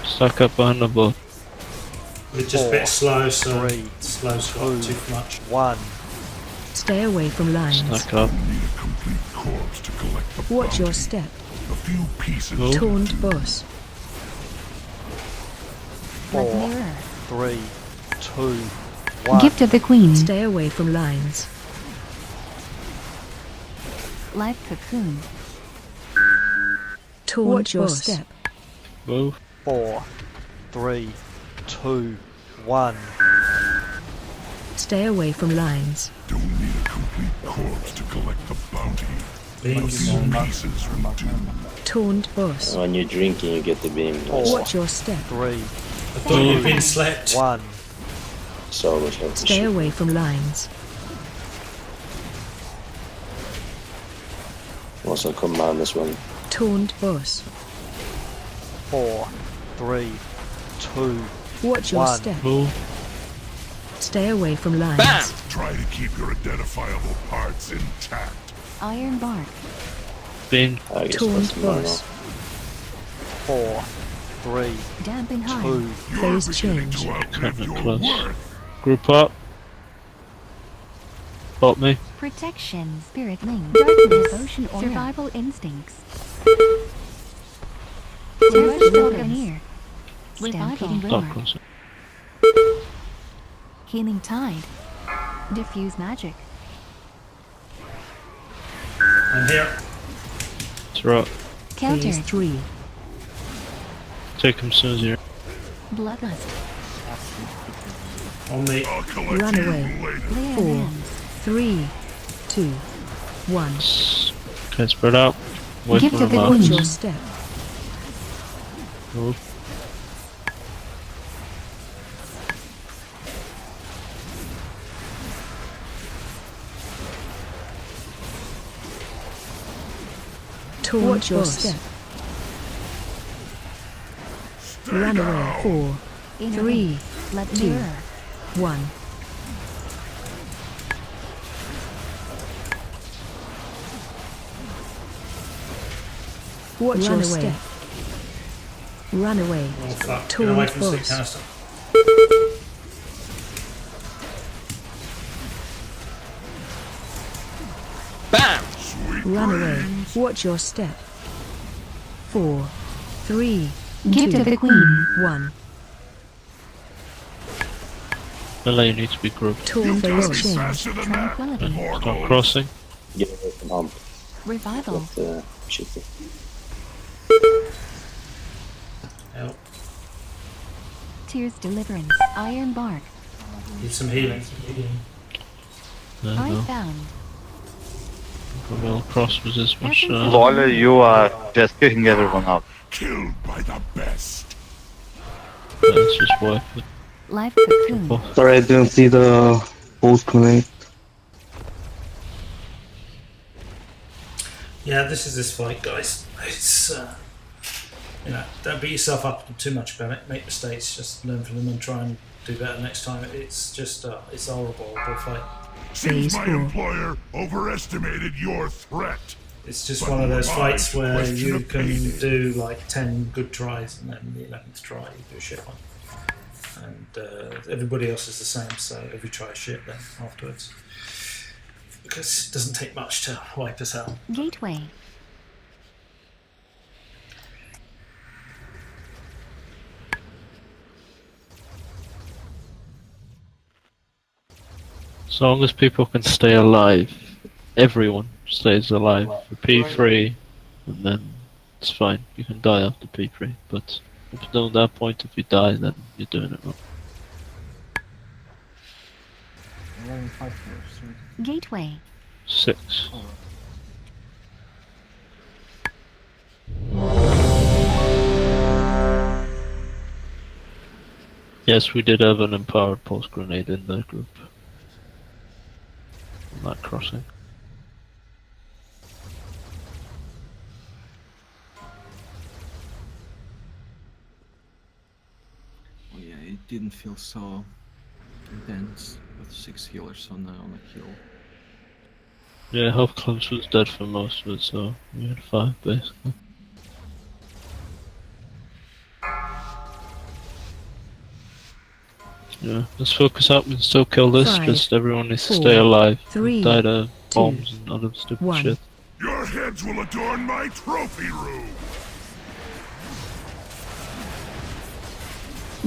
S5: Stuck up behind the boat.
S7: We're just a bit slow, so
S22: 3,
S7: slow's got too much.
S22: 1.
S1: Stay away from lines.
S5: Stuck up.
S1: Watch your step.
S4: A few pieces.
S5: Move.
S1: Taunt boss.
S11: Blood
S22: 4,
S11: mirror.
S22: 3, 2, 1.
S11: Gift of the Queen.
S1: Stay away from lines.
S11: Life cocoon.
S1: Taunt Watch your step.
S5: Move.
S22: 4, 3, 2, 1.
S1: Stay away from lines.
S4: Don't need a complete corpse to collect the bounty.
S7: Beams.
S4: A few pieces will do.
S1: Taunt boss.
S14: When you're drinking, you get the beam.
S1: Watch your step.
S22: 3,
S7: I thought you'd been slept.
S22: 1.
S14: So much like the
S1: Stay
S14: shit.
S1: away from lines.
S14: Also command as well.
S1: Taunt boss.
S22: 4, 3, 2,
S1: Watch your
S22: 1.
S1: step.
S5: Move.
S1: Stay away from lines.
S4: Try to keep your identifiable parts intact.
S11: Iron bark.
S5: Beam.
S14: I guess
S1: Taunt
S14: that's tomorrow.
S1: boss.
S22: 4, 3,
S11: Dampen high.
S22: 2,
S1: Phase change.
S5: Kinda close. Group up. Pop me.
S11: Protection. Spirit link. Darkness. Devotion aura. Survival instincts. Terrestrial near. Stampeding
S5: Stop
S11: roar.
S5: crossing.
S11: Healing tide. Diffuse magic.
S7: I'm here.
S5: Interrupt.
S11: Counter.
S1: Phase 3.
S5: Take him as soon as you're.
S11: Bloodlust.
S7: On me.
S1: Run away.
S11: Layer
S1: 4,
S11: lands.
S1: 3, 2, 1.
S5: Okay, spread out. Wait
S11: Gift
S5: for
S11: of the
S5: him
S1: Watch
S11: Queen.
S1: your step.
S5: Move.
S1: Watch your step. Run away. 4,
S11: Inner
S1: 3,
S11: link. Blood
S1: 2,
S11: mirror.
S1: 1. Watch your step. Run away.
S7: Oh fuck. Get away
S1: Taunt
S7: from the stick
S1: boss.
S7: canister.
S18: Bam!
S1: Run away. Watch your step. 4, 3,
S11: Gift
S1: 2,
S11: of the Queen.
S1: 1.
S5: Melee, you need to be grouped.
S1: Taunt phase change.
S4: Faster than that.
S11: Tranquility.
S5: Stop crossing.
S14: Get away from hump.
S11: Revival.
S14: But, shitty.
S7: Help.
S11: Tears deliverance. Iron bark.
S7: Need some healing.
S5: There you
S11: I
S5: go.
S11: found.
S5: Well, cross was this much.
S6: Lol, you are just kicking everyone out.
S4: Killed by the best.
S5: Let's just wipe it.
S11: Life cocoon.
S5: Oh,
S20: Sorry, I didn't see the post connect.
S7: Yeah, this is this fight, guys. It's you know, don't beat yourself up too much about it. Make mistakes, just learn from them and try and do better next time. It's just it's a horrible fight.
S4: Seems
S1: Phase
S4: my
S1: 4.
S4: employer overestimated your threat.
S7: It's just
S4: But
S7: one of those
S4: who am I
S7: fights
S4: to
S7: where
S4: question
S7: you
S4: a
S7: can
S4: painting?
S7: do like 10 good tries and then the 11th try you do a shit one. And everybody else is the same, so every try is shit then afterwards. Because it doesn't take much to wipe us out.
S11: Gateway.
S5: as long as people can stay alive, everyone stays alive for P3, and then it's fine. You can die after P3, but up until that point, if you die, then you're doing it wrong.
S11: Gateway.
S5: 6. Yes, we did have an empowered pulse grenade in the group. On that crossing.
S8: Oh yeah, it didn't feel so intense, with 6 healers on a kill.
S5: Yeah, Health Clubs was dead for most of it, so we had 5 basically. Yeah, let's focus up and still kill this,
S1: 5,
S5: just everyone needs to
S1: 4,
S5: stay alive.
S1: 3,
S5: Die to
S1: 2,
S5: bombs and other stupid
S1: 1.
S5: shit.
S4: Your heads will adorn my trophy room!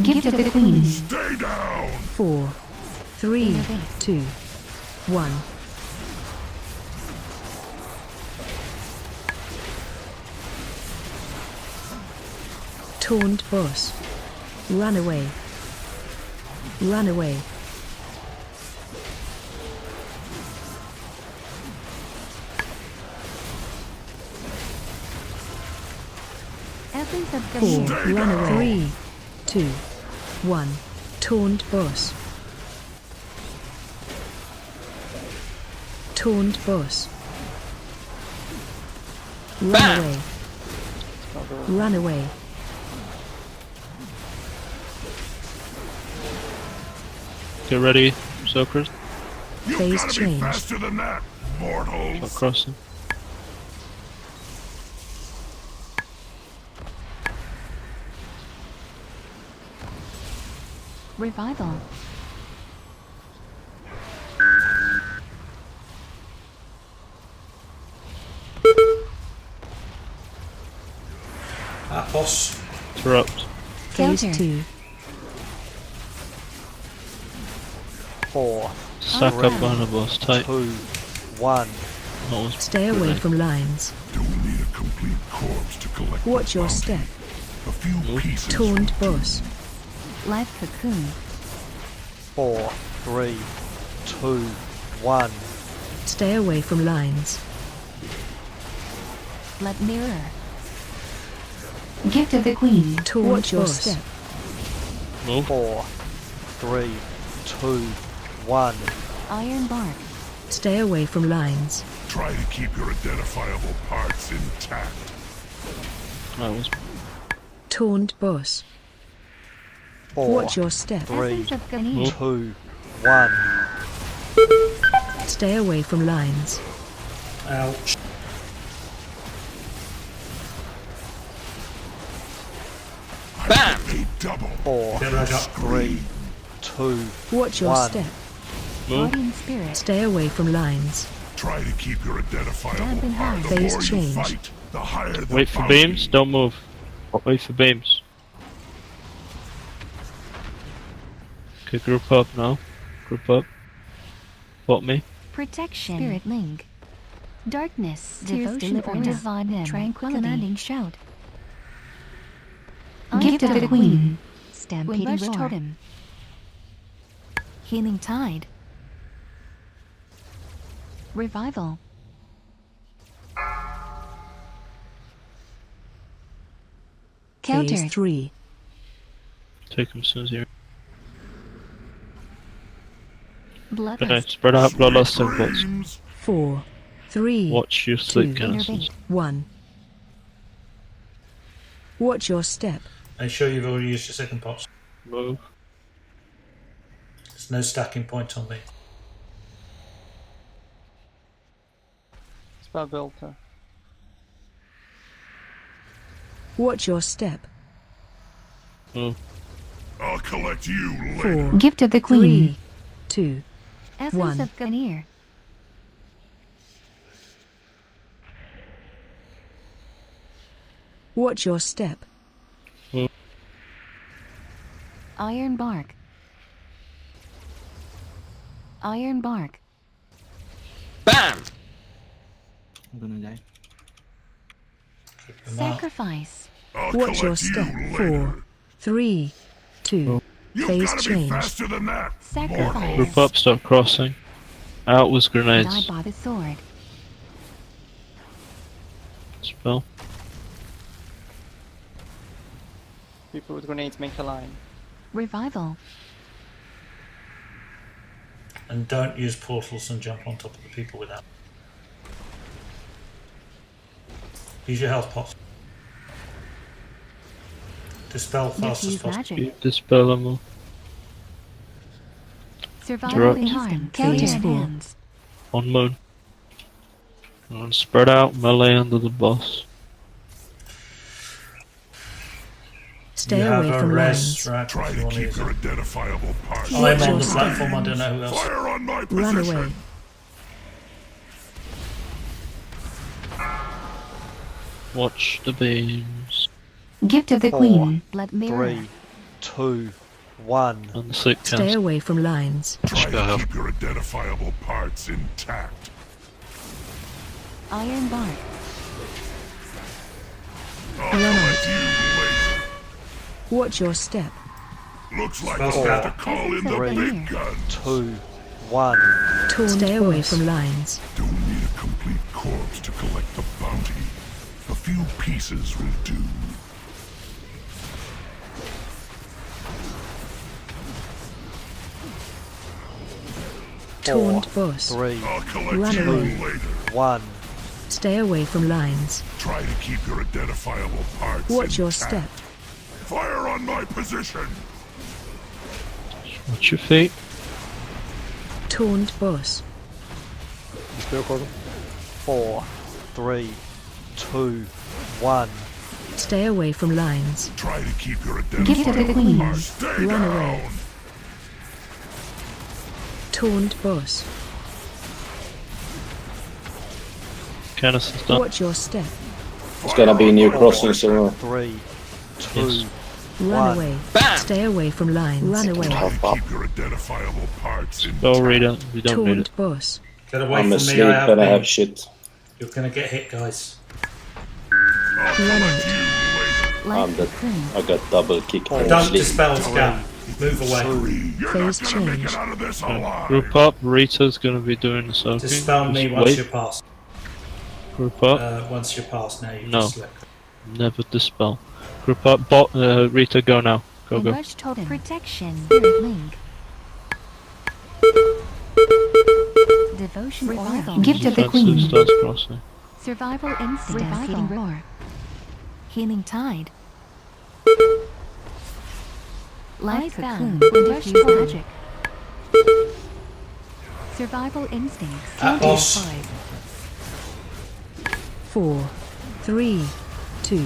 S11: Gift of the Queen.
S4: Stay down!
S1: 4, 3, 2, 1. Taunt boss. Run away. Run away.
S11: Essence of
S1: 4,
S11: Gamir.
S1: run away. 3, 2, 1. Taunt boss. Taunt boss. Run away. Run away.
S5: Get ready, Soakers.
S1: Phase change.
S4: Faster than that, mortals!
S5: Stop crossing.
S11: Revival.
S7: Boss.
S5: Interrupt.
S1: Phase
S11: Counter.
S1: 2.
S22: 4,
S5: Stack up behind the boss, tight.
S22: 2, 1.
S1: Stay away from lines.
S4: Don't need a complete corpse to collect
S1: Watch
S4: the
S1: your
S4: bounty.
S1: step.
S4: A few pieces.
S1: Taunt boss.
S11: Life Cocoon.
S22: 4, 3, 2, 1.
S1: Stay away from lines.
S11: Blood Mirror. Gift of the Queen.
S1: Taunt Watch your
S22: boss.
S1: step.
S22: 4, 3, 2, 1.
S11: Iron Bark.
S1: Stay away from lines.
S4: Try to keep your identifiable parts intact.
S5: That was
S1: Taunt boss.
S22: 4,
S1: Watch your step.
S22: 3,
S11: Essence of Gamir.
S22: 2, 1.
S1: Stay away from lines.
S7: Ouch.
S16: Bam!
S4: A double.
S22: 4,
S7: Get right up.
S22: 3, 2,
S1: Watch your
S22: 1.
S1: step.
S11: Guardian Spirit.
S1: Stay away from lines.
S4: Try to keep your identifiable
S11: Dampen
S4: part.
S11: hand.
S4: The
S1: Phase
S4: more
S1: change.
S4: you fight, the higher the
S5: Wait for
S4: bounty.
S5: beams, don't move. Wait for beams. Okay, group up now. Group up. Bot me.
S11: Protection. Spirit Link. Darkness. Devotion or Divine Hymn. Tranquility. Commanding Shout. Gift of the Queen. Stampeding Roar. Totem. Healing Tide. Revival. Counter.
S1: Phase 3.
S5: Take him as soon as you're.
S11: Bloodlust.
S5: Okay, spread out bloodlust and bots.
S1: 4, 3,
S5: Watch your sleep
S1: 2,
S5: canister.
S1: 1. Watch your step.
S7: Make sure you've already used your second pot.
S5: Move.
S7: There's no stacking point on me.
S19: Spell Belter.
S1: Watch your step.
S5: Move.
S4: I'll collect you later.
S1: 4,
S11: Gift of the Queen.
S1: 3, 2,
S11: Essence
S1: 1.
S11: of Ganir.
S1: Watch your step.
S11: Iron Bark. Iron Bark.
S16: Bam!
S8: I'm gonna die.
S11: Sacrifice.
S4: I'll
S1: Watch your
S4: collect you
S1: step.
S4: later.
S1: 4, 3, 2.
S4: You've
S1: Phase
S4: gotta be
S1: change.
S4: faster than that,
S11: Sacrifice.
S4: mortals.
S5: Group up, stop crossing. Out with
S11: Die
S5: grenades.
S11: by the sword.
S5: Spell.
S19: People with grenades make a line.
S11: Revival.
S7: And don't use portals and jump on top of the people without. Use your health pot. Dispel fast as
S11: Diffuse
S7: possible.
S11: magic.
S5: Dispel them all.
S11: Survival
S5: Direct.
S11: instinct. Counter
S1: Phase 4.
S11: enhance.
S5: On moon. And spread out, melee under the boss.
S1: Stay
S7: You
S1: away
S7: have a
S1: from
S7: rest,
S1: lines.
S7: right?
S4: Try to keep your identifiable parts.
S7: I'm
S1: Watch
S7: on
S1: your
S7: the
S1: step.
S7: platform, I don't know who else.
S4: Fire on my
S1: Run
S4: position.
S1: away.
S5: Watch the beams.
S11: Gift of the
S22: 4,
S11: Queen. Blood mirror.
S22: 3, 2, 1.
S5: And the sick
S1: Stay
S5: cancel.
S1: away from lines.
S4: Try to keep your identifiable parts intact.
S11: Iron bark.
S4: I'll
S1: Run
S4: collect you later.
S1: Watch your step.
S4: Looks like
S7: Spell
S4: I'll have to
S7: scout.
S4: call in the
S22: 3,
S4: big guns.
S22: 2, 1.
S1: Stay away from lines.
S4: Don't need a complete corpse to collect the bounty. A few pieces will do.
S1: Taunt boss.
S22: 3,
S4: I'll collect
S1: Run
S4: you
S1: away.
S4: later.
S22: 1.
S1: Stay away from lines.
S4: Try to keep your identifiable parts
S1: Watch your
S4: intact.
S1: step.
S4: Fire on my position.
S5: Watch your feet.
S1: Taunt boss.
S10: Still calling.
S22: 4, 3, 2, 1.
S1: Stay away from lines.
S4: Try to keep your
S11: Gift of the
S4: identifiable
S11: Queen.
S4: parts. Stay
S1: Run
S4: down.
S1: away. Taunt boss.
S5: Canister's done.
S1: Watch your step.
S14: It's gonna be new crossings or
S22: 3, 2,
S5: Yes.
S1: Run
S22: 1.
S1: away.
S16: Bam!
S1: Stay away from lines. Run away.
S4: Try to keep your identifiable parts
S5: Spell
S4: intact.
S5: reader. We don't need
S1: Taunt
S5: it.
S1: boss.
S7: Get away
S14: I'm
S7: from me,
S14: asleep
S7: I have
S14: and I
S7: been.
S14: have shit.
S7: You're gonna get hit, guys.
S4: I'll
S1: Run
S4: collect
S1: out.
S4: you later.
S14: I'm dead. I got double kick. I'm
S7: Don't
S14: asleep.
S7: dispel scout. Move away.
S4: You're
S1: Phase
S4: not gonna make
S1: change.
S4: it out of this alive.
S5: Group up. Rita's gonna be doing the soaking.
S7: Dispel me
S5: Just
S7: once
S5: wait.
S7: you're past.
S5: Group up.
S7: Once you're past now, you
S5: No.
S7: just slip.
S5: Never dispel. Group up. Rita, go now. Go, go.
S11: Rush totem. Protection. Spirit link. Devotion aura. Gift of the
S5: Defensive
S11: Queen.
S5: starts crossing.
S11: Survival instinct. Devastating roar. Healing tide. Light cocoon. Diffuse magic. Survival instincts. Counter
S7: boss.
S11: 5.
S1: 4, 3, 2,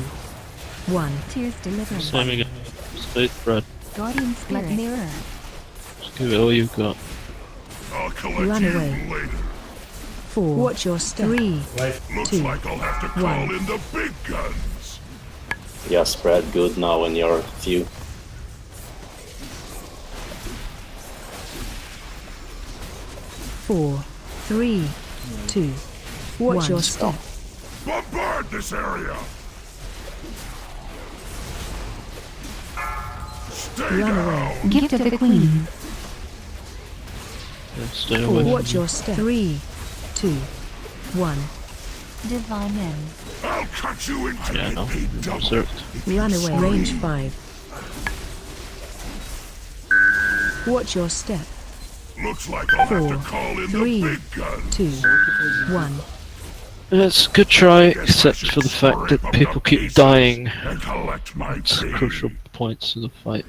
S1: 1.
S11: Tears delivered.
S5: Same again. State bread.
S11: Guardian spirit. Mirror.
S5: Just give it all you've got.
S4: I'll collect
S1: Run
S4: you
S1: away.
S4: later.
S1: 4. Watch your step. 3,
S4: Looks
S1: 2,
S4: like I'll have to call
S1: 1.
S4: in the big guns.
S14: Yeah, spread good now when you're few.
S1: 4, 3, 2, watch
S4: 1.
S1: your step.
S4: Bombard this area. Stay
S1: Run
S4: down.
S1: away.
S11: Gift of the Queen.
S5: Yeah, stay
S1: 4,
S5: away.
S1: watch your step. 3, 2, 1.
S11: Divine men.
S4: I'll cut you into
S5: Yeah, no.
S4: double.
S5: Berserked.
S1: Run away. Range 5. Watch your step.
S4: Looks like I'll have
S1: 4,
S4: to call in
S1: 3,
S4: the big guns.
S1: 2, 1.
S5: It's a good try, except for the fact that people keep dying
S4: And collect my
S5: at
S4: pay.
S5: crucial points of the fight.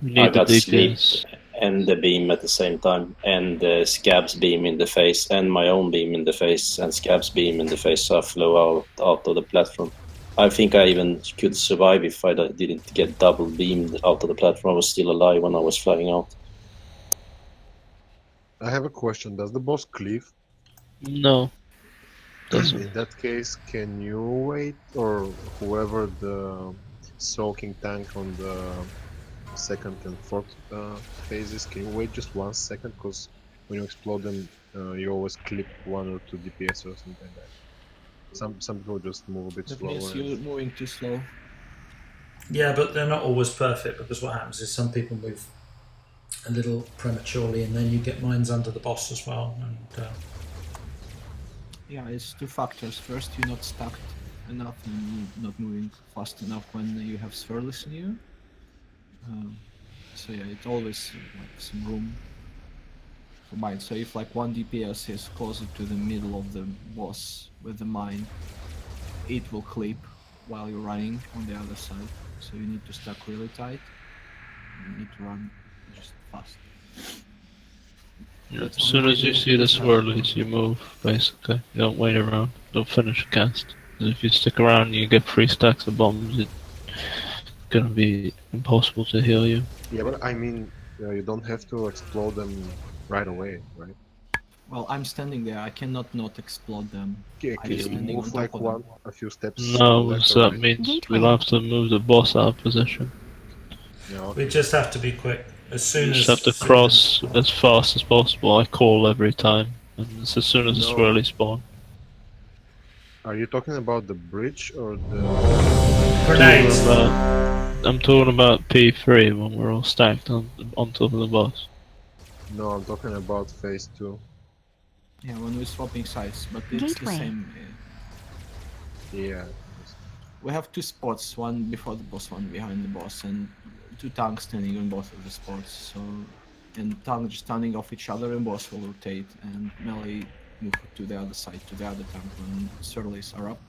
S5: We
S14: I
S5: need the
S14: got sleep
S5: DPS.
S14: and the beam at the same time, and Scab's beam in the face, and my own beam in the face, and Scab's beam in the face, so I flew out of the platform. I think I even could survive if I didn't get double beamed out of the platform. I was still alive when I was flying out.
S10: I have a question. Does the boss cleave?
S5: No. Doesn't.
S10: In that case, can you wait, or whoever the soaking tank on the second and fourth phases, can you wait just 1 second? Because when you explode them, you always clip 1 or 2 DPS or something like that. Some people just move a bit
S8: That
S10: slower.
S8: means you're moving too slow.
S7: Yeah, but they're not always perfect, because what happens is some people move a little prematurely, and then you get mines under the boss as well. And
S8: Yeah, it's 2 factors. First, you're not stacked enough and you're not moving fast enough when you have swirlers in you. So yeah, it's always like some room for mine. So if like 1 DPS is closer to the middle of the boss with the mine, it will clip while you're running on the other side. So you need to stack really tight. You need to run just fast.
S5: As soon as you see the swirlies, you move, basically. You don't wait around. Don't finish a cast. 'Cause if you stick around and you get 3 stacks of bombs, it's gonna be impossible to heal you.
S10: Yeah, but I mean, you don't have to explode them right away, right?
S8: Well, I'm standing there. I cannot not explode them.
S10: Okay,
S8: I'm
S10: can you
S8: standing on
S10: move
S8: top
S10: like
S8: of them.
S10: a few steps?
S5: No,
S10: left
S5: so
S10: or
S5: that
S10: right?
S5: means we'll have to move the boss out of position.
S10: Yeah, okay.
S7: We just have to be quick. As soon
S5: You
S7: as
S5: just have to cross as fast as possible. I call every time, and it's as soon as the
S10: No.
S5: swirly spawn.
S10: Are you talking about the bridge or the...
S7: Grenades.
S5: I'm talking about P3 when we're all stacked on top of the boss.
S10: No, I'm talking about phase 2.
S8: Yeah, when we're swapping sides, but it's
S11: Gateway.
S8: the same.
S10: Yeah.
S8: We have 2 spots, one before the boss, one behind the boss, and 2 tanks standing on both of the spots. So, and tanks standing off each other, and boss will rotate, and melee move to the other side, to the other tank when swirlies are up.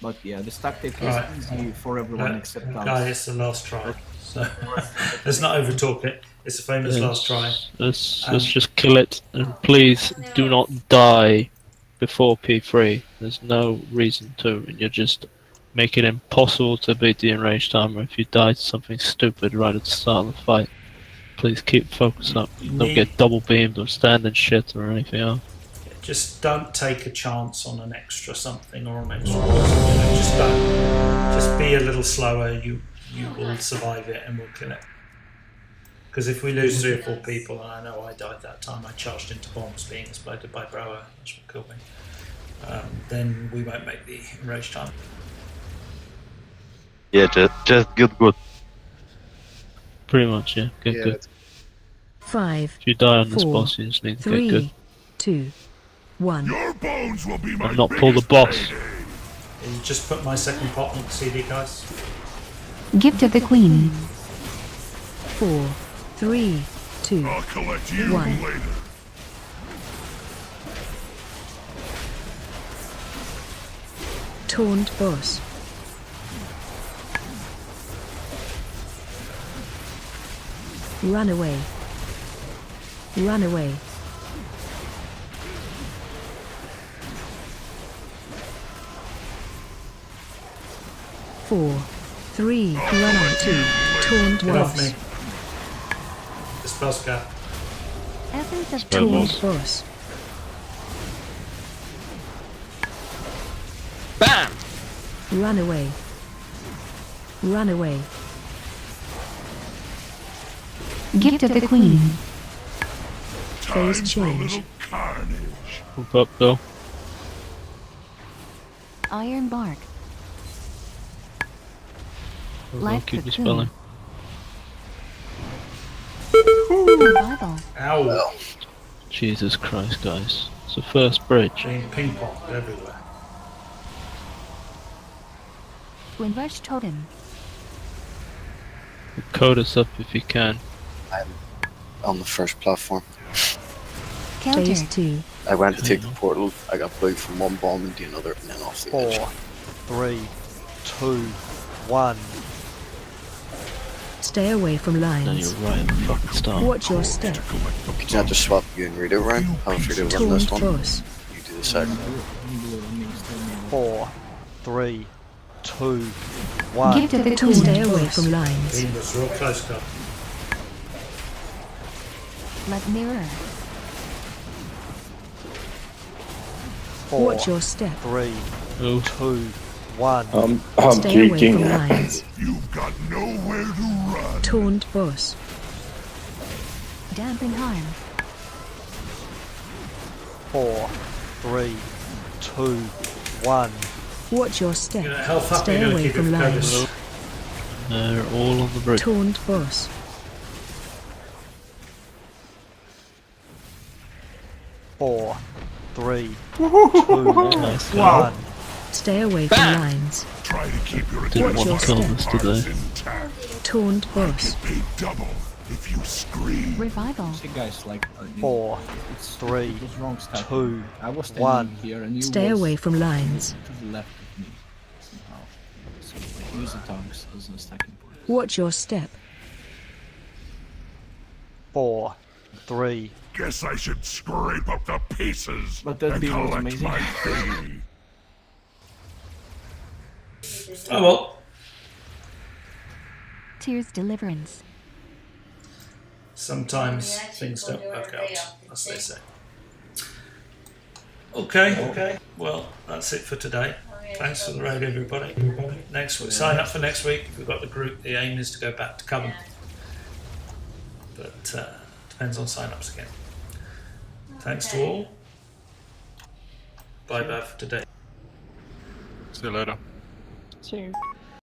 S8: But yeah, this tactic is
S7: Right.
S8: easy for everyone except us.
S7: Guy, it's the last try. So let's not overtalk it. It's a famous last try.
S5: Let's just kill it, and please do not die before P3. There's no reason to, and you're just making it impossible to beat the enraged timer if you die to something stupid right at the start of the fight. Please keep focus up. Don't get double beamed or stand in shit or anything else.
S7: Just don't take a chance on an extra something or an extra poison. You know, just don't. Just be a little slower. You will survive it, and we'll kill it. Because if we lose 3 or 4 people, and I know I died that time, I charged into bombs being exploded by Brower, that's what killed me. Then we won't make the enraged time.
S6: Yeah, just get good.
S5: Pretty much, yeah. Get good.
S1: 5,
S5: If you die on this
S1: 4,
S5: boss, you just need to
S1: 3,
S5: get good.
S1: 2, 1.
S4: Your bones will be my
S5: And not pull the boss.
S7: You just put my second pot on the CD, guys.
S11: Gift of the Queen.
S1: 4, 3, 2,
S4: I'll collect you
S1: 1.
S4: later.
S1: Taunt boss. Run away. Run away. Four, 3, run out 2, taunt
S7: Get off
S1: boss.
S7: me. The spell scat.
S11: Essence of
S1: Taunt boss.
S16: Bam!
S1: Run away. Run away.
S11: Gift of the Queen.
S1: Phase change.
S5: Move up though.
S11: Iron Bark.
S5: Don't keep dispelling.
S11: Revival.
S7: Ow.
S5: Jesus Christ, guys. It's the first bridge.
S7: Being ping ponged everywhere.
S11: Windrush Totem.
S5: Code us up if you can.
S12: I'm on the first platform.
S11: Counter.
S1: Phase 2.
S12: I went to take the portal, I got plugged from one bomb into another and then off the
S22: 4,
S12: edge.
S22: 3, 2, 1.
S1: Stay away from
S5: No,
S1: lines.
S5: you're right at the fucking start.
S1: Watch your step.
S12: Could you not just swap you and readout around? Have a readout run this
S1: Taunt
S12: one.
S1: boss.
S12: You do the second.
S22: 4, 3, 2, 1.
S11: Gift of the
S1: Taunt stay
S11: Queen.
S1: away from lines.
S7: Beam was real close, guy.
S11: Like mirror.
S22: 4,
S1: Watch your step.
S22: 3,
S5: Oh.
S22: 2, 1.
S14: I'm
S1: Stay away
S14: tweaking.
S1: from lines.
S4: You've got nowhere to run.
S1: Taunt boss.
S11: Damping harm.
S22: 4, 3, 2, 1.
S1: Watch your step.
S7: You know, health up,
S1: Stay
S7: you're gonna
S1: away
S7: keep it
S1: from
S7: focused.
S1: lines.
S5: They're all on the bridge.
S1: Taunt boss.
S22: 4, 3, 2,
S5: Nice.
S22: 1.
S1: Stay away from lines.
S4: Try to keep your
S5: Didn't
S1: Watch
S5: want
S1: your
S5: to kill
S1: step.
S5: this today.
S4: intact.
S1: Taunt boss.
S4: Pay double if you scream.
S11: Revival.
S8: See, guys, like
S22: 4,
S8: it's
S22: 3,
S8: it was wrong step.
S22: 2,
S8: I was standing
S22: 1.
S8: here and you
S1: Stay
S8: was
S1: away from lines.
S8: to the left of me somehow. So like, use the tanks as a stacking point.
S1: Watch your step.
S22: 4, 3.
S4: Guess I should scrape up the pieces
S8: But that
S4: and
S8: beam was
S4: collect
S8: amazing.
S4: my fee.
S7: Oh well.
S11: Tears Deliverance.
S7: Sometimes things don't work out, as they say. Okay. Well, that's it for today. Thanks for the raid, everybody. Next week, sign up for next week. If we've got the group, the aim is to go back to Coven. But depends on sign-ups again. Thanks to all. Bye-bye for today.
S9: See you later.
S19: See you.